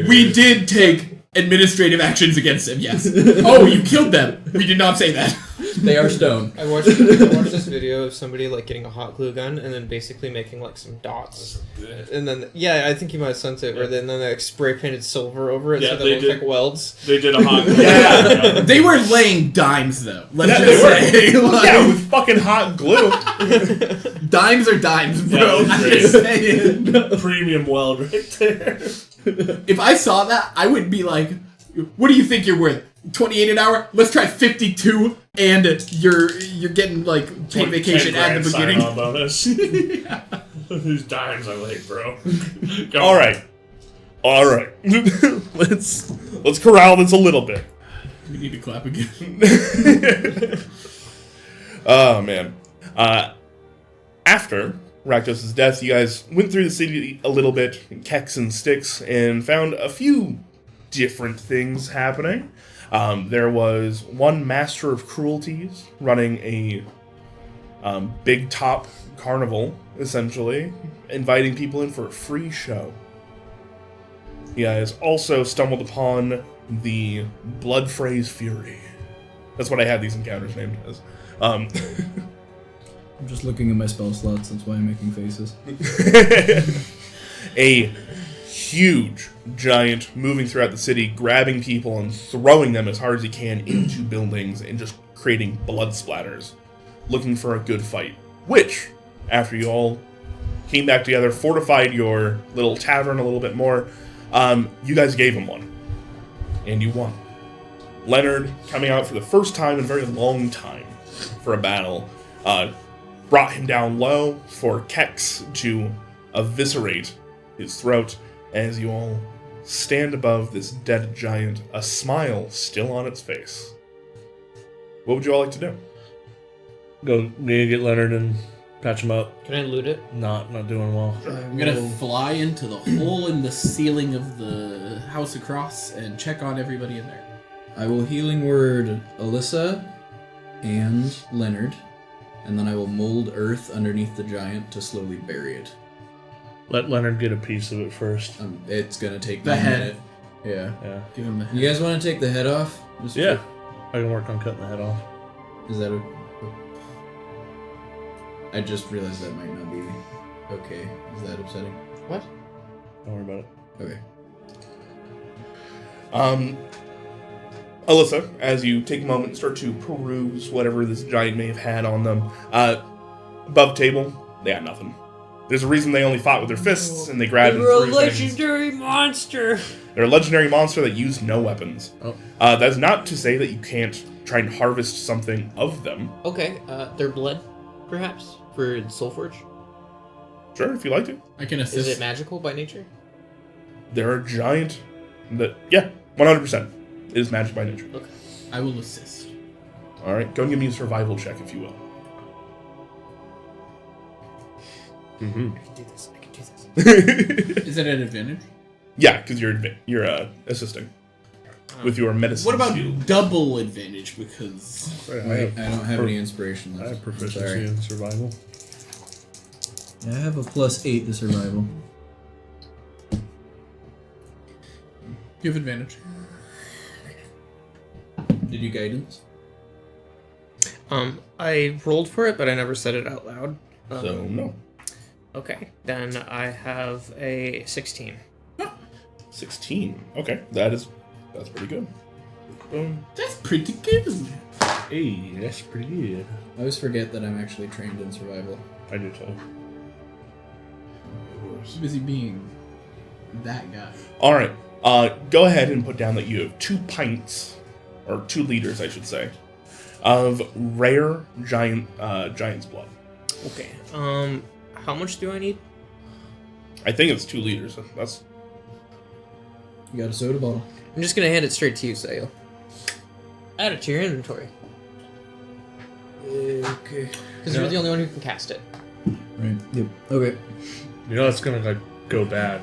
We did take administrative actions against him, yes. Oh, you killed them. We did not say that. They are stone. I watched this video of somebody like getting a hot glue gun and then basically making like some dots, and then I think you might have sent it, or then they like spray painted silver over it Yeah, so that they it looked did. like welds. They did a hot. Yeah. They were laying dimes, though. Let's Yeah, just they say. Like, Yeah, with fucking hot glue. dimes are dimes, bro. Yeah, I'm great. just saying. Premium weld right there. If I saw that, I would be like, what do you think you're worth? 28 an hour? Let's try 52, and you're getting like paid vacation at the beginning. Sign-on bonus. These dimes I like, bro. Go. All right. Let's corral this a little bit. We need to clap again. Oh man. After Rakdos' death, you guys went through the city a little bit, keks and sticks, and found a few different things happening. There was one master of cruelties running a big top carnival, essentially, inviting people in for a free show. You guys also stumbled upon the Bloodphrase Fury. That's what I had these encounters named as. I'm just looking at my spell slots, that's why I'm making faces. A huge giant moving throughout the city, grabbing people and throwing them as hard as he can into buildings and just creating blood splatters, looking for a good fight. Which, after you all came back together, fortified your little tavern a little bit more, you guys gave him one. and you won. Leonard, coming out for the first time in a very long time for a battle, brought him down low for Kex to eviscerate his throat as you all stand above this dead giant, a smile still on its face. What would you all like to do? Go get Leonard and patch him up. Can I loot it? Not doing well. I'm gonna fly into the hole in the ceiling of the house across and check on everybody in there. I will healing word Alyssa and Leonard, and then I will mold earth underneath the giant to slowly bury it. Let Leonard get a piece of it first. It's gonna take The me a head. minute. Yeah. Yeah. Give him the head. You guys want to take the head off? Just Yeah. I can work on cutting the head off. Is that okay? I just realized that might not be okay. Is that upsetting? What? Don't worry about it. Okay. Alyssa, as you take a moment and start to peruse whatever this giant may have had on them, above table, they got nothing. There's a reason they only fought with their fists, and they grabbed and You're a threw things. legendary monster! They're a legendary monster that used no weapons. Oh. That's not to say that you can't try and harvest something of them. Okay, their blood, perhaps, for Soulforge? Sure, if you like to. I can assist. Is it magical by nature? They're a giant that, yeah, 100%. It is magic by nature. Okay. I will assist. Alright, go and give me a survival check, if you will. Mm-hmm. I can do this, I can do this. Is it an advantage? Yeah, because you're assisting with your medicine. What about shield. double advantage? Because Wait, I don't have any inspiration I left. have proficiency Sorry. in survival. Yeah, I have a +8 to survival. you have advantage. Did you guidance? I rolled for it, but I never said it out loud. So, no. Okay, then I have a 16. 16. Okay, that's pretty good. That's pretty good. Hey, that's pretty good. I always forget that I'm actually trained in survival. I do too. Busy being that guy. Alright, go ahead and put down that you have 2 pints, or 2 liters, I should say, of rare giant's blood. Okay, how much do I need? I think it's 2 liters. That's You got a soda bottle. I'm just gonna hand it straight to you, Sayo. Add it to your inventory. Okay. Because you're the only one who can cast it. Right. Yep. Okay. You know it's gonna go bad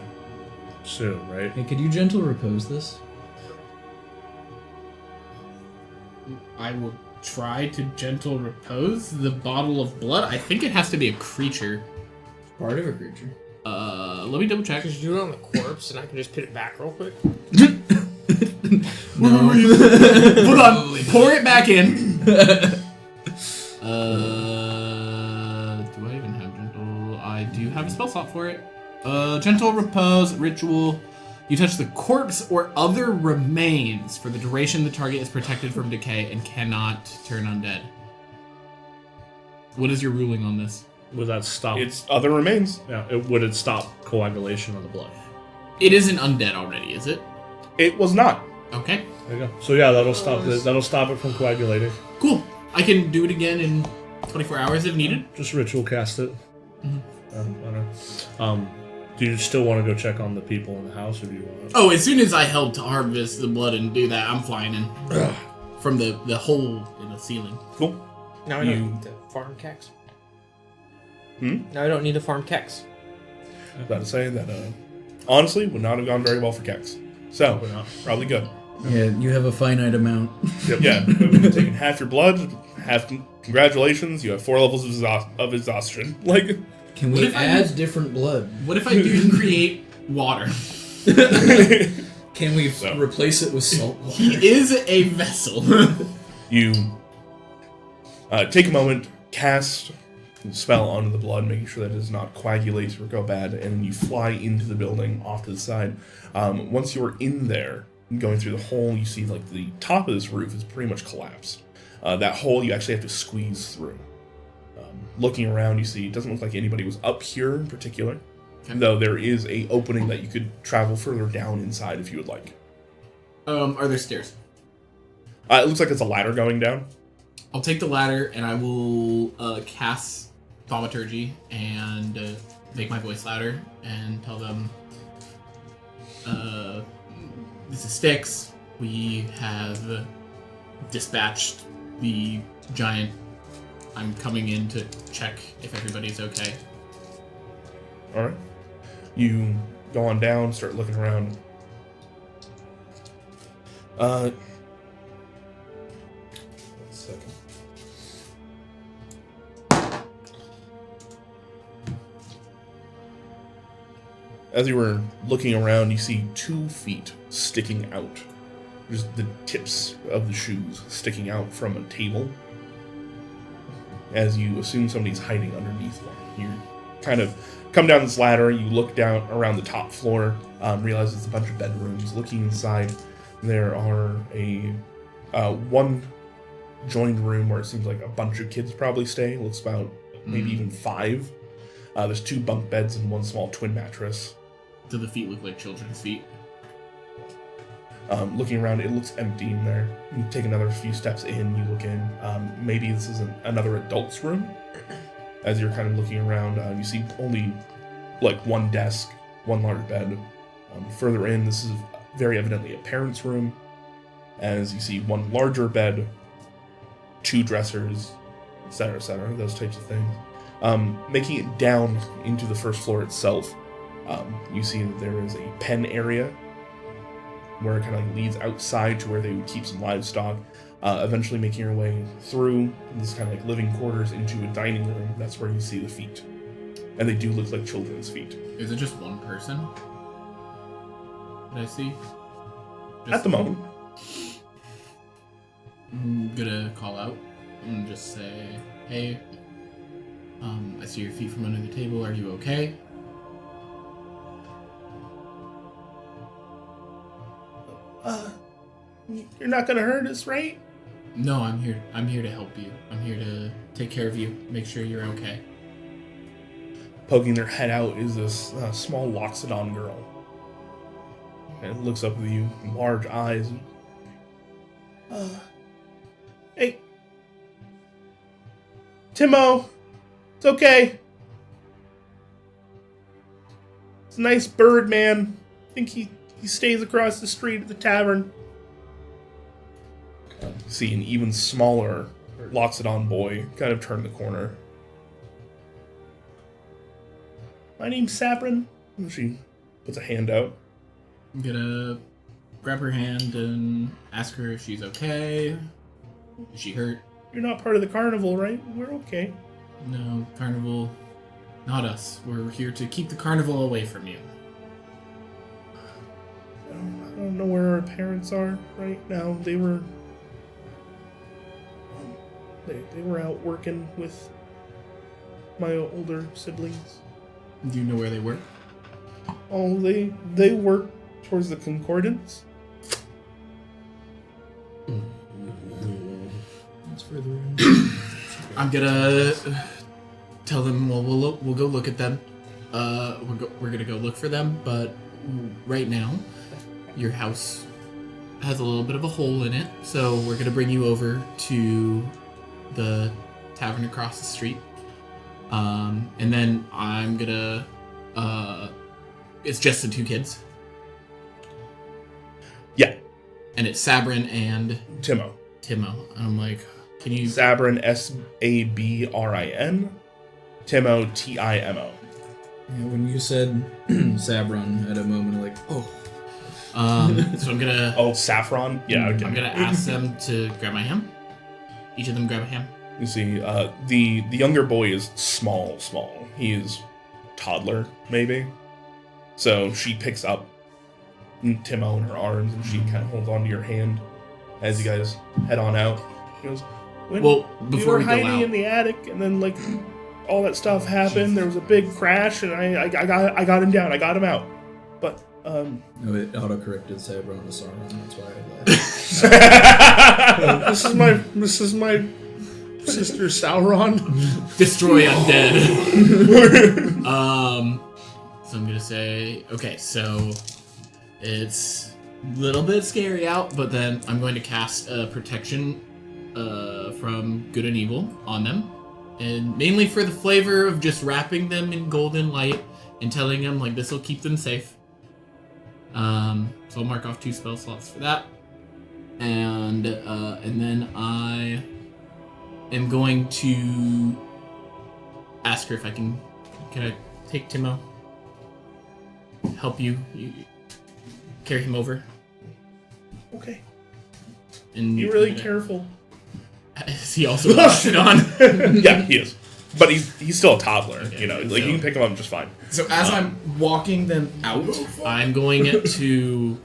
soon, right? Hey, could you gentle repose this? I will try to gentle repose the bottle of blood. I think it has to be a creature. Part of a creature. Let me double check. Could you do it on the corpse and I can just put it back real quick? No. Hold on. Pour it back in. Do I even have gentle? I do have a spell slot for it. Gentle repose ritual. You touch the corpse or other remains for the duration the target is protected from decay and cannot turn undead. What is your ruling on this? Would that stop? it's other remains. Yeah. Would it stop coagulation of the blood? It isn't undead already, is it? It was not. Okay. There you go. So yeah, that'll stop it. That'll stop it from coagulating. Cool. I can do it again in 24 hours if needed. Just ritual cast it. Mm-hmm. Do you still want to go check on the people in the house, or do you want? Oh, as soon as I help to harvest the blood and do that, I'm flying in from the hole in the ceiling. Cool. Now I don't need to farm Kex. Hmm? Now I don't need to farm Kex. About to say that, honestly, would not have gone very well for Kex. So, Probably not. probably good. Yeah, you have a finite amount. Yeah, we've taken half your blood. Congratulations, you have 4 levels of exhaustion. Like, Can What we if I add use- different blood? What if I do create water? Can we So. replace it with salt water? He is a vessel. you take a moment, cast a spell onto the blood, making sure that it does not coagulate or go bad, and you fly into the building off to the side. Once you're in there, going through the hole, you see like the top of this roof is pretty much collapsed. That hole you actually have to squeeze through. Looking around, you see it doesn't look like anybody was up here in particular, though there is a opening that you could travel further down inside if you would like. Are there stairs? It looks like it's a ladder going down. I'll take the ladder and I will cast thaumaturgy and make my voice louder and tell them, this is Styx. We have dispatched the giant. I'm coming in to check if everybody's okay. Alright. You go on down, start looking around. One second. As you were looking around, you see 2 feet sticking out. Just the tips of the shoes sticking out from a table. As you assume somebody's hiding underneath one. You kind of come down this ladder, you look down around the top floor, realize it's a bunch of bedrooms. Looking inside, there are one joined room where it seems like a bunch of kids probably stay. It looks about maybe even 5. There's 2 bunk beds and 1 small twin mattress. Do the feet look like children's feet? Looking around, it looks empty in there. You take another few steps in, you look in. Maybe this is another adult's room. As you're kind of looking around, you see only like 1 desk, 1 large bed. Further in, this is very evidently a parent's room. As you see 1 larger bed, 2 dressers, etc., those types of things. Making it down into the first floor itself, you see that there is a pen area where it kind of like leads outside to where they would keep some livestock. Eventually making your way through this kind of like living quarters into a dining room. That's where you see the feet. And they do look like children's feet. Is it just 1 person that I see? At the moment. I'm gonna call out and just say, hey, I see your feet from under the table. Are you okay? You're not gonna hurt us, right? No, I'm here. I'm here to help you. I'm here to take care of you. Make sure you're okay. Poking their head out is this small Loxodon girl. And it looks up with you, large eyes. Hey, Timo, it's okay. It's a nice bird, man. I think he stays across the street at the tavern. You see an even smaller Loxodon boy kind of turn the corner. My name's Sabrin. She puts a hand out. I'm gonna grab her hand and ask her if she's okay. Is she hurt? You're not part of the carnival, right? We're okay. No, carnival. Not us. We're here to keep the carnival away from you. I don't know where our parents are right now. They were out working with my older siblings. Do you know where they work? Oh, they work towards the Concordance. That's further in. I'm gonna tell them. Well, we'll go look at them. We're gonna go look for them. But right now, your house has a little bit of a hole in it, so we're gonna bring you over to the tavern across the street. And then I'm gonna. It's just the 2 kids. Yeah. And it's Sabrin and Timo. Timo. I'm like, can you? Sabrin, Sabrin. Timo, Timo. Yeah, when you said Sabron, I had a moment of like, oh. So I'm gonna. Oh, Saffron? Yeah, okay. I'm gonna ask them to grab my hand. Each of them grab a hand. You see, the younger boy is small. He is toddler, maybe. So she picks up Timo in her arms, and she kind of holds onto your hand as you guys head on out. He goes, Well, we before were we go hiding out, in the attic, and then like all that stuff happened. There was a big crash, and I got him down. I got him out. But No, it auto-corrected Sabron to Sauron, that's why I laughed. this is my sister Sauron. destroy undead. So I'm gonna say, okay, so it's little bit scary out, but then I'm going to cast protection from good and evil on them, and mainly for the flavor of just wrapping them in golden light and telling them like this will keep them safe. So I'll mark off 2 spell slots for that, and then I am going to ask her if I can I take Timo, help you carry him over. Okay. And You really careful. Is he also locked it on? Yeah, he is. But he's still a toddler, you know. Like, you can pick him up just fine. So as I'm walking them out, I'm going to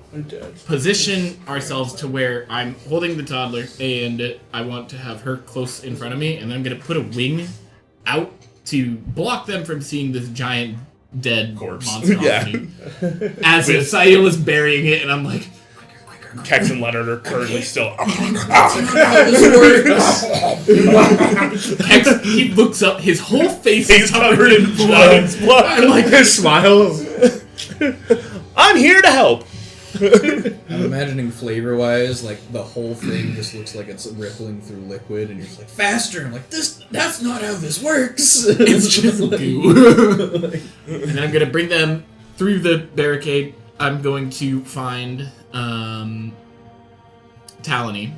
position ourselves to where I'm holding the toddler, and I want to have her close in front of me, and then I'm going to put a wing out to block them from seeing this giant dead Corpse. monstrosity. As Sail is burying it, and I'm like, Kex and Leonard are currently still... Hex, he looks up, his whole face is covered in blood. I'm like, his smile. I'm here to help. I'm imagining flavor-wise, like, the whole thing just looks like it's rippling through liquid, and you're just like, faster! I'm like, that's not how this works! It's just goo. And then I'm going to bring them through the barricade. I'm going to find Talony,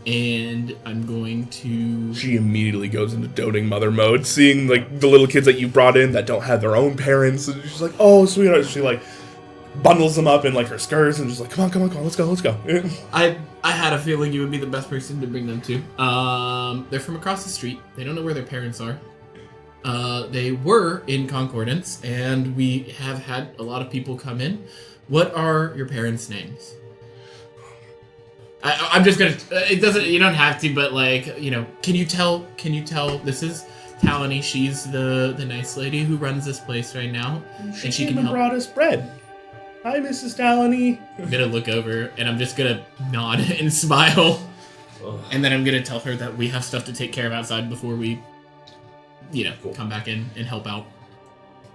and I'm going to... She immediately goes into doting mother mode, seeing, like, the little kids that you brought in that don't have their own parents, and she's like, oh, sweetheart. She, like, bundles them up in, like, her skirts, and just like, come on, let's go. I had a feeling you would be the best person to bring them to. They're from across the street. They don't know where their parents are. They were in Concordance, and we have had a lot of people come in. What are your parents' names? I'm just gonna. It doesn't. You don't have to, but like, you know, can you tell? This is Talony. She's the nice lady who runs this place right now, and she can help. Brought us bread. Hi, Mrs. Talony. I'm gonna look over, and I'm just gonna nod and smile, and then I'm gonna tell her that we have stuff to take care of outside before we, come back in and help out.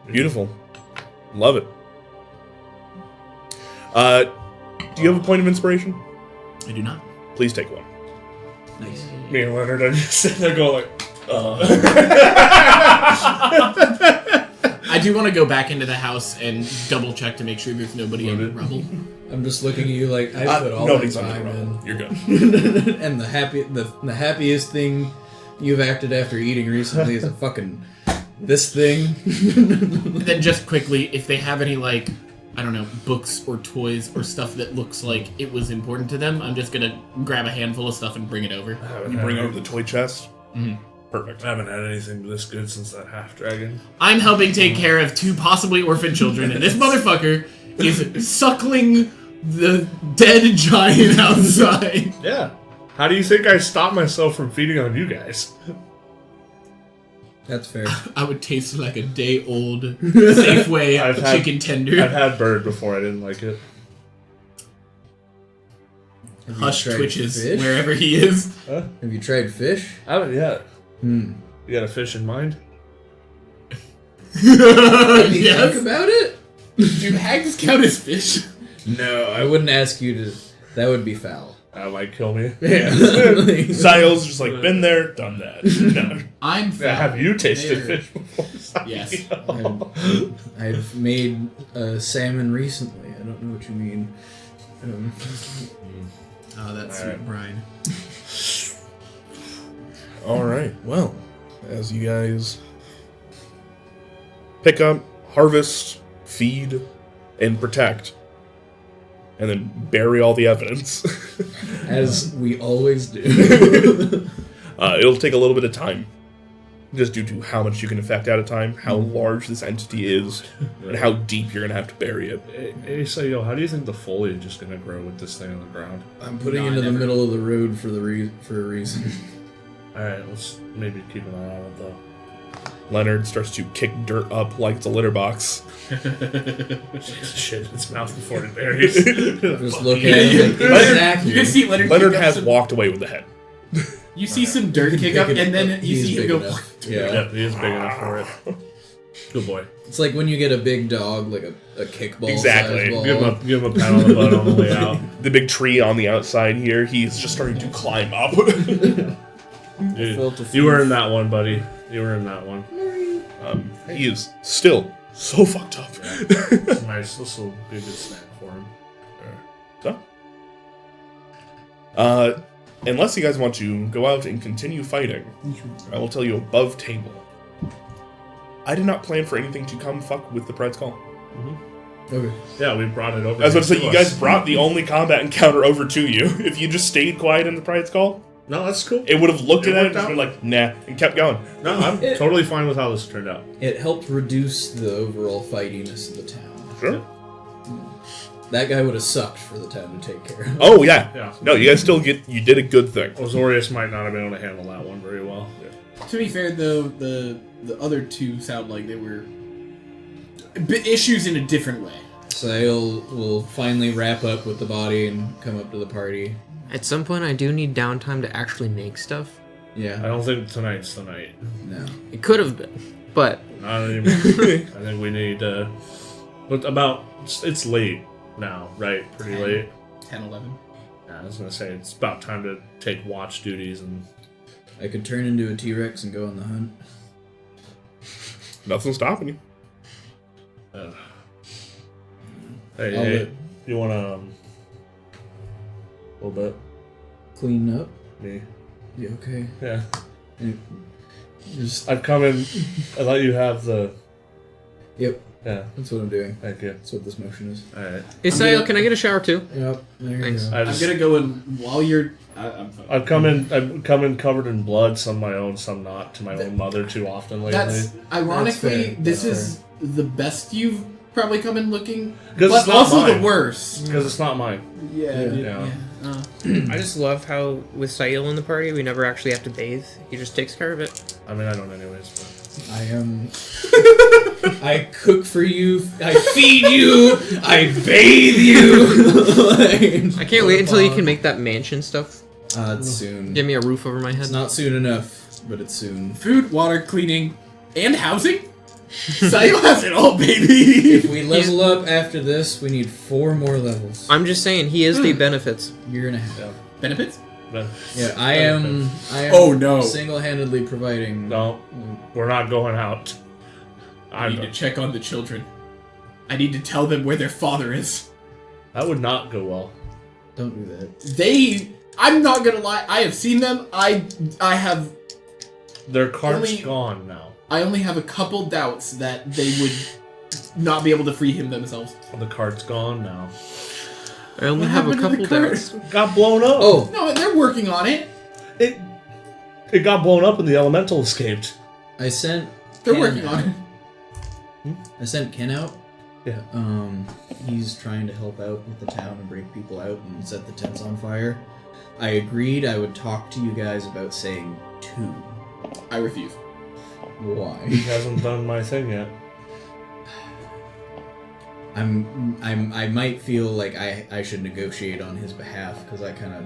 Beautiful. Love it. Do you have a point of inspiration? I do not. Please take one. Nice. Me and Leonard are just sitting there going like, I do want to go back into the house and double check to make sure there's nobody in the rubble. I'm just looking at you like, I put all nobody's that under the time rubble. in. You're good. And the happiest thing you've acted after eating recently is a fucking this thing. And then just quickly, if they have any, like, I don't know, books or toys or stuff that looks like it was important to them, I'm just gonna grab a handful of stuff and bring it over. You bring over the toy chest? Mm-hmm. Perfect. I haven't had anything this good since that half dragon. I'm helping take care of 2 possibly orphan children, and this motherfucker is suckling the dead giant outside. Yeah. How do you think I stopped myself from feeding on you guys? That's fair. I would taste like a day-old Safeway chicken tender. I've had bird before. I didn't like it. Hush twitches fish? wherever he is. Huh? Have you tried fish? I haven't yet. Hmm. You got a fish in mind? Think Yes. about it? Do hags count as fish? No, I wouldn't ask you to. That would be foul. That might kill me. Yeah. Zile's just like, been there, done that. No. I'm Yeah, foul. have you tasted There. fish before? Yes. I've made salmon recently. I don't know what you mean. Oh, that's All right. sweet brine. All right. Well, as you guys pick up, harvest, feed, and protect, and then bury all the evidence, As we always do. it'll take a little bit of time, just due to how much you can affect at a time, how large this entity is, and how deep you're gonna have to bury it. Hey, so how do you think the foliage is gonna grow with this thing on the ground? I'm putting No, it I in the never- middle of the road for a reason. All right, let's maybe keep an eye on it though. Leonard starts to kick dirt up like it's a litter box. Shit in its mouth before it buries. Just look at it. Like, exactly. You can see Leonard. Leonard kick up has some- walked away with the head. You see some dirt kick up, and then you He's see him big go. enough. Yeah. Yep, he is big enough for it. Good boy. It's like when you get a big dog, like a kickball. Exactly. Size ball. Give him a pat on the butt on the way out. The big tree on the outside here, he's just starting to climb up. You were in that one, buddy. You were in that one. He is still so fucked up. It's nice. This will be a good snack for him. So, unless you guys want to go out and continue fighting, I will tell you above table. I did not plan for anything to come fuck with the Pride's Call. Okay. Yeah, we brought it over. I was about to say, you guys brought the only combat encounter over to you. If you just stayed quiet in the Pride's Call, No, that's cool. it would have looked It at it and worked just out. been like, nah, and kept going. No, I'm totally fine with how this turned out. It helped reduce the overall fightiness of the town. Sure. That guy would have sucked for the town to take care of. Oh, yeah. Yeah. No, you guys still you did a good thing. Azorius might not have been able to handle that one very well. To be fair, though, the other two sound like they were issues in a different way. Sale will finally wrap up with the body and come up to the party. At some point, I do need downtime to actually make stuff. I Yeah. don't think tonight's the night. No. It could have been, but Not anymore. I think we need but it's late now, right? Pretty late. 10, 11. Yeah, I was gonna say it's about time to take watch duties and I could turn into a T-Rex and go on the hunt. Nothing's stopping you. Hey, I'll hey, let- you wanna a little bit? Clean up. Me? Yeah, okay. Yeah. And just I've come in. I let you have the. Yep, Yeah. that's what I'm doing. Thank you. That's what this motion is. All right. Isael, can I get a shower too? Yep. There Thanks. you go. I I'm just, gonna go in while you're. I'm fine. I've come in covered in blood. Some my own, some not. To my own mother too often lately. That's ironically, fair. this That's is the best you've probably come in looking, 'Cause but it's not also mine. the worst. Because it's not mine. Yeah. Yeah. I just love how with Sail in the party, we never actually have to bathe. He just takes care of it. I mean, I don't anyways. But. I am. I cook for you. I feed you. I bathe you. I can't wait until you can make that mansion stuff. It's soon. Give me a roof over my head. It's not soon enough, but it's soon. Food, water, cleaning, and housing. Sayo has it all, baby. If we level up after this, we need 4 more levels. I'm just saying, he is the benefits. You're gonna have. Benefits? But Yeah, I am. Oh, no. Single-handedly providing. no, we're not going out. I need to check on the children. I need to tell them where their father is. That would not go well. Don't do that. I'm not gonna lie. I have seen them. I have. Their cart's Only- gone now. I only have a couple doubts that they would not be able to free him themselves. The cart's gone now. I only What have a happened to the couple cart? doubts. Got blown up. Oh, No, they're working on it. It got blown up and the elemental escaped. I sent. They're Ken working out. on it. I sent Ken out. Yeah. He's trying to help out with the town and break people out and set the tents on fire. I agreed I would talk to you guys about saying 2. I refuse. He Why? hasn't done my thing yet. I might feel like I should negotiate on his behalf because I kind of.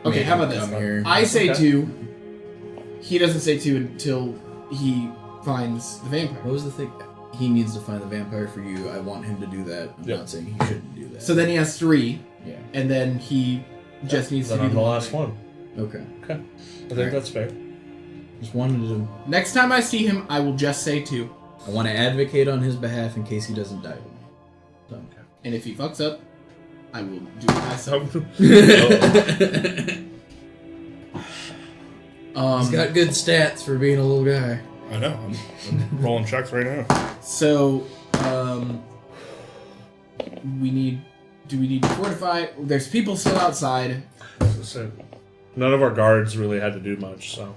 Okay, how about this? Here. I say Okay. 2. He doesn't say 2 until he finds the vampire. What was the thing? He needs to find the vampire for you. I want him to do that. I'm Yep. not saying he shouldn't do that. So then he has 3, yeah. and then he just needs Then to do I'm the one last thing. one. Okay. I think Alright. that's fair. Just wanted to. Next time I see him, I will just say 2. I want to advocate on his behalf in case he doesn't die with me. So. And if he fucks up, I will do it myself. He's got good stats for being a little guy. I know. I'm rolling checks right now. So, we need. Do we need to fortify? There's people still outside. So, none of our guards really had to do much, so.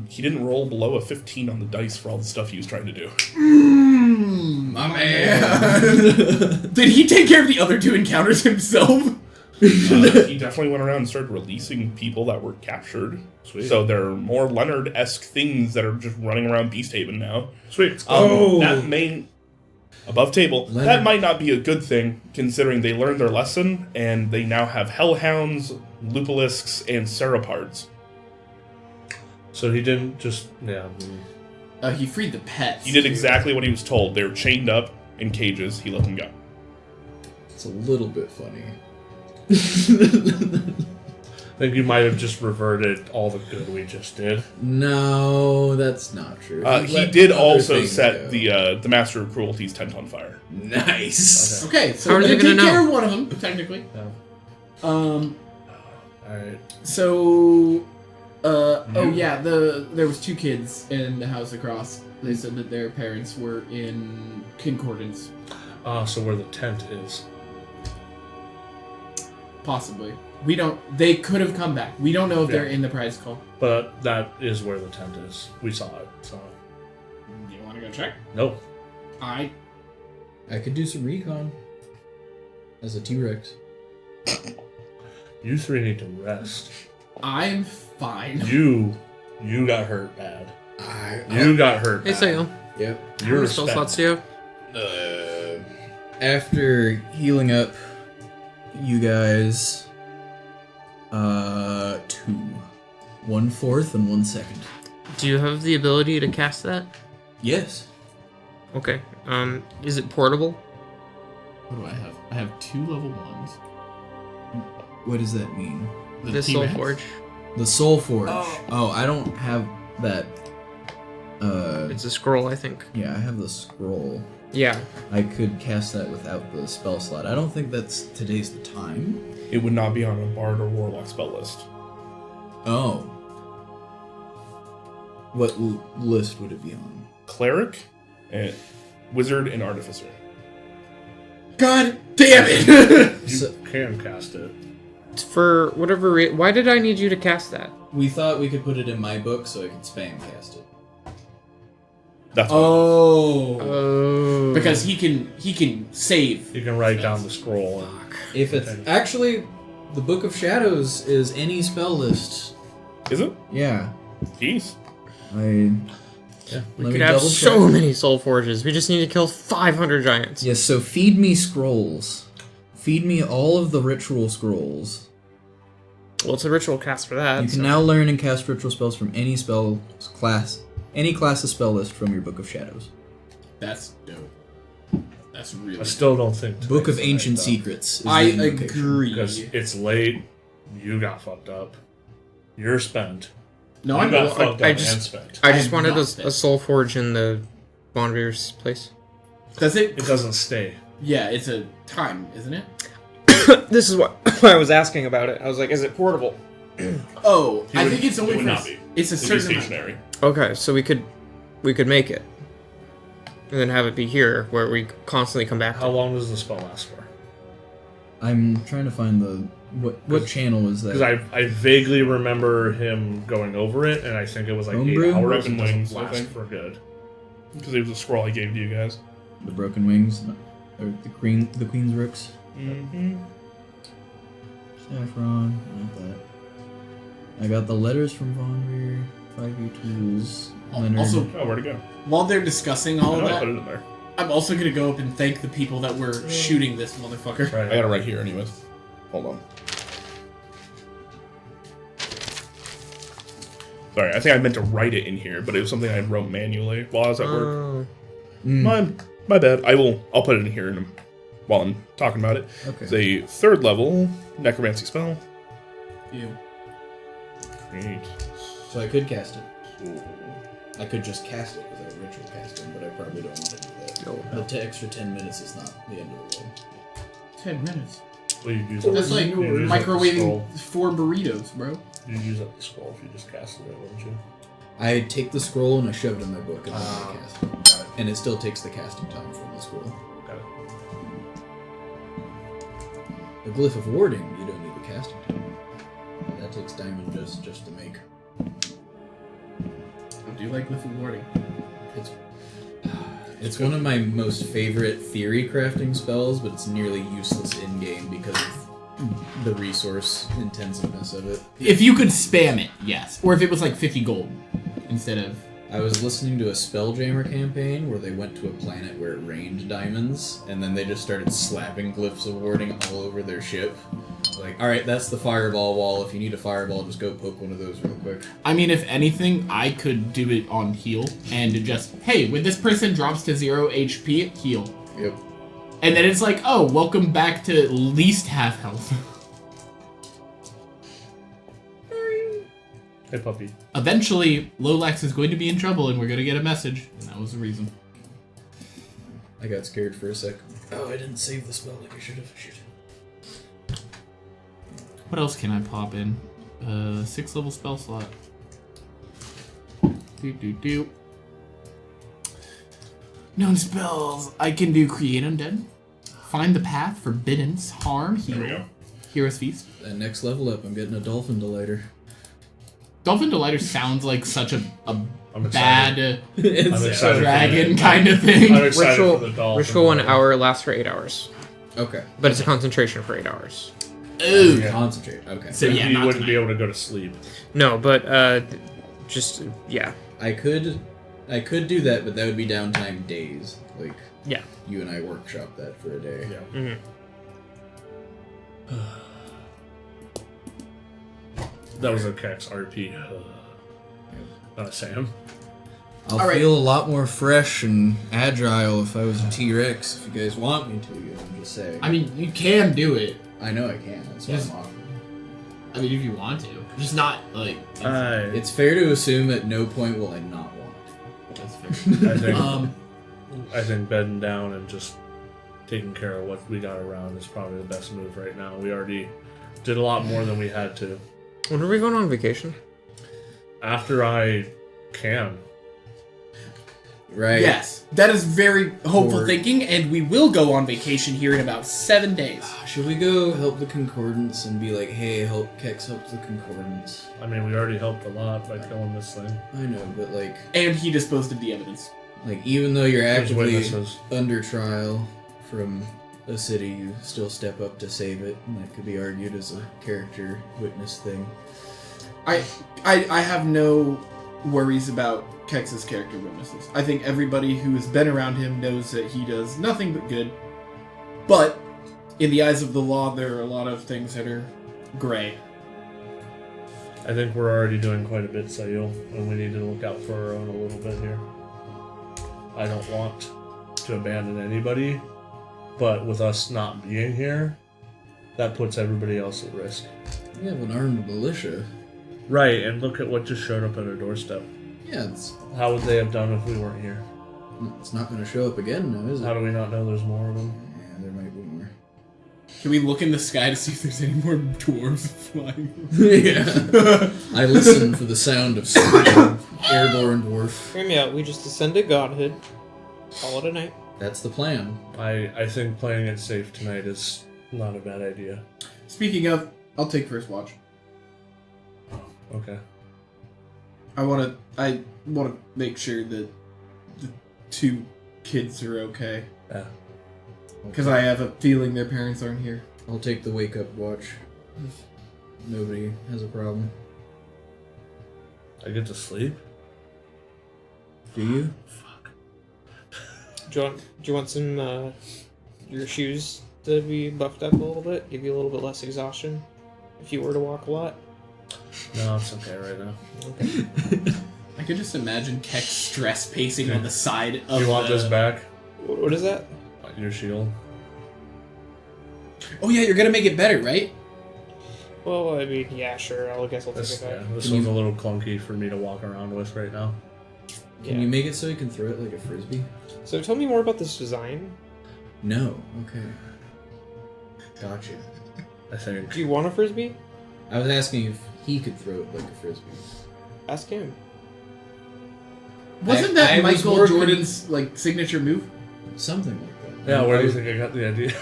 He didn't roll below a 15 on the dice for all the stuff he was trying to do. My man. Did he take care of the other 2 encounters himself? He definitely went around and started releasing people that were captured. Sweet. So there are more Leonard-esque things that are just running around Beasthaven now. Sweet. That main above table. Leonard. That might not be a good thing, considering they learned their lesson and they now have Hellhounds, Lupolisks, and Serapards. So he didn't just. Yeah. He freed the pets. He did exactly what he was told. They were chained up in cages. He let them go. It's a little bit funny. I think you might have just reverted all the good we just did. No, that's not true. He did also set the Master of Cruelty's tent on fire. Nice. Okay, so How are we're they gonna take gonna care know? of one of them, technically. Alright. So, oh yeah, there was 2 kids in the house across. They said that their parents were in concordance, So where the tent is. possibly. We don't. They could have come back. We don't know if they're in the prize call. But that is where the tent is. We saw it, so. Do you want to go check? Nope. I could do some recon as a T-Rex. You 3 need to rest. I'm fine. You got hurt bad. You got hurt Hey, bad. Sayo. Yep. How You're many spell slots do you have? After healing up, you guys, 2, 1/4 and 1/2. Do you have the ability to cast that? Yes. Okay. Is it portable? What do I have? I have 2 level 1s. What does that mean? The Soul T-Rex. Forge. The Soul Forge. Oh, I don't have that. It's a scroll, I think. Yeah, I have the scroll. Yeah. I could cast that without the spell slot. I don't think today's the time. It would not be on a Bard or Warlock spell list. Oh. What list would it be on? Cleric, and Wizard, and Artificer. God damn it! You can cast it. For whatever reason, why did I need you to cast that? We thought we could put it in my book so I could spam cast it. That's what Oh. Because he can save. You can write down the scroll. And If it's actually the Book of Shadows is any spell list. Is it? Yeah. Jeez. We Let could me have double so check. many Soul Forges. We just need to kill 500 giants. Yes, so feed me scrolls. Feed me all of the ritual scrolls. Well, it's a ritual cast for that. You can so- now learn and cast ritual spells from any spell class, any class of spell list from your Book of Shadows. That's dope. That's really. I still don't think. Book of today's Ancient the night, Secrets. Is I the invocation. agree. Because it's late. You got fucked up. You're spent. No, you I got know. fucked I up just- and spent. I just I'm wanted not a spent. Soul Forge in the Wanderer's place. Does it? It doesn't stay. Yeah, it's a time, isn't it? This is what I was asking about it. I was like, is it portable? Oh, It I would- think it's only it would for. not be. It's a It'd be certain amount. stationary. Okay, so we could make it. And then have it be here where we constantly come back How to. long does the spell last for? I'm trying to find the what channel is that? Because I vaguely remember him going over it, and I think it was like Homebrew? 8 hours Broken and doesn't Wings, I last think. for good. Because it was a scroll I gave to you guys. The Broken Wings, or the Queen's Rooks. Mm-hmm. Saffron, not that. I got the letters from Vondir, 5e tools. Leonard. Also, Oh, where'd it go? while they're discussing all I of know I that, put it in there. I'm also gonna go up and thank the people that were shooting this motherfucker. Right. I got it right here, anyways. Hold on. Sorry, I think I meant to write it in here, but it was something I wrote manually while I was at work. Oh. My bad. I'll put it in here while I'm talking about it. Okay. It's a 3rd level necromancy spell. Ew. Great. So I could cast it. I could just cast it without ritual casting, but I probably don't want to do that. The extra 10 minutes is not the end of the world. 10 minutes. Well, you use That's like you use up the microwaving scroll. 4 burritos, bro. You use up the scroll if you just casted it, wouldn't you? I take the scroll and I shove it in my book and then I cast it. Got it. And it still takes the casting time from the scroll. Got it. The glyph of warding, you don't need the casting time. That takes diamond just to make. I do like Glyph of Warding. It's one of my most favorite theory crafting spells, but it's nearly useless in game because of the resource intensiveness of it. If you could spam it, yes. Or if it was like 50 gold instead of I was listening to a Spelljammer campaign where they went to a planet where it rained diamonds, and then they just started slapping glyphs of warding all over their ship. Like, alright, that's the fireball wall. If you need a fireball, just go poke one of those real quick. I mean, if anything, I could do it on heal and just, hey, when this person drops to 0 HP, heal. Yep. And then it's like, oh, welcome back to at least half health. Hey, puppy. Eventually, Lolax is going to be in trouble and we're going to get a message. And that was the reason. I got scared for a sec. Oh, I didn't save the spell like I should have. Shoot. What else can I pop in? 6 level spell slot. Known spells. I can do Create Undead, Find the Path, Forbiddance, Harm, Heal, There we go. Hero's Feast. That next level up, I'm getting a Dolphin Delighter. Dolphin Delighter sounds like such a I'm bad I'm excited dragon for kind of I'm thing. excited for the dolphin. Ritual 1 hour lasts for 8 hours. Okay. But it's a concentration for 8 hours. Ooh. Yeah. Concentrate. Okay. So yeah, you not wouldn't be tonight. able to go to sleep. No, but just yeah. I could do that, but that would be downtime days. Like, Yeah. you and I workshop that for a day. Yeah. Mm-hmm. That was a Kex RP. Not a Sam. I'll All right. feel a lot more fresh and agile if I was a T-Rex, if you guys want me to, I'm just saying. I mean, you can do it. I know I can, that's why Yes. I'm offering. I mean, if you want to. Just not, like... It's fair to assume at no point will I not want That's fair. I think bedding down and just taking care of what we got around is probably the best move right now. We already did a lot more than we had to. When are we going on vacation? After I can. Right. Yes, that is very hopeful Or- thinking, and we will go on vacation here in about 7 days. Should we go help the Concordance and be like, hey, Kex help the Concordance? I mean, we already helped a lot by killing this thing. I know, but like, And he disposed of the evidence. even though you're There's actively witnesses. under trial from a city, you still step up to save it, and that could be argued as a character witness thing. I have no worries about Kex's character witnesses. I think everybody who has been around him knows that he does nothing but good. But in the eyes of the law, there are a lot of things that are gray. I think we're already doing quite a bit, Sayil, and we need to look out for our own a little bit here. I don't want to abandon anybody, but with us not being here, that puts everybody else at risk. We have an armed militia. Right, and look at what just showed up at our doorstep. Yeah, it's How would they have done if we weren't here? not going to show up again now, is it? How do we not know there's more of them? Yeah, there might be more. Can we look in the sky to see if there's any more dwarves flying? Yeah. I listen for the sound of some airborne dwarf. Hear me out. We just ascend to godhood. Call it a night. That's the plan. I think playing it safe tonight is not a bad idea. Speaking of, I'll take first watch. Okay. I want to make sure that the 2 kids are okay. Yeah. Because I have a feeling their parents aren't here. I'll take the wake up watch if nobody has a problem. I get to sleep? Do you? Fuck. Do you want some your shoes to be buffed up a little bit? Give you a little bit less exhaustion if you were to walk a lot. No, it's okay right now. I could just imagine Kex stress pacing on the side of You want this back? What is that? Your shield? Oh yeah, you're gonna make it better, right? Well, I mean, yeah, sure. I guess I'll take This, it back. yeah, this Can one's you- a little clunky for me to walk around with right now. Can you make it so you can throw it like a frisbee? So tell me more about this design. No. Okay. Gotcha. I think. Do you want a frisbee? I was asking if he could throw it like a frisbee. Ask him. Wasn't I that was Michael more Jordan's like signature move? Something like that. Yeah, where do you was think I got the idea?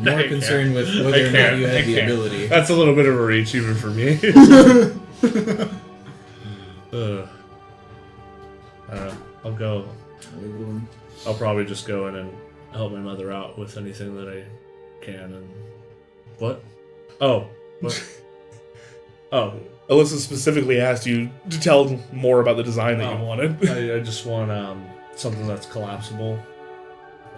more I concerned with can't. whether or I not you can't. had I the can't. ability. That's a little bit of a reach even for me. I'll go. I'll probably just go in and help my mother out with anything that I can. And what? Oh, what? Oh, Alyssa specifically asked you to tell more about the design that you wanted. I just want something that's collapsible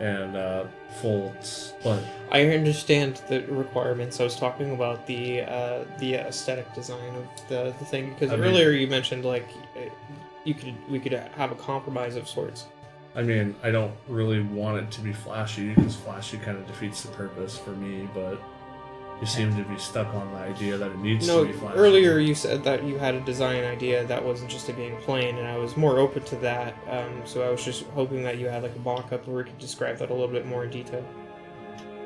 and folds. But I understand the requirements. I was talking about the aesthetic design of the thing because earlier you mentioned like we could have a compromise of sorts. I mean, I don't really want it to be flashy because flashy kind of defeats the purpose for me. But you seem to be stuck on the idea that it needs to be flashy. Earlier you said that you had a design idea that wasn't just it being plain, and I was more open to that. So I was just hoping that you had like a mock-up where we could describe that a little bit more in detail.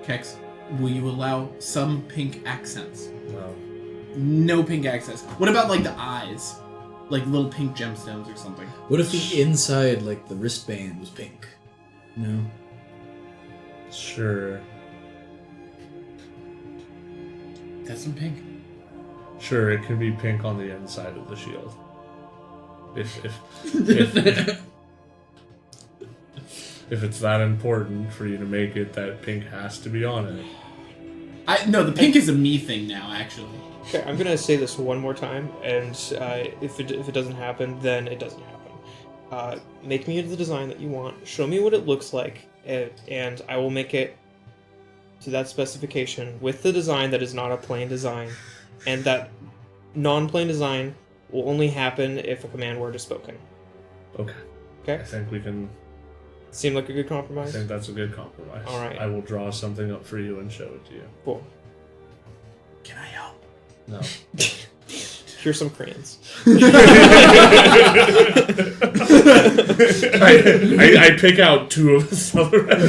Kex, will you allow some pink accents? No. No pink accents. What about like the eyes? Like little pink gemstones or something. What if the inside, like the wristband, was pink? No. Sure. That's some pink. Sure, it can be pink on the inside of the shield. If it's that important for you to make it, that pink has to be on it. No, the pink is a me thing now, actually. Okay, I'm gonna say this one more time, and if it doesn't happen, then it doesn't happen. Make me the design that you want. Show me what it looks like, and I will make it to that specification with the design that is not a plain design, and that non-plain design will only happen if a command word is spoken. Okay. Okay. I think we can. Seem like a good I compromise? think that's a good compromise. All right. I will draw something up for you and show it to you. Cool. Can I help? No. Here's some crayons. I pick out two of the silhouettes.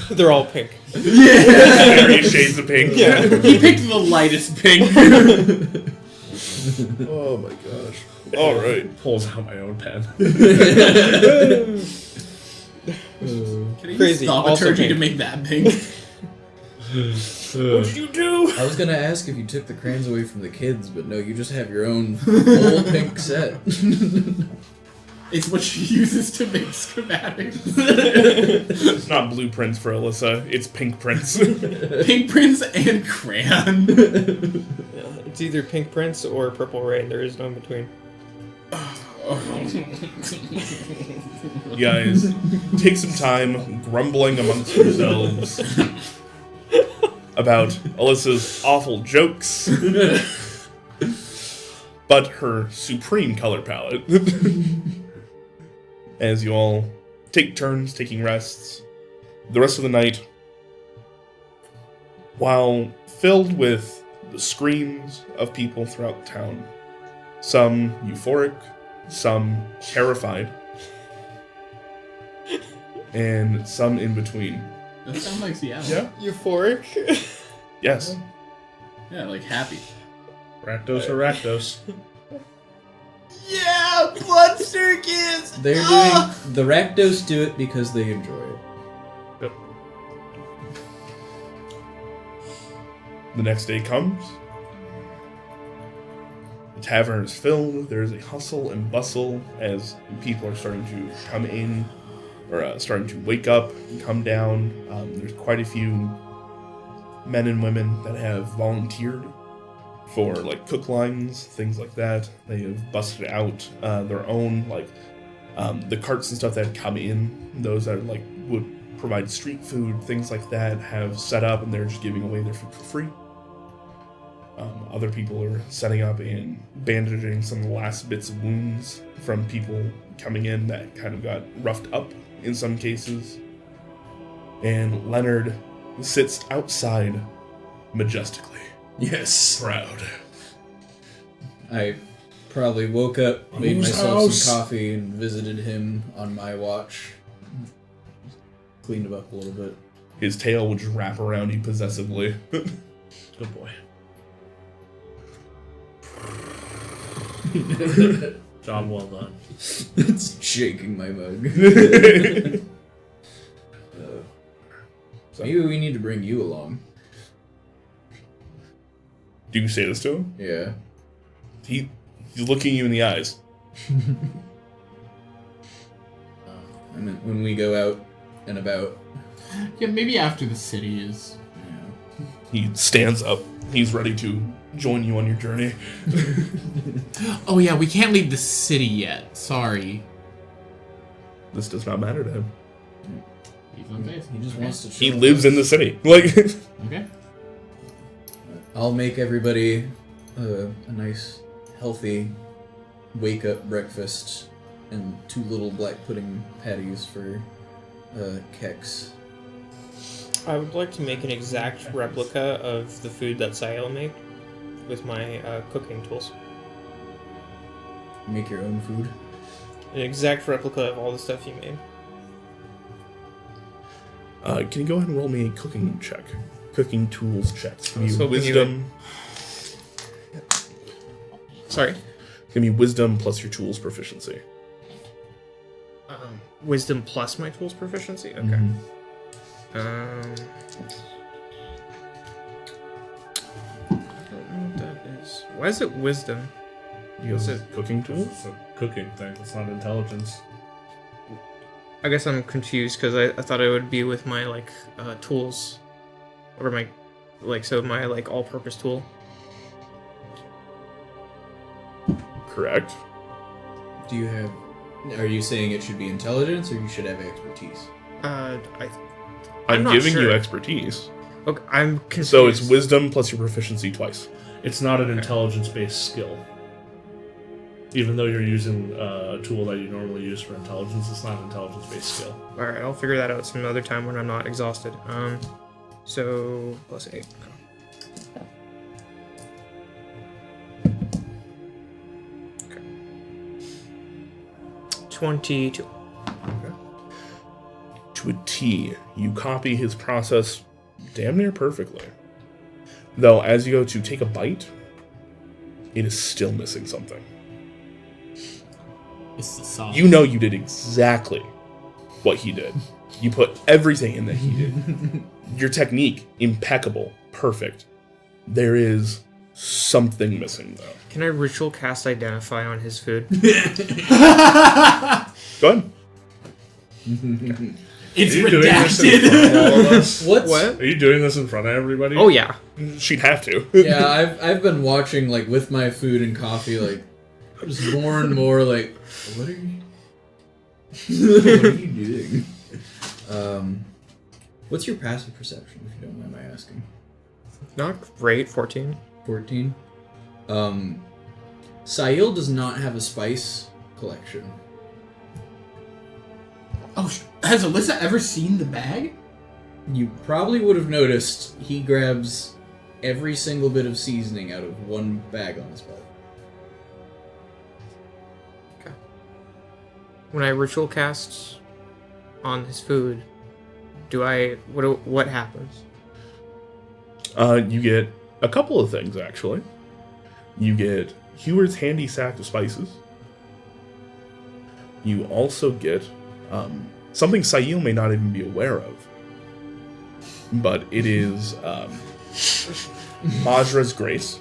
They're all pink. Various shades of pink. Yeah. He picked the lightest pink. Oh my gosh. All right. Pulls out my own pen. Can I use Crazy. Also thaumaturgy to pink. make that pink? What did you do? I was gonna ask if you took the crayons away from the kids, but no, you just have your own whole pink set. It's what she uses to make schematics. It's not blueprints for Alyssa. It's pink prints. Pink prints and crayon. Yeah, it's either pink prince or purple rain. There is no in between. You guys take some time grumbling amongst yourselves about Alyssa's awful jokes, but her supreme color palette. As you all take turns taking rests, the rest of the night, while filled with the screams of people throughout town, some euphoric, some terrified, and some in between. That sounds like Seattle. Yeah. Euphoric? Yes. Yeah, like happy. Rakdos or Rakdos? Yeah, blood circus. They're doing the Rakdos do it because they enjoy it. Yep. The next day comes. The tavern is filled. There is a hustle and bustle as people are starting to come in, or starting to wake up and come down. There's quite a few men and women that have volunteered for like cook lines, things like that. They have busted out their own like the carts and stuff that come in. Those that like would provide street food, things like that, have set up and they're just giving away their food for free. Other people are setting up and bandaging some of the last bits of wounds from people coming in that kind of got roughed up in some cases. And Leonard sits outside majestically. Yes. Proud. I probably woke up, made Whose myself house? some coffee, and visited him on my watch. Cleaned him up a little bit. His tail would just wrap around you possessively. Good boy. Job well done. It's shaking my mug. Maybe we need to bring you along. Do you say this to him? Yeah. He's looking you in the eyes. I mean, when we go out and about. Yeah, maybe after the city is. Yeah. He stands up. He's ready to join you on your journey. Oh yeah, we can't leave the city yet. Sorry. This does not matter to him. He's on base. He just wants to. He chill. lives in the city. Like, Okay. I'll make everybody a nice, healthy wake-up breakfast and 2 little black pudding patties for Kex. I would like to make an exact replica of the food that Sael made with my cooking tools. Make your own food. An exact replica of all the stuff you made. can you go ahead and roll me a cooking check? Cooking tools check. Give me hoping you wisdom. Sorry? Give me wisdom plus your tools proficiency. Wisdom plus my tools proficiency? Okay. Mhm. I don't know what that is. Why is it wisdom? Because Is cooking tools? It's a cooking thing. It's not intelligence. I guess I'm confused because I thought it would be with my like tools, or my my like all-purpose tool. Correct. Do you have? Are you saying it should be intelligence, or you should have expertise? I'm I'm not giving sure. you expertise. Okay, I'm confused. So it's wisdom plus your proficiency twice. It's not an intelligence-based skill. Even though you're using a tool that you normally use for intelligence, it's not an intelligence-based skill. All right, I'll figure that out some other time when I'm not exhausted. So plus 8. Okay. 22. To a T, you copy his process damn near perfectly. Though, as you go to take a bite, it is still missing something. It's the sauce. You know you did exactly what he did. You put everything in that he did. Your technique, impeccable, perfect. There is something missing, though. Can I ritual cast identify on his food? Go ahead. It's Are you doing this in redacted. front of all of us? What? Are you doing this in front of everybody? Oh yeah. She'd have to. Yeah, I've been watching like with my food and coffee, like just more and more like, what are you? What are you doing? What's your passive perception, if you don't mind my asking? Not great. 14. 14. Sail does not have a spice collection. Oh, has Alyssa ever seen the bag? You probably would have noticed he grabs every single bit of seasoning out of one bag on his belt. When I ritual cast on his food, what happens? You get a couple of things, actually. You get Hewer's handy sack of spices. You also get something Sail may not even be aware of. But it is Majra's Grace.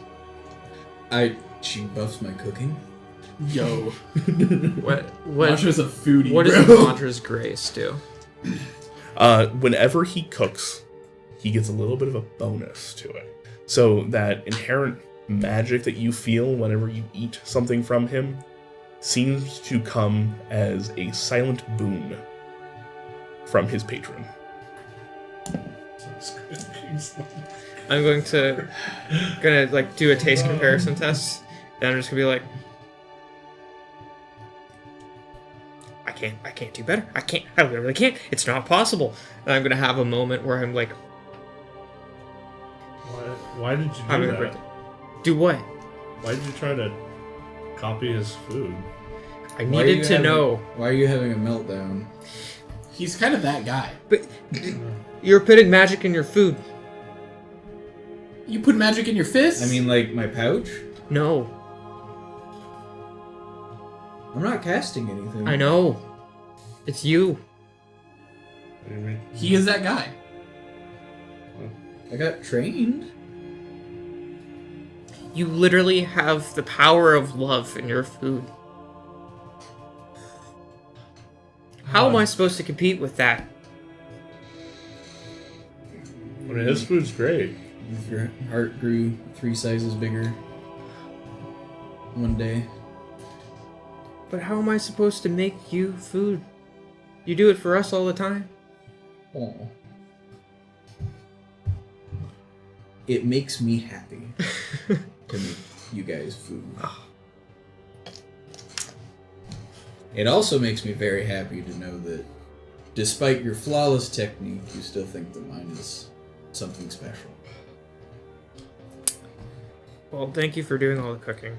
She buffs my cooking. Yo, What Masha's a foodie. what bro. does Mantra's grace do? Whenever he cooks, he gets a little bit of a bonus to it. So that inherent magic that you feel whenever you eat something from him seems to come as a silent boon from his patron. I'm gonna like do a taste comparison test, and I'm just gonna be like, I can't do better. I literally can't. It's not possible. And I'm gonna have a moment where I'm like, Why did you I'm do gonna break that? it. Do what? Why did you try to copy his food? I Why are needed you to having- know. Why are you having a meltdown? He's kind of that guy. But you're putting magic in your food. You put magic in your fist? I mean, like, my pouch? No, I'm not casting anything. I know. It's you. What do you mean? he is that guy. I got trained. You literally have the power of love in your food. How am I supposed to compete with that? I mean, his food's great. If your heart grew 3 sizes bigger one day. But how am I supposed to make you food? You do it for us all the time. Oh. It makes me happy to make you guys food. It also makes me very happy to know that despite your flawless technique, you still think that mine is something special. Well, thank you for doing all the cooking.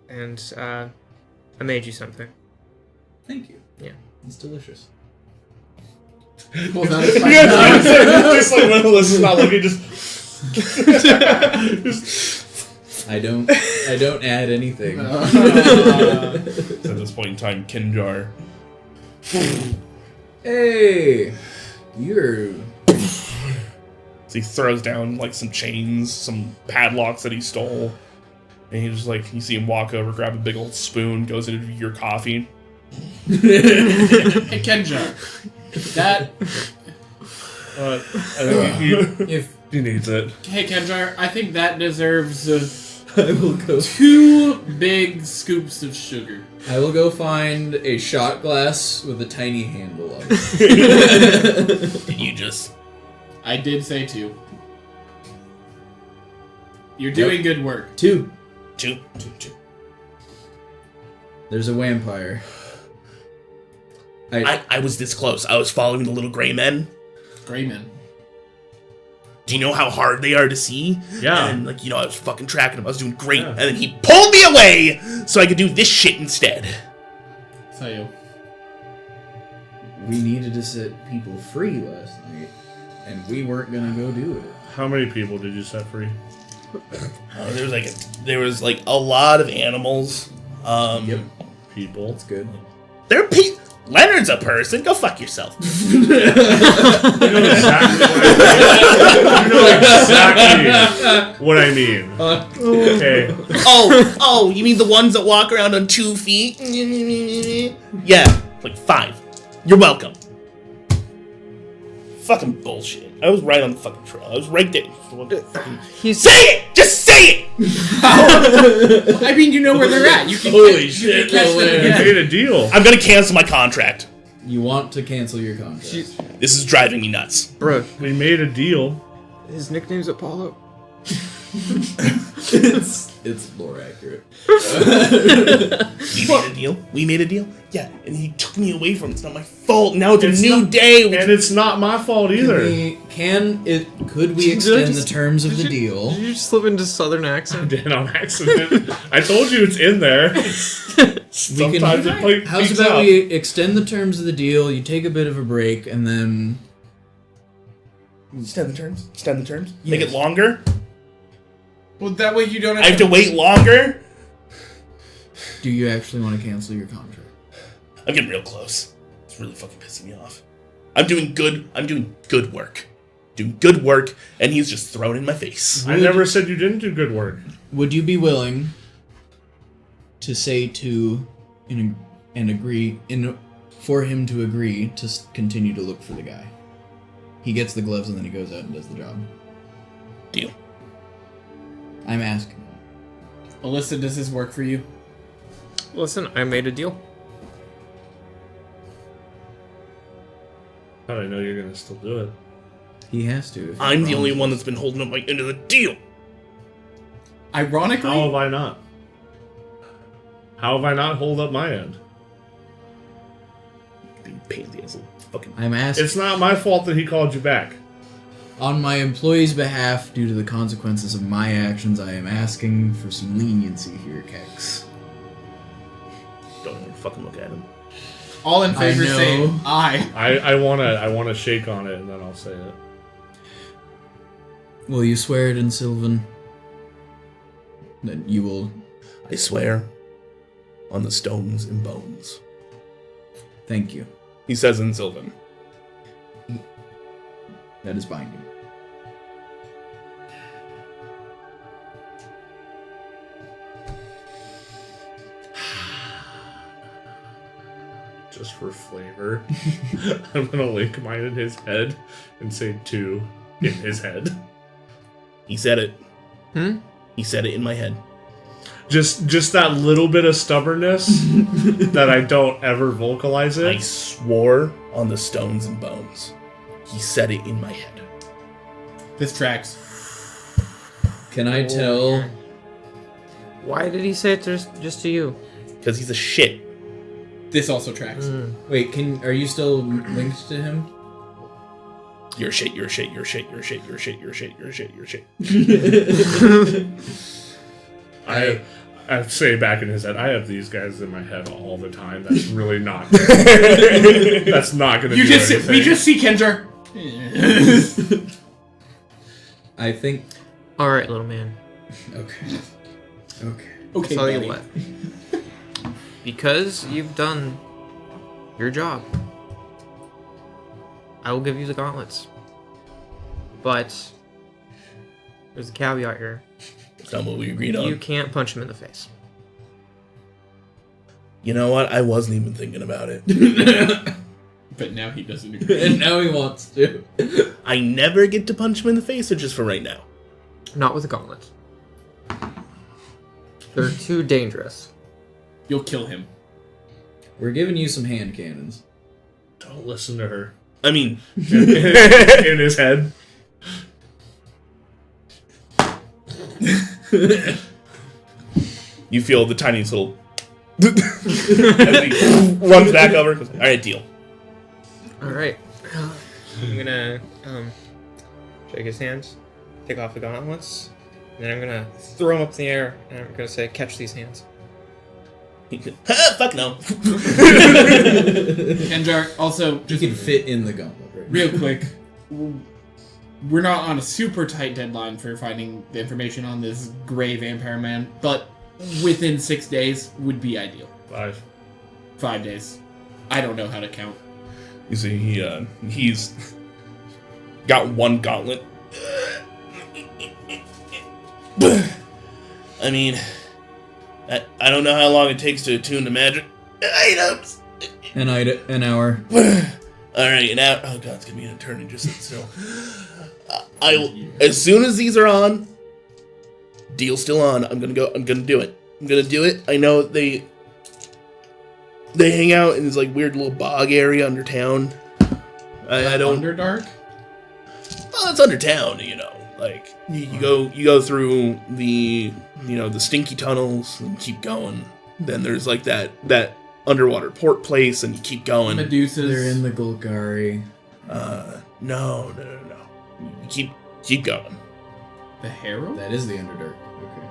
And, I made you something. Thank you. Yeah. It's delicious. Well, that is fine. Just like when Alyssa's not looking, just I don't add anything. At this point in time, Kinjar. Hey! You're... So he throws down like some chains, some padlocks that he stole. And he just like, you see him walk over, grab a big old spoon, goes into your coffee. Hey, Kenja. That... I think he needs it. Hey, Kenjar, I think that deserves I will go... 2 big scoops of sugar. I will go find a shot glass with a tiny handle on it. Did you just... I did say 2. You're doing good work. 2. Two. There's a vampire. I was this close. I was following the little gray men. Gray men. Do you know how hard they are to see? Yeah. And, like, I was fucking tracking him. I was doing great. Yeah. And then he pulled me away so I could do this shit instead. Sayo. We needed to set people free last night, and we weren't gonna go do it. How many people did you set free? There was like a lot of animals. Yep. People. That's good. Leonard's a person. Go fuck yourself. You know exactly what I mean. Okay. Oh, you mean the ones that walk around on 2 feet? Yeah, like 5. You're welcome. Fucking bullshit. I was right on the fucking trail. I was right there. Say it! Just say it! I mean, you know where they're at. You can Holy you shit, can catch no them way. We again. made a deal. I'm gonna cancel my contract. You want to cancel your contract. This is driving me nuts. Bro, We made a deal. his nickname's Apollo. It's more accurate. We made a deal? Yeah, and he took me away from it. It's not my fault. Now it's a new day. And it's not my fault either. Could we extend the terms of the deal? Did you just slip into southern accent? Did on accident. I told you it's in there. Sometimes it peeks How's about out. we extend the terms of the deal, you take a bit of a break, and then... Extend the terms? Make Yes. it longer? Well, that way you don't I have to wait longer? Do you actually want to cancel your contract? I'm getting real close. It's really fucking pissing me off. I'm doing good work. Doing good work, and he's just thrown in my face. I never said you didn't do good work. Would you be willing to say to and agree for him to agree to continue to look for the guy? He gets the gloves and then he goes out and does the job. Deal. I'm asking. Alyssa, does this work for you? Listen, I made a deal. How do I know you're gonna still do it? He has to. I'm the only one that's been holding up my end of the deal. Ironically, How have I not? How have I not hold up my end? Being pansy as a fucking. I'm asking. It's not my fault that he called you back. On my employee's behalf, due to the consequences of my actions, I am asking for some leniency here, Kex. Don't even fucking look at him. all in favor know. say aye. I wanna shake on it and then I'll say it. Will you swear it in Sylvan? That you will... I swear on the stones and bones. Thank you. He says in Sylvan. That is binding. Just for flavor, I'm gonna link mine in his head and say 2 in his head. He said it. Hmm? He said it in my head. Just that little bit of stubbornness that I don't ever vocalize it. I swore on the stones and bones. He said it in my head. This tracks. Can I tell? Why did he say it just to you? Because he's a shit. This also tracks. Wait, are you still linked to him? You're a shit, you're a shit, you're a shit, you're a shit, you're a shit, you're a shit, you're a shit, you're a shit. I say back in his head, I have these guys in my head all the time. That's really not. That's not going to. We just see Kendra. I think. All right, little man. Okay. I'll tell you what. Because you've done your job, I will give you the gauntlets. But there's a caveat here. That's not what we agreed on. You can't punch him in the face. You know what? I wasn't even thinking about it. But now he doesn't agree. And now he wants to. I never get to punch him in the face, or just for right now? Not with the gauntlets. They're too dangerous. You'll kill him. We're giving you some hand cannons. Don't listen to her. I mean, In his head. you feel the tiniest little as he runs back over. Goes, all right, deal. All right. I'm gonna shake his hands, take off the gauntlets, and then I'm gonna throw him up in the air, and I'm gonna say, "Catch these hands." Fuck no. Kendra, also, You just can fit in the gauntlet, right? real quick, we're not on a super tight deadline for finding the information on this gray vampire man, but within 6 days would be ideal. 5 days. I don't know how to count. You see, he's got one gauntlet. I mean, I don't know how long it takes to attune the magic items. An hour. All right, now, oh god, it's gonna be an eternity. Just sit still. As soon as these are on, deal's still on. I'm gonna do it. I'm gonna do it. I know they hang out in this like weird little bog area under town. I don't. Underdark? Well, it's under town, you know. Like you go through the the stinky tunnels and keep going. Then there's like that underwater port place, and you keep going. Medusas. They're in the Golgari. No. You keep going. The Harrow? That is the Underdark. Okay.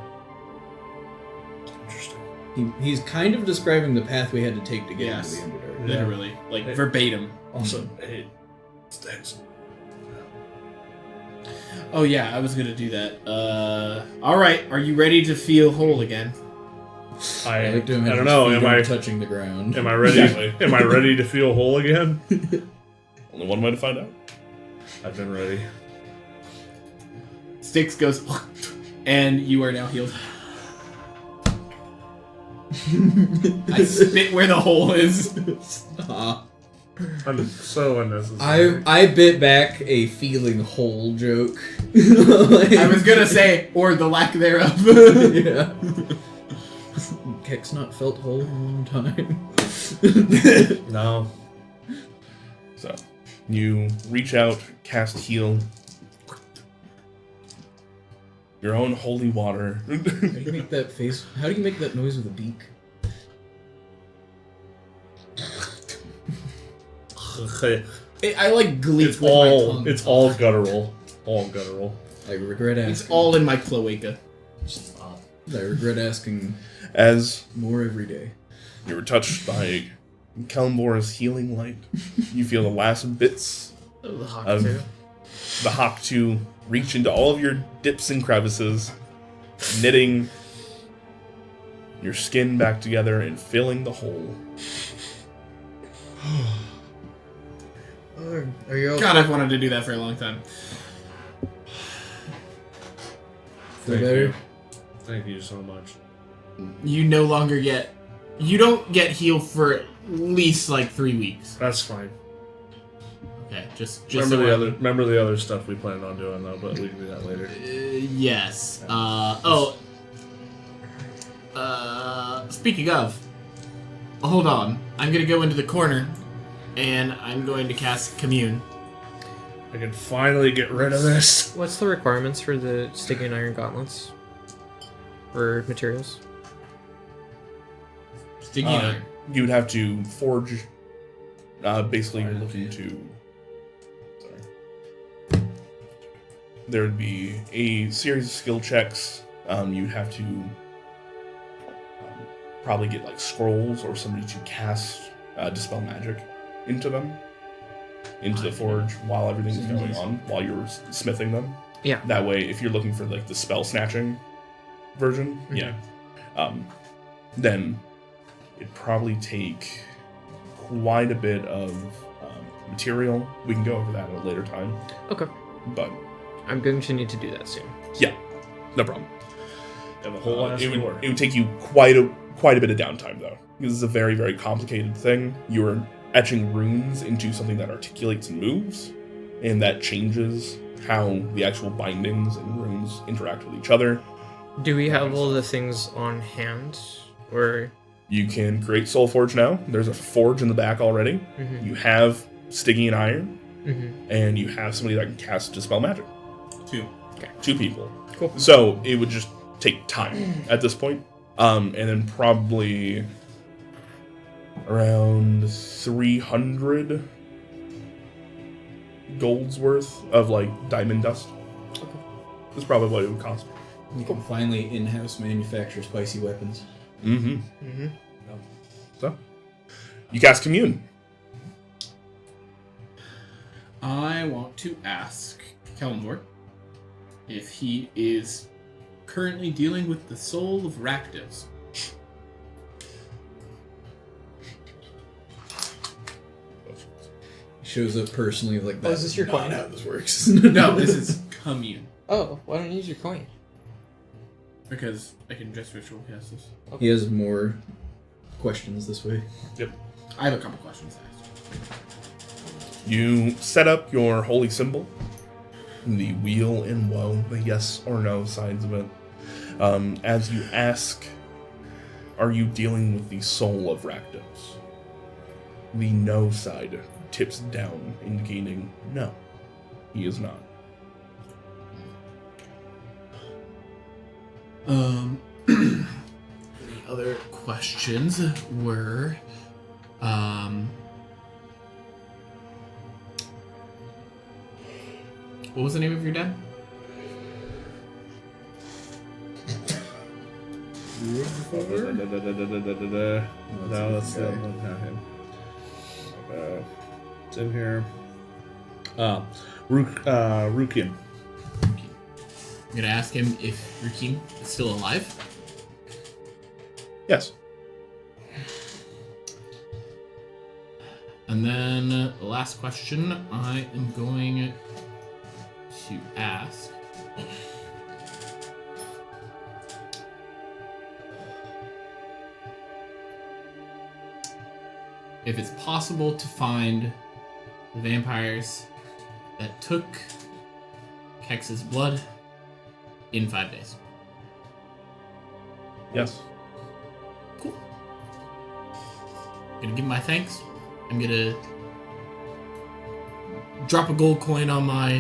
Interesting. He's kind of describing the path we had to take to get Yes. into the Underdark. Literally. Like, verbatim. Also, hey, thanks. Oh yeah, I was gonna do that. Alright, are you ready to feel whole again? I like to don't imagine know. his feet Am I aren't touching the ground? Am I ready? Am I ready to feel whole again? Only one way to find out. I've been ready. Styx goes, and you are now healed. I spit where the hole is. I'm so unnecessary. I bit back a feeling whole joke. I was gonna say, or the lack thereof. Yeah. Kek's not felt whole in a long time. No. So you reach out, cast heal. Your own holy water. How do you make that face? How do you make that noise with a beak? I like gleek It's with my tongue. it's all guttural. All guttural. I regret asking. It's all in my cloaca. I regret asking As more every day. you were touched by Kalimbor's healing light, you feel the last bits The hawk of too. the Hawk 2 reach into all of your dips and crevices, knitting your skin back together and filling the hole. Are you okay? God, I've wanted to do that for a long time. Feel better? Thank you so much. You no longer get... You don't get healed for at least, like, 3 weeks. That's fine. Okay, just Remember so the I'm- other. Remember the other stuff we planned on doing though, but we can do that later. Yes. Speaking of, hold on. I'm gonna go into the corner, and I'm going to cast Commune. I can finally get rid of this. What's the requirements for the sticky and iron gauntlets? For materials? Sticky iron. You would have to forge. Basically, you're looking to. Sorry. There would be a series of skill checks. You'd have to probably get like scrolls or somebody to cast dispel magic into them, into the forge while everything is going on, while you're smithing them. Yeah. That way, if you're looking for like the spell snatching version, then it'd probably take quite a bit of material. We can go over that at a later time. Okay. But I'm going to need to do that soon. yeah, no problem. Have a whole ass door. It would take you quite a bit of downtime though. This is a very, very complicated thing. You're etching runes into something that articulates and moves, and that changes how the actual bindings and runes interact with each other. Do we have all the things on hand? Or You can create Soul Forge now. There's a forge in the back already. Mhm. You have Sticky and Iron, Mhm. and you have somebody that can cast Dispel Magic. 2. Two people. Cool. So it would just take time at this point. And then probably around 300 gold's worth of like diamond dust. That's probably what it would cost. You can finally in-house manufacture spicy weapons. Mm-hmm. Mhm. So you cast Commune. I want to ask Kelmor if he is currently dealing with the soul of Rakdos. Shows up personally like that. is this your not coin? how this works. No, this is Commune. Oh, why don't you use your coin? Because I can just ritual cast this. He has more questions this way. I have a couple questions to ask. You set up your holy symbol, the wheel and woe, the yes or no sides of it. As you ask, are you dealing with the soul of Rakdos? The no side tips down, indicating no, he is not. The other questions were, what was the name of your dad? No, that's the not him. It's in here. Rukian. I'm gonna ask him if Rukim is still alive. Yes. And then the last question I am going to ask. If it's possible to find the vampires that took Kex's blood in 5 days. Yes. Cool. Gonna give my thanks. I'm gonna drop a gold coin on my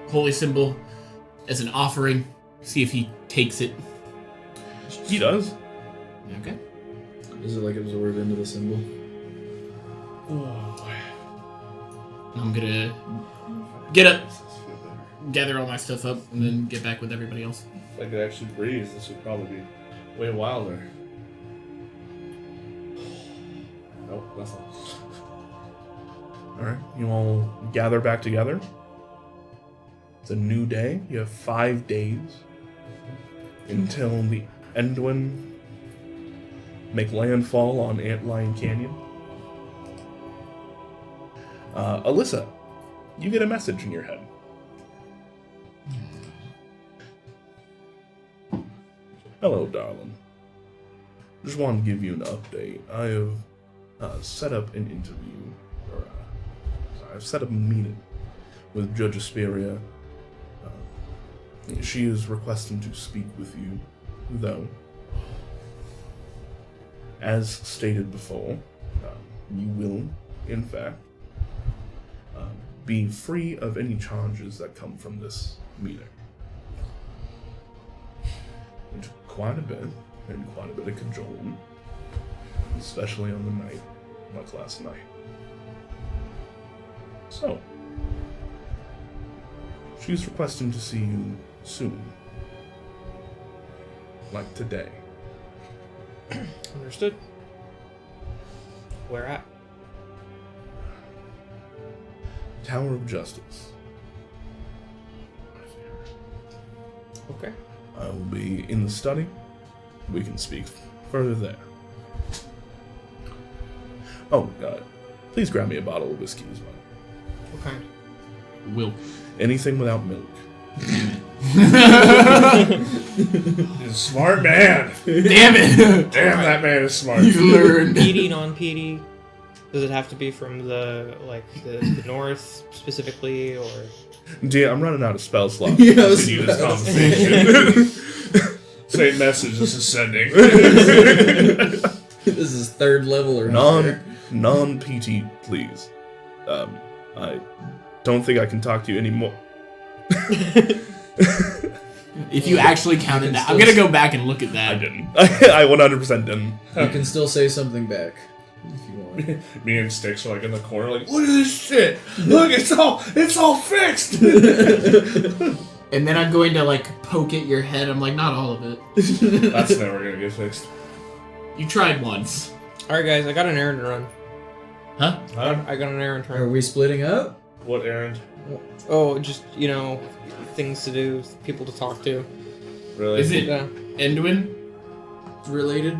holy symbol as an offering. See if he takes it. He does. Okay. Is it like absorbed into the symbol? I'm gonna get up, gather all my stuff up, and then get back with everybody else. If I could actually breathe, this would probably be way wilder. Nope, that's not. Alright, you all gather back together. It's a new day. You have 5 days until the Endwin make landfall on Antlion Canyon. Alyssa, you get a message in your head. Hello, darling. Just wanted to give you an update. I have set up an interview. I've set up a meeting with Judge Asperia. She is requesting to speak with you, though. As stated before, you will, in fact, be free of any charges that come from this meeting. Which quite a bit, and quite a bit of cajoling, especially on the night like last night. So, she's requesting to see you soon. Like today. Understood. Where at? Tower of Justice. Okay. I will be in the study. We can speak further there. Oh, God. Please grab me a bottle of whiskey as well. What kind? Will. Anything without milk. He's a smart man. Damn it! Damn, that man is smart. You've learned. PD, non-PD? Does it have to be from the north specifically, or? Dear, I'm running out of spell slots. Yeah, to continue this conversation. Same message this is sending. This is 3rd level or higher. Non-PT, please. I don't think I can talk to you anymore. If you actually counted that, I'm gonna go back and look at that. I didn't. I 100% didn't. You can still say something back if you want. Me and Sticks are like in the corner, like, look at this shit. Look, it's all fixed. And then I'm going to like poke at your head. I'm like, not all of it. That's never gonna get fixed. You tried once. Alright guys, I got an errand to run. Huh? I got an errand to Are run. we splitting up? What errand? Oh, just, things to do, people to talk to. Really? Is it Yeah. Enduin related?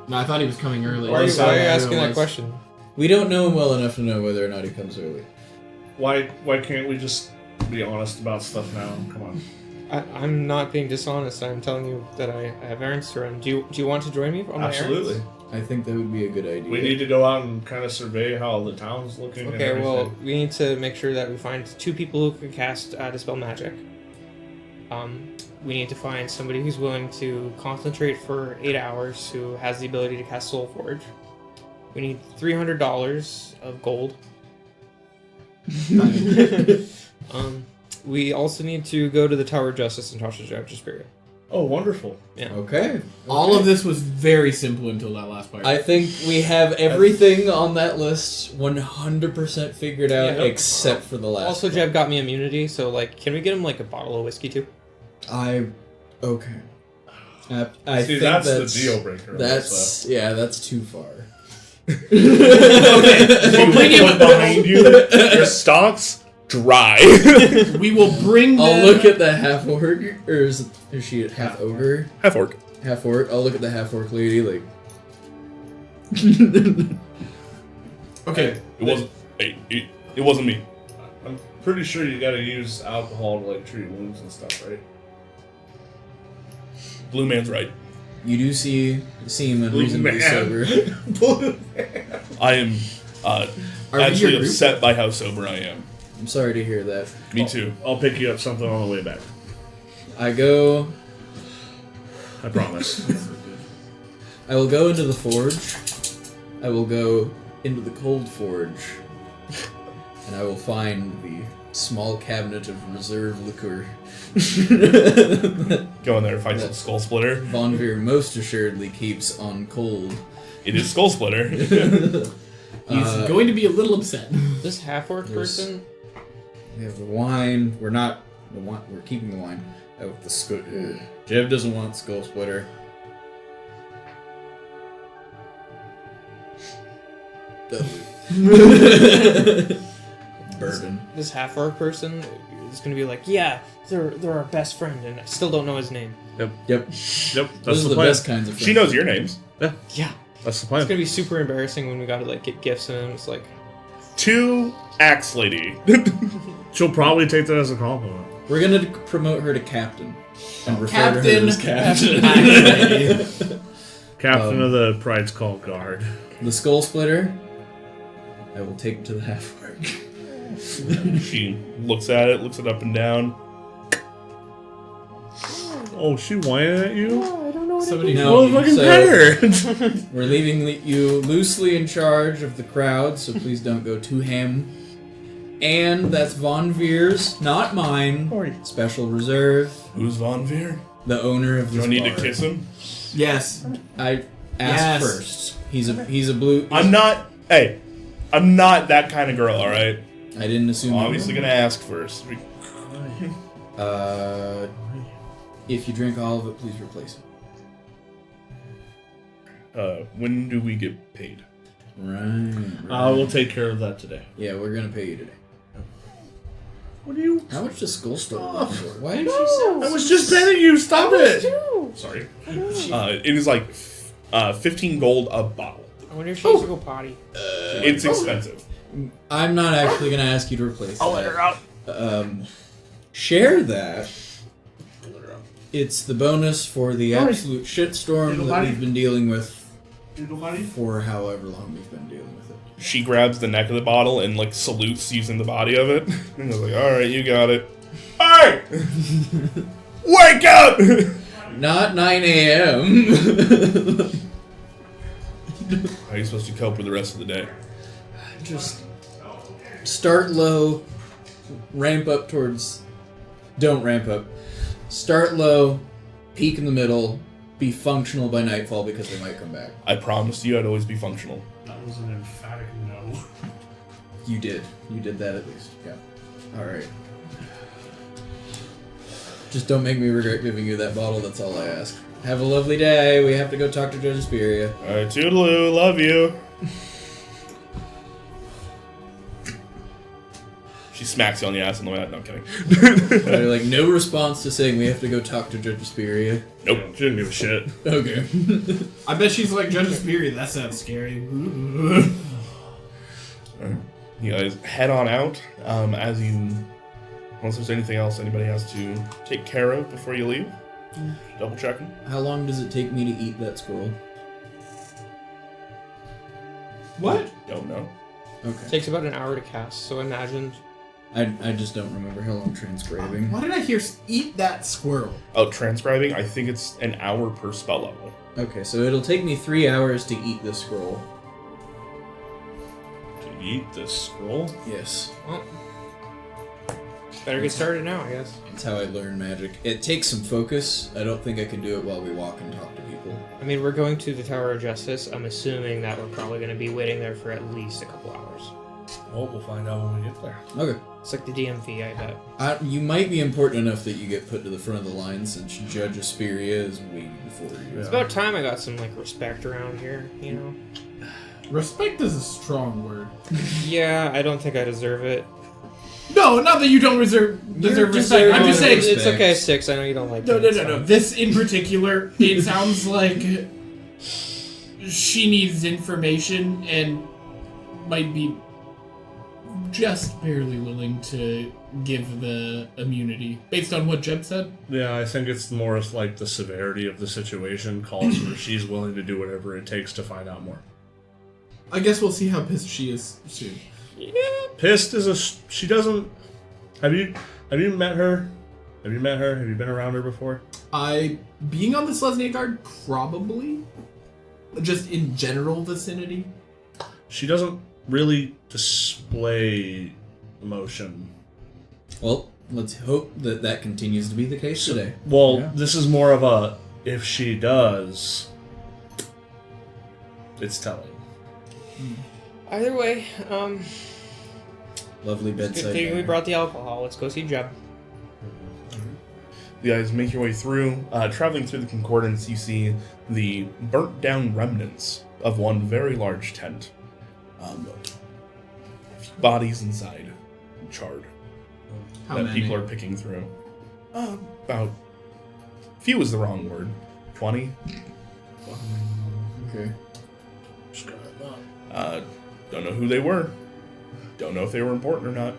No, I thought he was coming early. Why are you Sorry, I asking that realized. question? We don't know him well enough to know whether or not he comes early. Why can't we just be honest about stuff now? Come on. I'm not being dishonest. I'm telling you that I have errands to run. Do you want to join me on my Absolutely. errands? I think that would be a good idea. We need to go out and kind of survey how the town's looking. and Okay, everything. well, we need to make sure that we find 2 people who can cast Dispel Magic. We need to find somebody who's willing to concentrate for 8 hours, who has the ability to cast Soul Forge. We need $300 of gold. We also need to go to the Tower of Justice and talk to Judge Asperia. Oh, wonderful. Yeah. Okay. All of this was very simple until that last part. I think we have everything on that list 100% figured out Yeah. except for the last Also, one. Jeb got me immunity, so, can we get him, a bottle of whiskey, too? Okay. I See, think that's that's the deal breaker. That's too far. We'll bring it behind you. Your stocks dry. We will bring I'll them... look at the half orc, or is she a half ogre? Half orc. Half orc. I'll look at the half orc lady like. Okay. It wasn't. It wasn't me. I'm pretty sure you gotta use alcohol to treat wounds and stuff, right? Blue man's right. You do seem unreasonably man. sober. I am Are we actually your group? upset by how sober I am. I'm sorry to hear that. Me too. I'll pick you up something on the way back. I go. I promise. I will go into the forge. I will go into the cold forge. And I will find the small cabinet of reserve liquor. Go in there and find some Skull Splitter. Von Veer most assuredly keeps on cold. It is Skull Splitter. He's going to be a little upset. This half-orc person? We have the wine. We're not the wine. We're keeping the wine. Oh, the Jev doesn't want skull splitter. Bourbon. This half-orc person is gonna be like, yeah, they're our best friend, and I still don't know his name. Yep. Yep, Those that's are the the plan. best kinds of friends. She knows your names. Yeah. That's the It's plan. gonna be super embarrassing when we gotta get gifts and it's like, To Axe Lady. She'll probably take that as a compliment. We're gonna promote her to captain. And refer Captain. to her as captain. Captain of the Pride's Call Guard. The skull splitter. I will take it to the half orc. She looks at it, looks it up and down. Oh, she whining at you? I don't know what Somebody No, Fucking so pet her! we're leaving you loosely in charge of the crowd, so please don't go too ham. And that's Von Veer's, not mine. Special reserve, Who's Von Veer? the owner of Do this I need bar. to kiss him? Yes. I Yes. asked first. He's a blue. I'm not that kind of girl, alright? I didn't assume. you Obviously were. gonna ask first. If you drink all of it, please replace it. When do we get paid? Right. I will take care of that today. Yeah, we're gonna pay you today. What are you? How much does Skull Store Stop. run for? Why did she sound? I was just petting you. Stop it. Sorry. It is like 15 gold a bottle. I wonder if she needs to go potty. It's expensive. I'm not actually gonna ask you to replace. I'll let her out. Share that. It's the bonus for the absolute shitstorm that we've been dealing with for however long we've been dealing with it. She grabs the neck of the bottle and like salutes using the body of it. And I was like, alright, you got it. Hey! Wake up! Not 9 a.m. How are you supposed to cope with the rest of the day? Just start low, ramp up towards. Don't ramp up. Start low, peak in the middle, be functional by nightfall because they might come back. I promised you I'd always be functional. That was an emphatic no. You did. You did that at least. Yeah. Alright. Just don't make me regret giving you that bottle, that's all I ask. Have a lovely day. We have to go talk to Judge Asperia. Alright, toodaloo, love you. She smacks you on the ass on the way out. No, I'm kidding. Like, no response to saying we have to go talk to Judge Asperia. Nope. She didn't give a shit. Okay. I bet she's like Judge Spirit. That sounds scary. You guys head on out. Unless there's anything else anybody has to take care of before you leave. Double checking. How long does it take me to eat that squirrel? What? Don't know. Okay. Takes about an hour to cast, so imagine. I just don't remember how long transcribing. Why did I hear eat that squirrel? Oh, transcribing, I think it's an hour per spell level. Okay, so it'll take me 3 hours to eat this scroll. To eat this scroll? Yes. Well, better get started now, I guess. That's how I learn magic. It takes some focus. I don't think I can do it while we walk and talk to people. I mean, we're going to the Tower of Justice. I'm assuming that we're probably going to be waiting there for at least a couple hours. Well, we'll find out when we get there. Okay. It's like the DMV, I bet. You might be important enough that you get put to the front of the line since Judge Asperia is waiting for you. It's about time I got some like respect around here, you know? Respect is a strong word. Yeah, I don't think I deserve it. No, not that you don't deserve respect. I'm just saying. It's okay, 6. I know you don't like No, it. no, It's no, no. fine. This in particular, it sounds like she needs information and might be just barely willing to give the immunity based on what Jeb said. Yeah, I think it's more of like the severity of the situation calls for she's willing to do whatever it takes to find out more. I guess we'll see how pissed she is soon. Pissed is she doesn't. Have you met her? Have you met her? Have you been around her before? Being on the Selesnya Guard, probably. Just in general vicinity. She doesn't really display emotion. Well, let's hope that that continues to be the case today. Well, Yeah. this is more of a if she does, it's telling. Either way, Lovely good bedside thing we manner. brought the alcohol. Let's go see Jeb. You guys make your way through. Traveling through the Concordance, you see the burnt down remnants of one very large tent. A few bodies inside, charred, How that many? people are picking through. About few is the wrong word. 20. Okay. Don't know who they were. Don't know if they were important or not.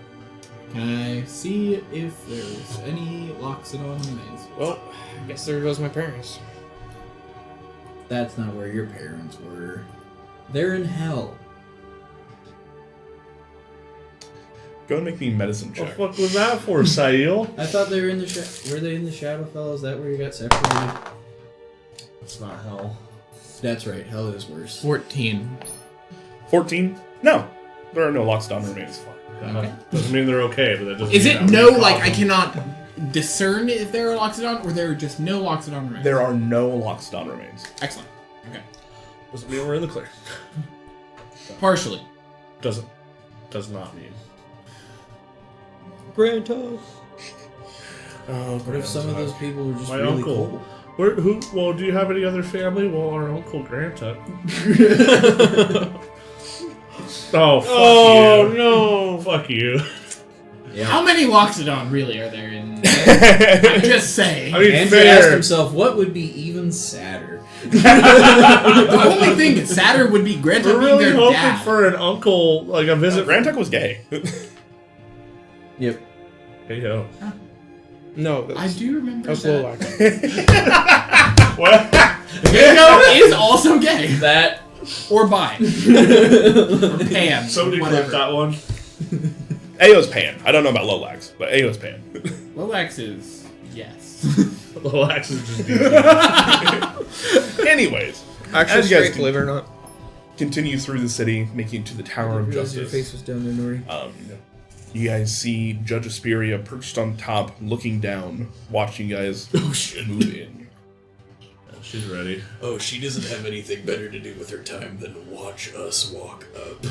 Can I see if there's any locks and on remains? Well, I guess there goes my parents. That's not where your parents were. They're in hell. Go and make me a medicine check. What the fuck was that for, Sail? I thought they were in the were they in the Shadowfell? Is that where you got separated? It's not hell. That's right. Hell is worse. 14. 14? No. There are no Lockstone remains. Okay. Doesn't mean they're okay, but that doesn't Is mean it that no, we're like, I problem. cannot discern if there are Loxodon, or there are just no Loxodon remains? There are no Lockstone remains. Excellent. Okay. Doesn't mean we're in the clear. Partially. Does not mean. Granta. Oh, What if some of those people were just My really uncle. cool? Well, do you have any other family? Well, our uncle Granta. Oh, fuck you. No. Fuck you. Yeah. How many Loxodon really are there in... I'm just saying. I mean, Andrew fair. asked himself, what would be even sadder? The only thing Saturn would be Granta We're being really their hoping dad. for an uncle, like a visit. Rantuck was gay. Yep. Hey, yo. No, I do remember that's that. Lolac. What? Dingo is also gay. That. Or bi. Or pan. Somebody whatever. clip that one. Ao's pan. I don't know about Lolax, but Ao's pan. Loax is yes. Loax is just decent. Anyways, Actually, as you guys straight, believe it or not. continue through the city, making it to the Tower of Your Justice. face was down there, Nori. You guys see Judge Asperia perched on top, looking down, watching you guys move in. She's ready. Oh, she doesn't have anything better to do with her time than watch us walk up.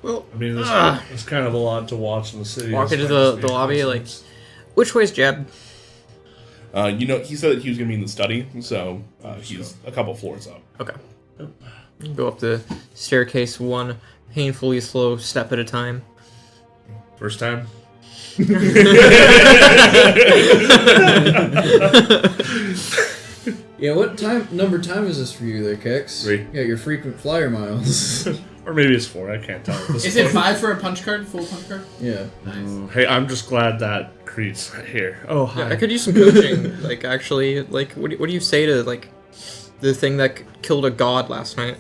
Well, I mean, it's kind of a lot to watch in the city. walk into the lobby, like, which way's Jeb? He said that he was going to be in the study, so he's a couple floors up. Okay. Go up the staircase one painfully slow step at a time. First time? Yeah, what number time is this for you there, Kex? 3. Yeah, your frequent flyer miles. Or maybe it's 4. I can't tell. Is it 5 for a punch card? Full punch card? Yeah. Hey, I'm just glad that Creed's right here. Oh, hi. I could use some coaching. Like, actually, like, what do you say to, like, the thing that killed a god last night?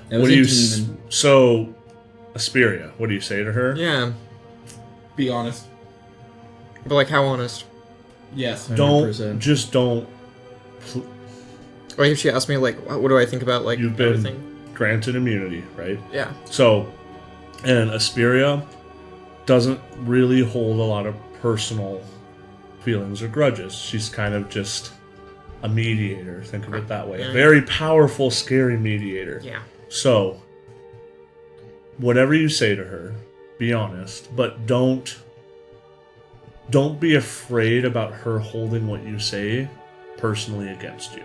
That What was do a you... demon. So, Asperia, what do you say to her? Yeah, Be honest. but, like, how honest? Yes. 100%. Just don't... Or if she asked me, like, what do I think about, like, You've been everything? granted immunity, right? Yeah. So, and Asperia doesn't really hold a lot of personal feelings or grudges. She's kind of just a mediator, think of it that way. A Yeah. very powerful, scary mediator. Yeah. So, whatever you say to her, be honest, but don't be afraid about her holding what you say personally against you.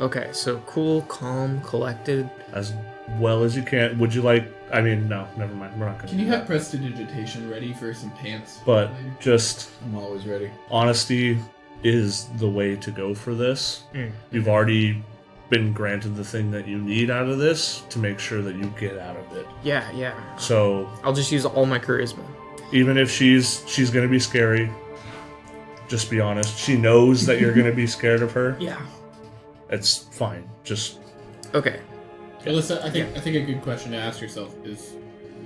Okay, so cool, calm, collected. As well as you can. Would you like... I mean, no, never mind. We're not going to Can you have prestidigitation ready for some pants? But just I'm always ready. honesty is the way to go for this. You've already been granted the thing that you need out of this to make sure that you get out of it. Yeah, yeah. So I'll just use all my charisma. even if she's going to be scary, just be honest. She knows that you're going to be scared of her. Yeah. It's fine. Just Okay. Alyssa, I think a good question to ask yourself is,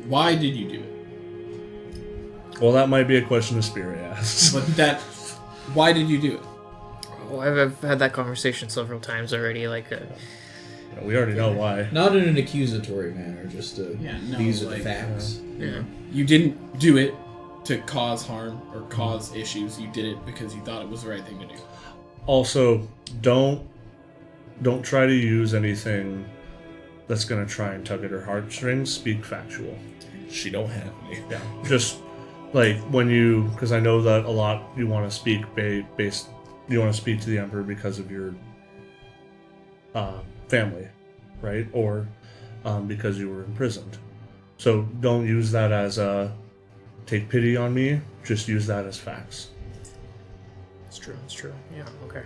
why did you do it? well, that might be a question the spirit asks. But why did you do it? Oh, I've had that conversation several times already. Like, We already know why. Not in an accusatory manner, just these are the like, facts. yeah. You didn't do it to cause harm or cause issues. You did it because you thought it was the right thing to do. Also, don't try to use anything that's going to try and tug at her heartstrings. Speak factual. She don't have any. Yeah. Just like when you, because I know that a lot you want to speak based, you want to speak to the emperor because of your family, right? Or because you were imprisoned. So don't use that as a take pity on me. Just use that as facts. It's true. It's true. Yeah. Okay.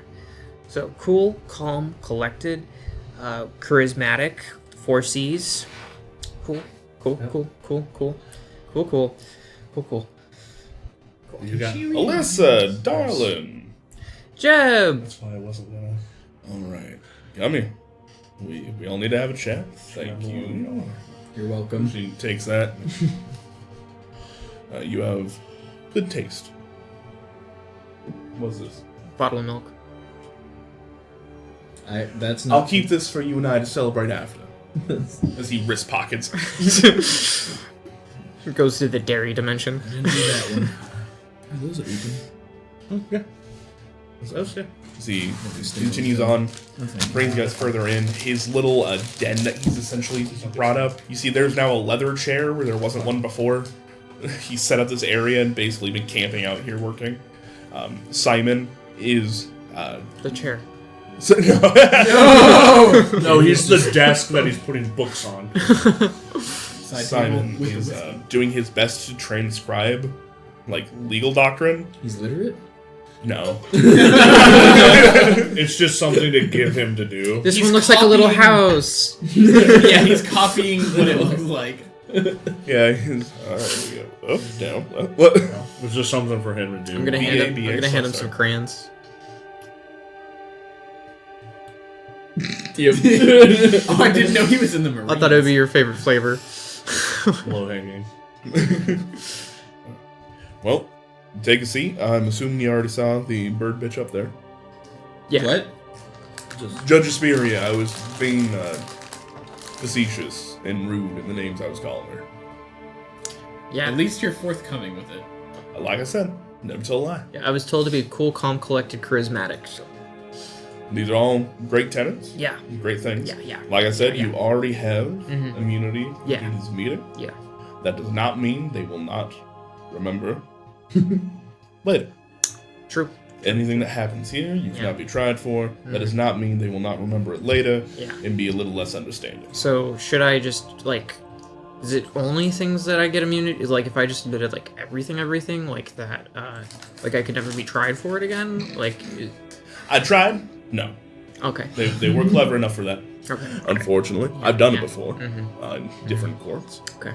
So cool, calm, collected, charismatic, 4 C's. Cool. Cool. Yep. Cool. Cool. Cool. Cool. Cool. Cool. Cool. You got. Alyssa, darling. Jeb. That's why I wasn't gonna. All right. Come here. We all need to have a chat. Thank you. You're welcome. She takes that. You have good taste. What's this? Bottle of milk. That's not. I'll keep this for you and I to celebrate after. As he wrist pockets. Goes to the dairy dimension. I didn't do that one. Are those open? Oh, yeah. As he continues on, brings you guys further in. His little den that he's essentially brought up. You see, there's now a leather chair where there wasn't one before. He set up this area and basically been camping out here working. Simon is The chair. No, he's the desk that he's putting books on. Simon is doing his best to transcribe, like, legal doctrine. He's literate? No. It's just something to give him to do. This one looks like a little house. Yeah, he's copying what it looks like. Yeah, he's... Alright, we go up, down, up. What? It's just something for him to do. I'm gonna hand him some crayons. Oh, I didn't know he was in the Marines. I thought it would be your favorite flavor. Low hanging. Well, take a seat. I'm assuming you already saw the bird bitch up there. Yeah. What? Judge Asperia, I was being facetious and rude in the names I was calling her. Yeah. At least you're forthcoming with it. Like I said, never tell a lie. Yeah, I was told to be cool, calm, collected, charismatic. So. These are all great tenets. Yeah. Great things. Yeah. Like I said, Yeah. you already have Mhm. immunity Yeah. in this meeting. Yeah. That does not mean they will not remember later. True. Anything that happens here, you Yeah. cannot be tried for. That does not mean they will not remember it later Yeah. and be a little less understanding. So should I just like? Is it only things that I get immunity? Is like if I just did like everything like that? Like I could never be tried for it again? Like? I tried. No, Okay. they were clever enough for that. Okay. Unfortunately, I've done it Yeah. before in different courts. Okay.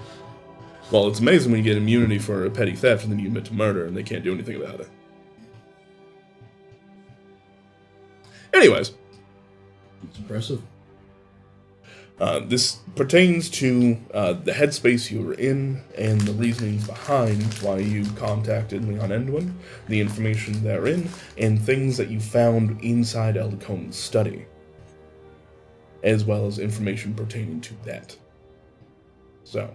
Well, it's amazing when you get immunity for a petty theft and then you admit to murder and they can't do anything about it. Anyways, It's impressive. this pertains to the headspace you were in and the reasonings behind why you contacted Leon Endwin, the information therein, and things that you found inside Eldeconan's study, as well as information pertaining to that. So,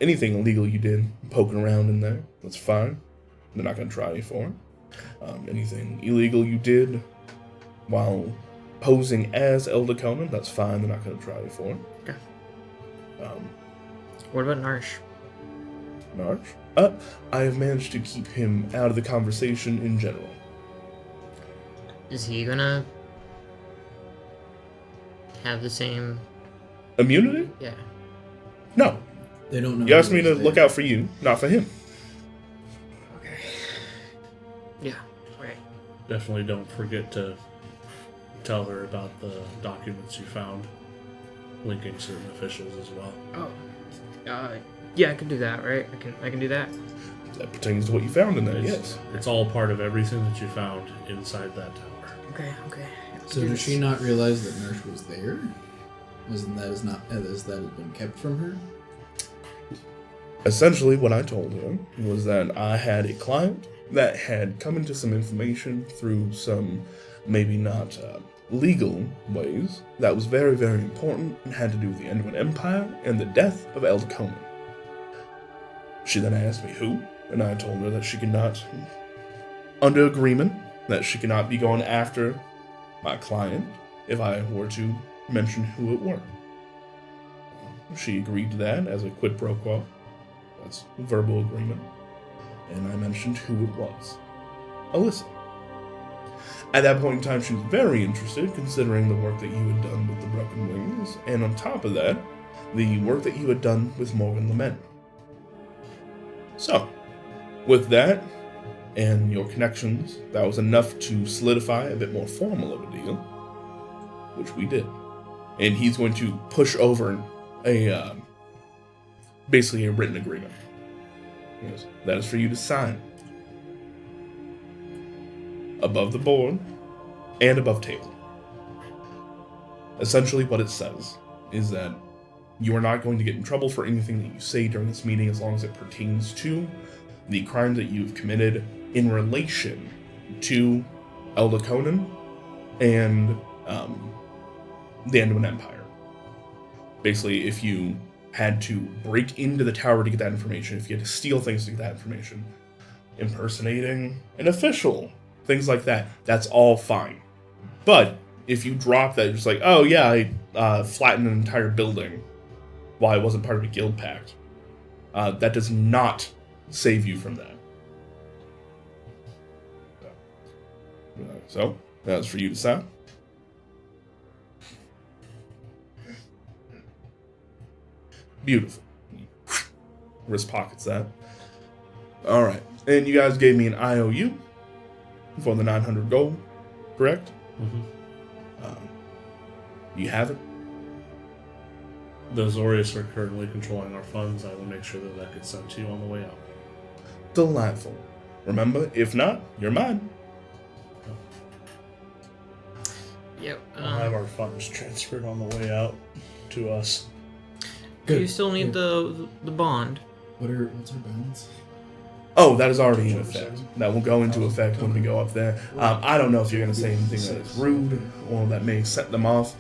anything illegal you did, poking around in there, that's fine. They're not going to try you for it. Anything illegal you did while posing as Eldeconan, that's fine. They're not going to try you for it. Okay. What about Narsh? March? I have managed to keep him out of the conversation in general. Is he gonna have the same? Immunity? Yeah. No. They don't know. You asked he me to was look there. out for you, not for him. Yeah. Right. Definitely don't forget to tell her about the documents you found, linking certain officials as well. Oh. Yeah, I can do that, right? I can do that. That pertains to what you found in there, yes. It's all part of everything that you found inside that tower. Okay. So does she not realize that Nurse was there? Has that been kept from her? Essentially, what I told her was that I had a client that had come into some information through some maybe not legal ways that was very, very important and had to do with the Endwin Empire and the death of Eldeconan. She then asked me who, and I told her that she could not, under agreement, that she could not be going after my client if I were to mention who it were. She agreed to that as a quid pro quo. That's a verbal agreement. And I mentioned who it was. Alyssa. At that point in time, she was very interested, considering the work that you had done with the Broken Wings, and on top of that, the work that you had done with Morgan Lament. So, with that, and your connections, that was enough to solidify a bit more formal of a deal, which we did. And he's going to push over a, basically a written agreement. Yes, that is for you to sign. Above the board and above table. Essentially what it says is that You are not going to get in trouble for anything that you say during this meeting as long as it pertains to the crime that you've committed in relation to Elda Conan and the Anduin Empire. Basically, if you had to break into the tower to get that information, if you had to steal things to get that information, impersonating an official, things like that, that's all fine. But if you drop that, just like, oh yeah, I flattened an entire building while I wasn't part of a guild pact, that does not save you from that. So, that's for you to decide. Beautiful. Wrist pockets that. Alright. And you guys gave me an IOU for the 900 gold, correct? Mm-hmm. You have it? The Azorius are currently controlling our funds. I will make sure that gets sent to you on the way out. Delightful. Remember, if not, you're mine. Yep. I'll have our funds transferred on the way out to us. You still need the bond. What's our balance? Oh, that is already in effect. That will go into effect when we go up there. I don't know if you're going to say anything that is rude or that may set them off.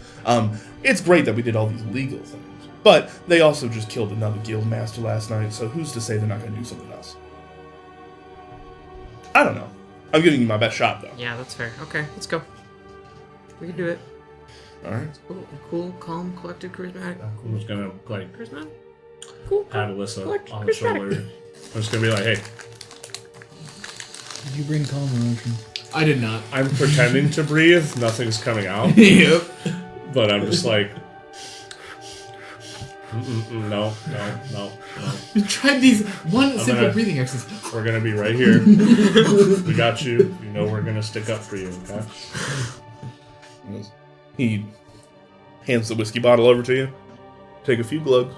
It's great that we did all these legal things, but they also just killed another guild master last night, so who's to say they're not going to do something else? I don't know. I'm giving you my best shot, though. Yeah, that's fair. Okay, let's go. We can do it. All right. Cool, calm, collected, charismatic. I'm just gonna like Charismatic? Cool. pat Alyssa Collect- on the shoulder. I'm just gonna be like, hey, Did you bring calm emotion? I did not. I'm pretending to breathe. Nothing's coming out. Yep. But I'm just like, no. We tried these one simple gonna- breathing exercise. We're gonna be right here. We got you. You know we're gonna stick up for you, okay? He hands the whiskey bottle over to you. Take a few glugs.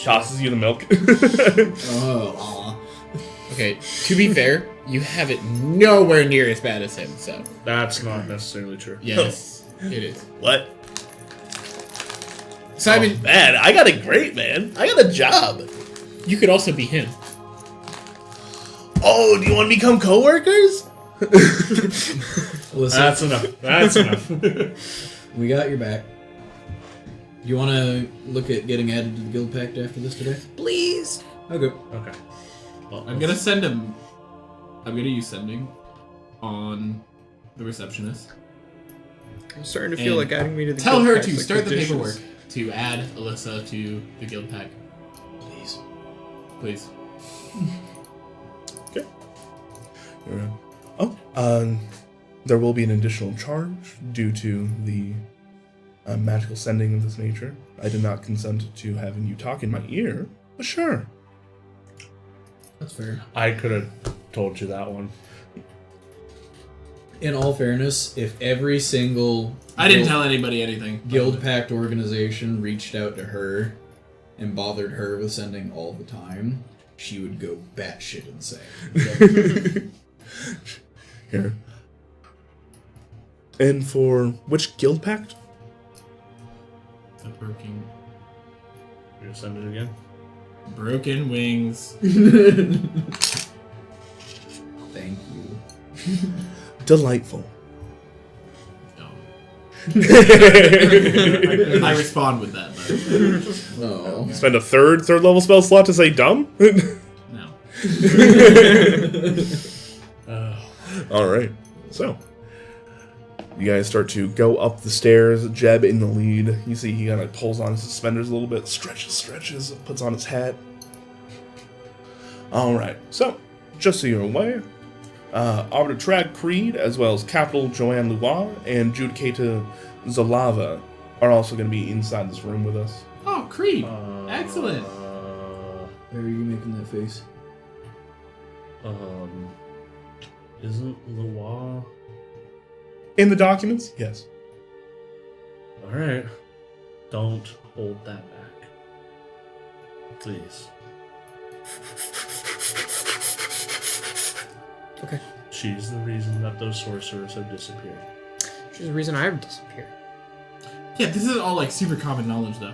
Tosses you the milk. Oh, Okay, to be fair, you have it nowhere near as bad as him, so. That's not necessarily true. Yes, it is. What? Simon, Oh, man, I got it great, man. I got a job. you could also be him. Oh, do you want to become coworkers? listen, That's enough. That's enough. we got your back. You want to look at getting added to the guild pact after this today? Please. Okay. Okay. Well, I'm gonna send him. I'm gonna use sending on the receptionist. I'm starting to feel And like adding me to the Tell guild her pact, to like, start the conditions. paperwork to add Alyssa to the guild pack. Please. Please. There will be an additional charge due to the magical sending of this nature. I did not consent to having you talk in my ear, but sure. That's fair. I could have told you that one. In all fairness, if every single I didn't tell anybody anything. guild pact organization reached out to her and bothered her with sending all the time, she would go batshit insane. Here. And for which guild pact? The broken You're gonna send it again? broken wings. Thank you. Delightful. No. I respond with that, but Oh. Spend a third level spell slot to say dumb? no. Alright. So. You guys start to go up the stairs, Jeb in the lead. You see he kind of pulls on his suspenders a little bit, stretches, puts on his hat. Alright, so, just so you're aware, Arbiter Trag Creed, as well as Capital Joanne Loire and Judicata Zalava are also going to be inside this room with us. Oh, Creed. Excellent. Why are you making that face? Isn't Loire? In the documents? Yes. Alright. Don't hold that back. Please. Okay. She's the reason that those sorcerers have disappeared. She's the reason I've disappeared. Yeah, this is all like super common knowledge though.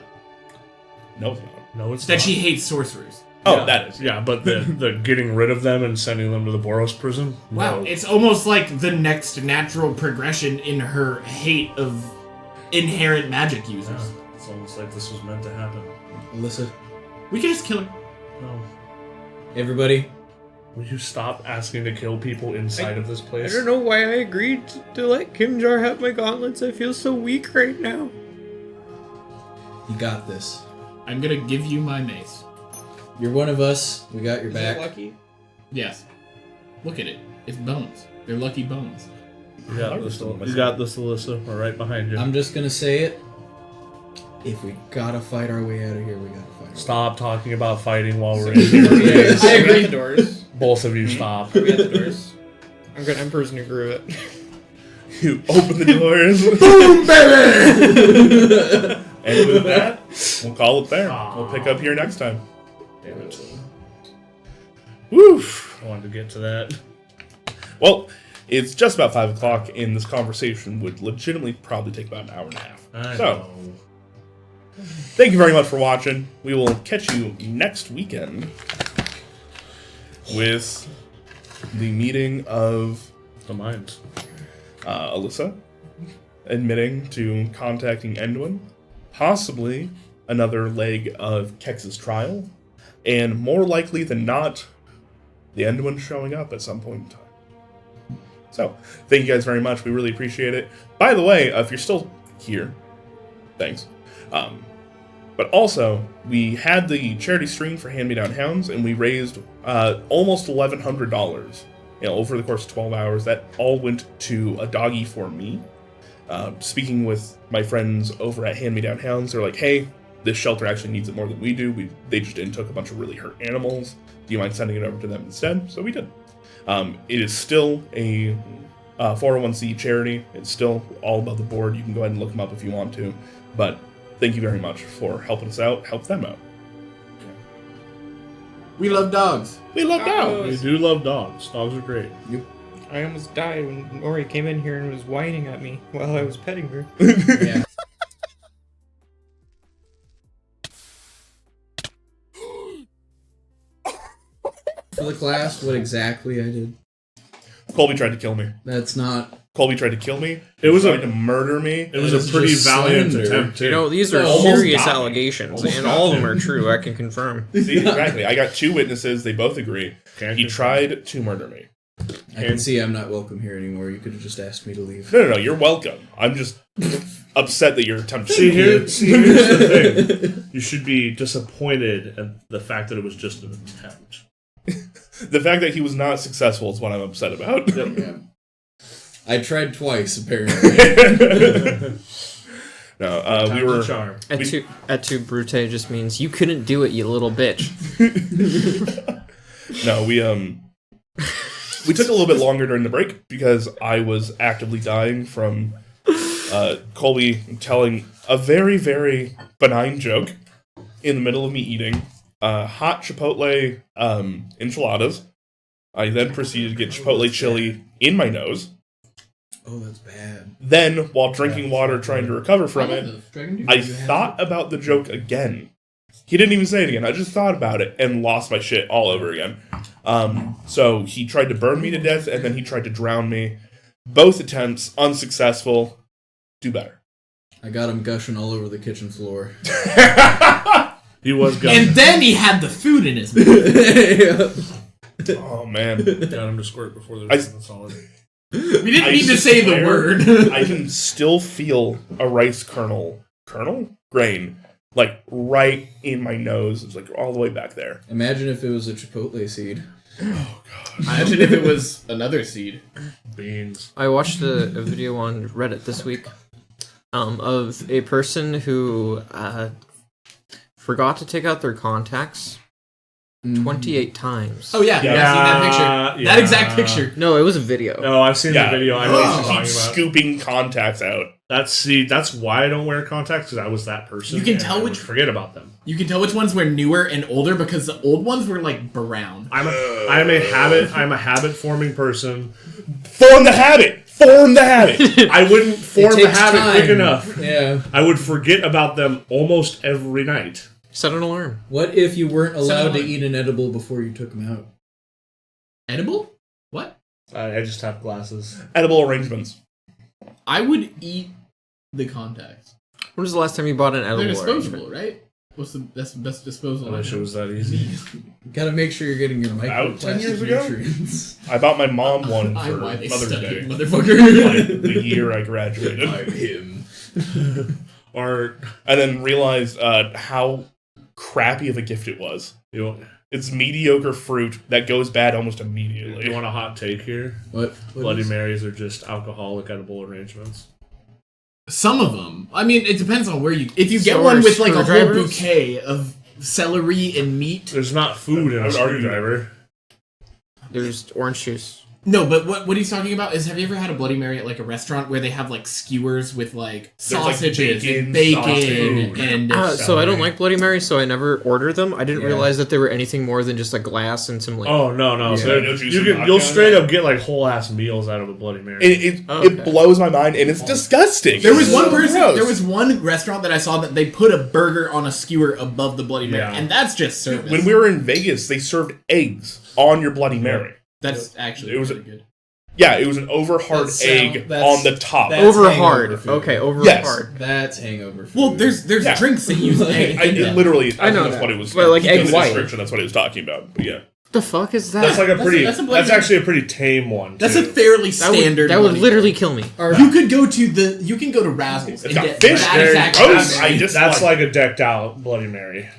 No, it's not. No, it's That not. she hates sorcerers. Oh, Yeah. that is. Yeah, but the getting rid of them and sending them to the Boros prison? Wow, No. it's almost like the next natural progression in her hate of inherent magic users. Yeah, it's almost like this was meant to happen. Alyssa, We could just kill her. No. everybody, Will you stop asking to kill people inside of this I place? don't know why I agreed to let Kimjar have my gauntlets. I feel so weak right now. you got this. I'm gonna give you my mace. You're one of us. We got your back. lucky? Yes. Look at it. It's bones. They're lucky bones. You got this, Alyssa. We're right behind you. I'm just gonna say it. If we gotta fight our way out of here, we gotta fight. Stop talking about fighting while we're in here. I agree. We got the doors. Both of you stop. We got the doors. I'm good. Emperor's New Groove it. You open the doors. Boom, baby! And with that, we'll call it there. We'll pick up here next time. Damn it. Woo! I wanted to get to that. Well, it's just about 5 o'clock, and this conversation would legitimately probably take about an hour and a half. I So, know. thank you very much for watching. We will catch you next weekend with the meeting of The minds. Alyssa admitting to contacting Endwin, possibly another leg of Kex's trial, and more likely than not, the Endwin showing up at some point in time. So, thank you guys very much. We really appreciate it. By the way, if you're still here, thanks. But also, we had the charity stream for Hand Me Down Hounds, and we raised almost $1,100. Over the course of 12 hours, that all went to a doggy for me. Speaking with my friends over at Hand Me Down Hounds, they're like, hey, this shelter actually needs it more than we do. They just in took a bunch of really hurt animals. Do you mind sending it over to them instead? So we did. It is still a 401c charity. It's still all above the board. You can go ahead and look them up if you want to. But thank you very much for helping us out. Help them out. We love dogs. We love dogs. We do love dogs. Dogs are great. I almost died when Ori came in here and was whining at me while I was petting her. Yeah. For the class, what exactly I did. Colby tried to kill me. That's not. Colby tried to kill me. It was tried a to murder me. it was It's a pretty just valiant slander. attempt too. You know, these are Almost serious got me. allegations, Almost and got all of you. them are true. I can confirm. See, exactly. I got 2 witnesses. They both agree. Can't He confirm. tried to murder me. I can see I'm not welcome here anymore. You could have just asked me to leave. No, you're welcome. I'm just upset that you're attempting See, to here's the thing. You should be disappointed at the fact that it was just an attempt. The fact that he was not successful is what I'm upset about. Yeah. I tried twice, apparently. No, we were. Charm. Et tu brute just means you couldn't do it, you little bitch. No, we took a little bit longer during the break because I was actively dying from Colby telling a very, very benign joke in the middle of me eating hot Chipotle enchiladas. I then proceeded to get Chipotle chili in my nose. Oh, that's bad. Then, while drinking water trying to recover from it, I thought about the joke again. He didn't even say it again. I just thought about it and lost my shit all over again. So he tried to burn me to death, and then he tried to drown me. Both attempts unsuccessful. Do better. I got him gushing all over the kitchen floor. He was gushing. And then he had the food in his mouth. Oh, man. Got him to squirt before the that's all it is. We didn't I need to say the swear word. I can still feel a rice grain, like right in my nose. It's like all the way back there. Imagine if it was a Chipotle seed. Imagine if it was another seed. Beans. I watched a video on Reddit this week of a person who forgot to take out their contacts 28 times. Oh yeah, Yeah. yeah, I've seen that picture. That Yeah. exact picture. No, it was a video. No, I've seen the video. I know what you're talking about. Scooping contacts out. That's why I don't wear contacts, because I was that person. You can and tell I would which- forget about them. You can tell which ones were newer and older because the old ones were like brown. I'm a habit forming person. Form the habit. form the habit. I wouldn't form the takes habit quick time. enough. Yeah. I would forget about them almost every night. Set an alarm. What if you weren't allowed to Someone- eat an edible before you took them out? Edible? What? I just have glasses. Edible arrangements. I would eat the contacts. When was the last time you bought an edible? They're arrangement? disposable, right? That's the best disposal. I wish it was that easy. Gotta make sure you're getting your About 10 microplastic years ago? nutrients. I bought my mom one I for why they Mother's studied, Day. motherfucker. Like, the year I graduated. I'm him. Or And then realized how crappy of a gift it was. you It's mediocre fruit that goes bad almost immediately. want a hot take here? What Bloody is- Marys are just alcoholic edible arrangements. Some of them. I mean, it depends on where you. If you get So one are with like a whole screwdrivers? bouquet of celery and meat. There's not food in I a would argue screwdriver. There's orange juice. No, but what he's talking about is, have you ever had a Bloody Mary at like a restaurant where they have like skewers with like There's, like, sausages and bacon, bacon sausage. and So I don't like Bloody Mary, so I never ordered them. I didn't Yeah. realize that they were anything more than just a glass and some like. Oh no! Yeah. So No juice and vodka you'll on straight that? up get like whole ass meals out of a Bloody Mary. It Okay. blows my mind, and it's disgusting. There was It's one so person. gross. There was one restaurant that I saw that they put a burger on a skewer above the Bloody Mary, Yeah. and that's just service. When we were in Vegas, they served eggs on your Bloody Mary. that's actually It was really good. Yeah, it was an over hard That's- egg that's- on the top. that's Over hangover hard. food. Okay, over Yes. hard. That's hangover food. Well, there's Yeah. drinks that use egg. I in them. literally, I know that's that. what it was. But, like, in egg the white. description, that's what it was talking about. But yeah, The fuck is that? That's like a pretty. that's That's, a Bloody actually a pretty tame one. That's too. a fairly that would, standard. that would Bloody literally kill me. Mary. You could go to the. You can go to Razzles and got get fish that there. exact Gross. Bloody Mary. I just That's like- like a decked out Bloody Mary.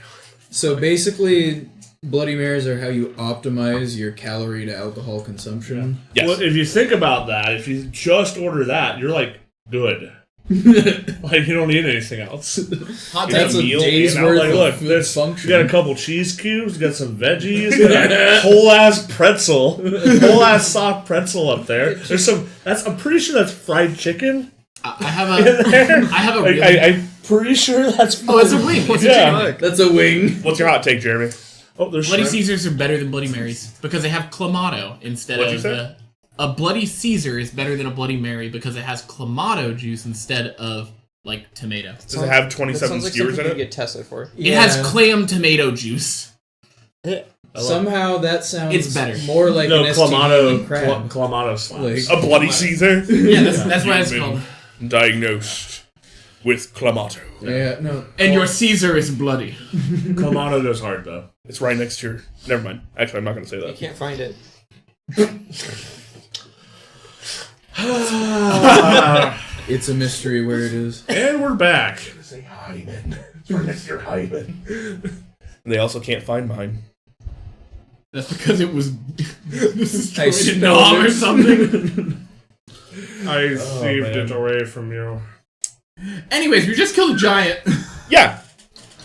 So basically, Bloody Marys are how you optimize your calorie to alcohol consumption. yes. Well, if you think about that, if you just order that, you're like good. Like you don't need anything else. Hot That's take. a meal, day's you know, worth like, of Look, food there's function. you got a couple cheese cubes, you got some veggies, you got a whole ass pretzel, whole ass soft pretzel up there. There's some. I'm pretty sure that's fried chicken I have in a. there. I have a. Like, Really, I'm pretty sure that's. oh, it's a wing. It's a Yeah. chicken. That's a wing. What's your hot take, Jeremy? Oh, there's Bloody shrimp. Caesars are better than Bloody Marys because they have clamato instead What'd you of say? the. A Bloody Caesar is better than a Bloody Mary because it has clamato juice instead of like tomato. Does it have That 27 sounds like skewers something in you it? get tested for. It has clam tomato juice. Somehow that sounds It's better. more like No, an STD than clamato. crab. Clamato slaps. Like- A Bloody Caesar? Yeah, that's why it's You've called. been diagnosed with clamato. Yeah, no. And your Caesar is bloody. Clamato goes hard though. It's right next to your. Never mind. Actually, I'm not going to say You that. can't find it. It's a mystery where it is. And we're back. Say hymen. It's right next to your hymen. They also can't find mine. That's because it was I destroyed in spelled Nom or it. something. I saved man. it away from you. Anyways, we just killed a giant. Yeah,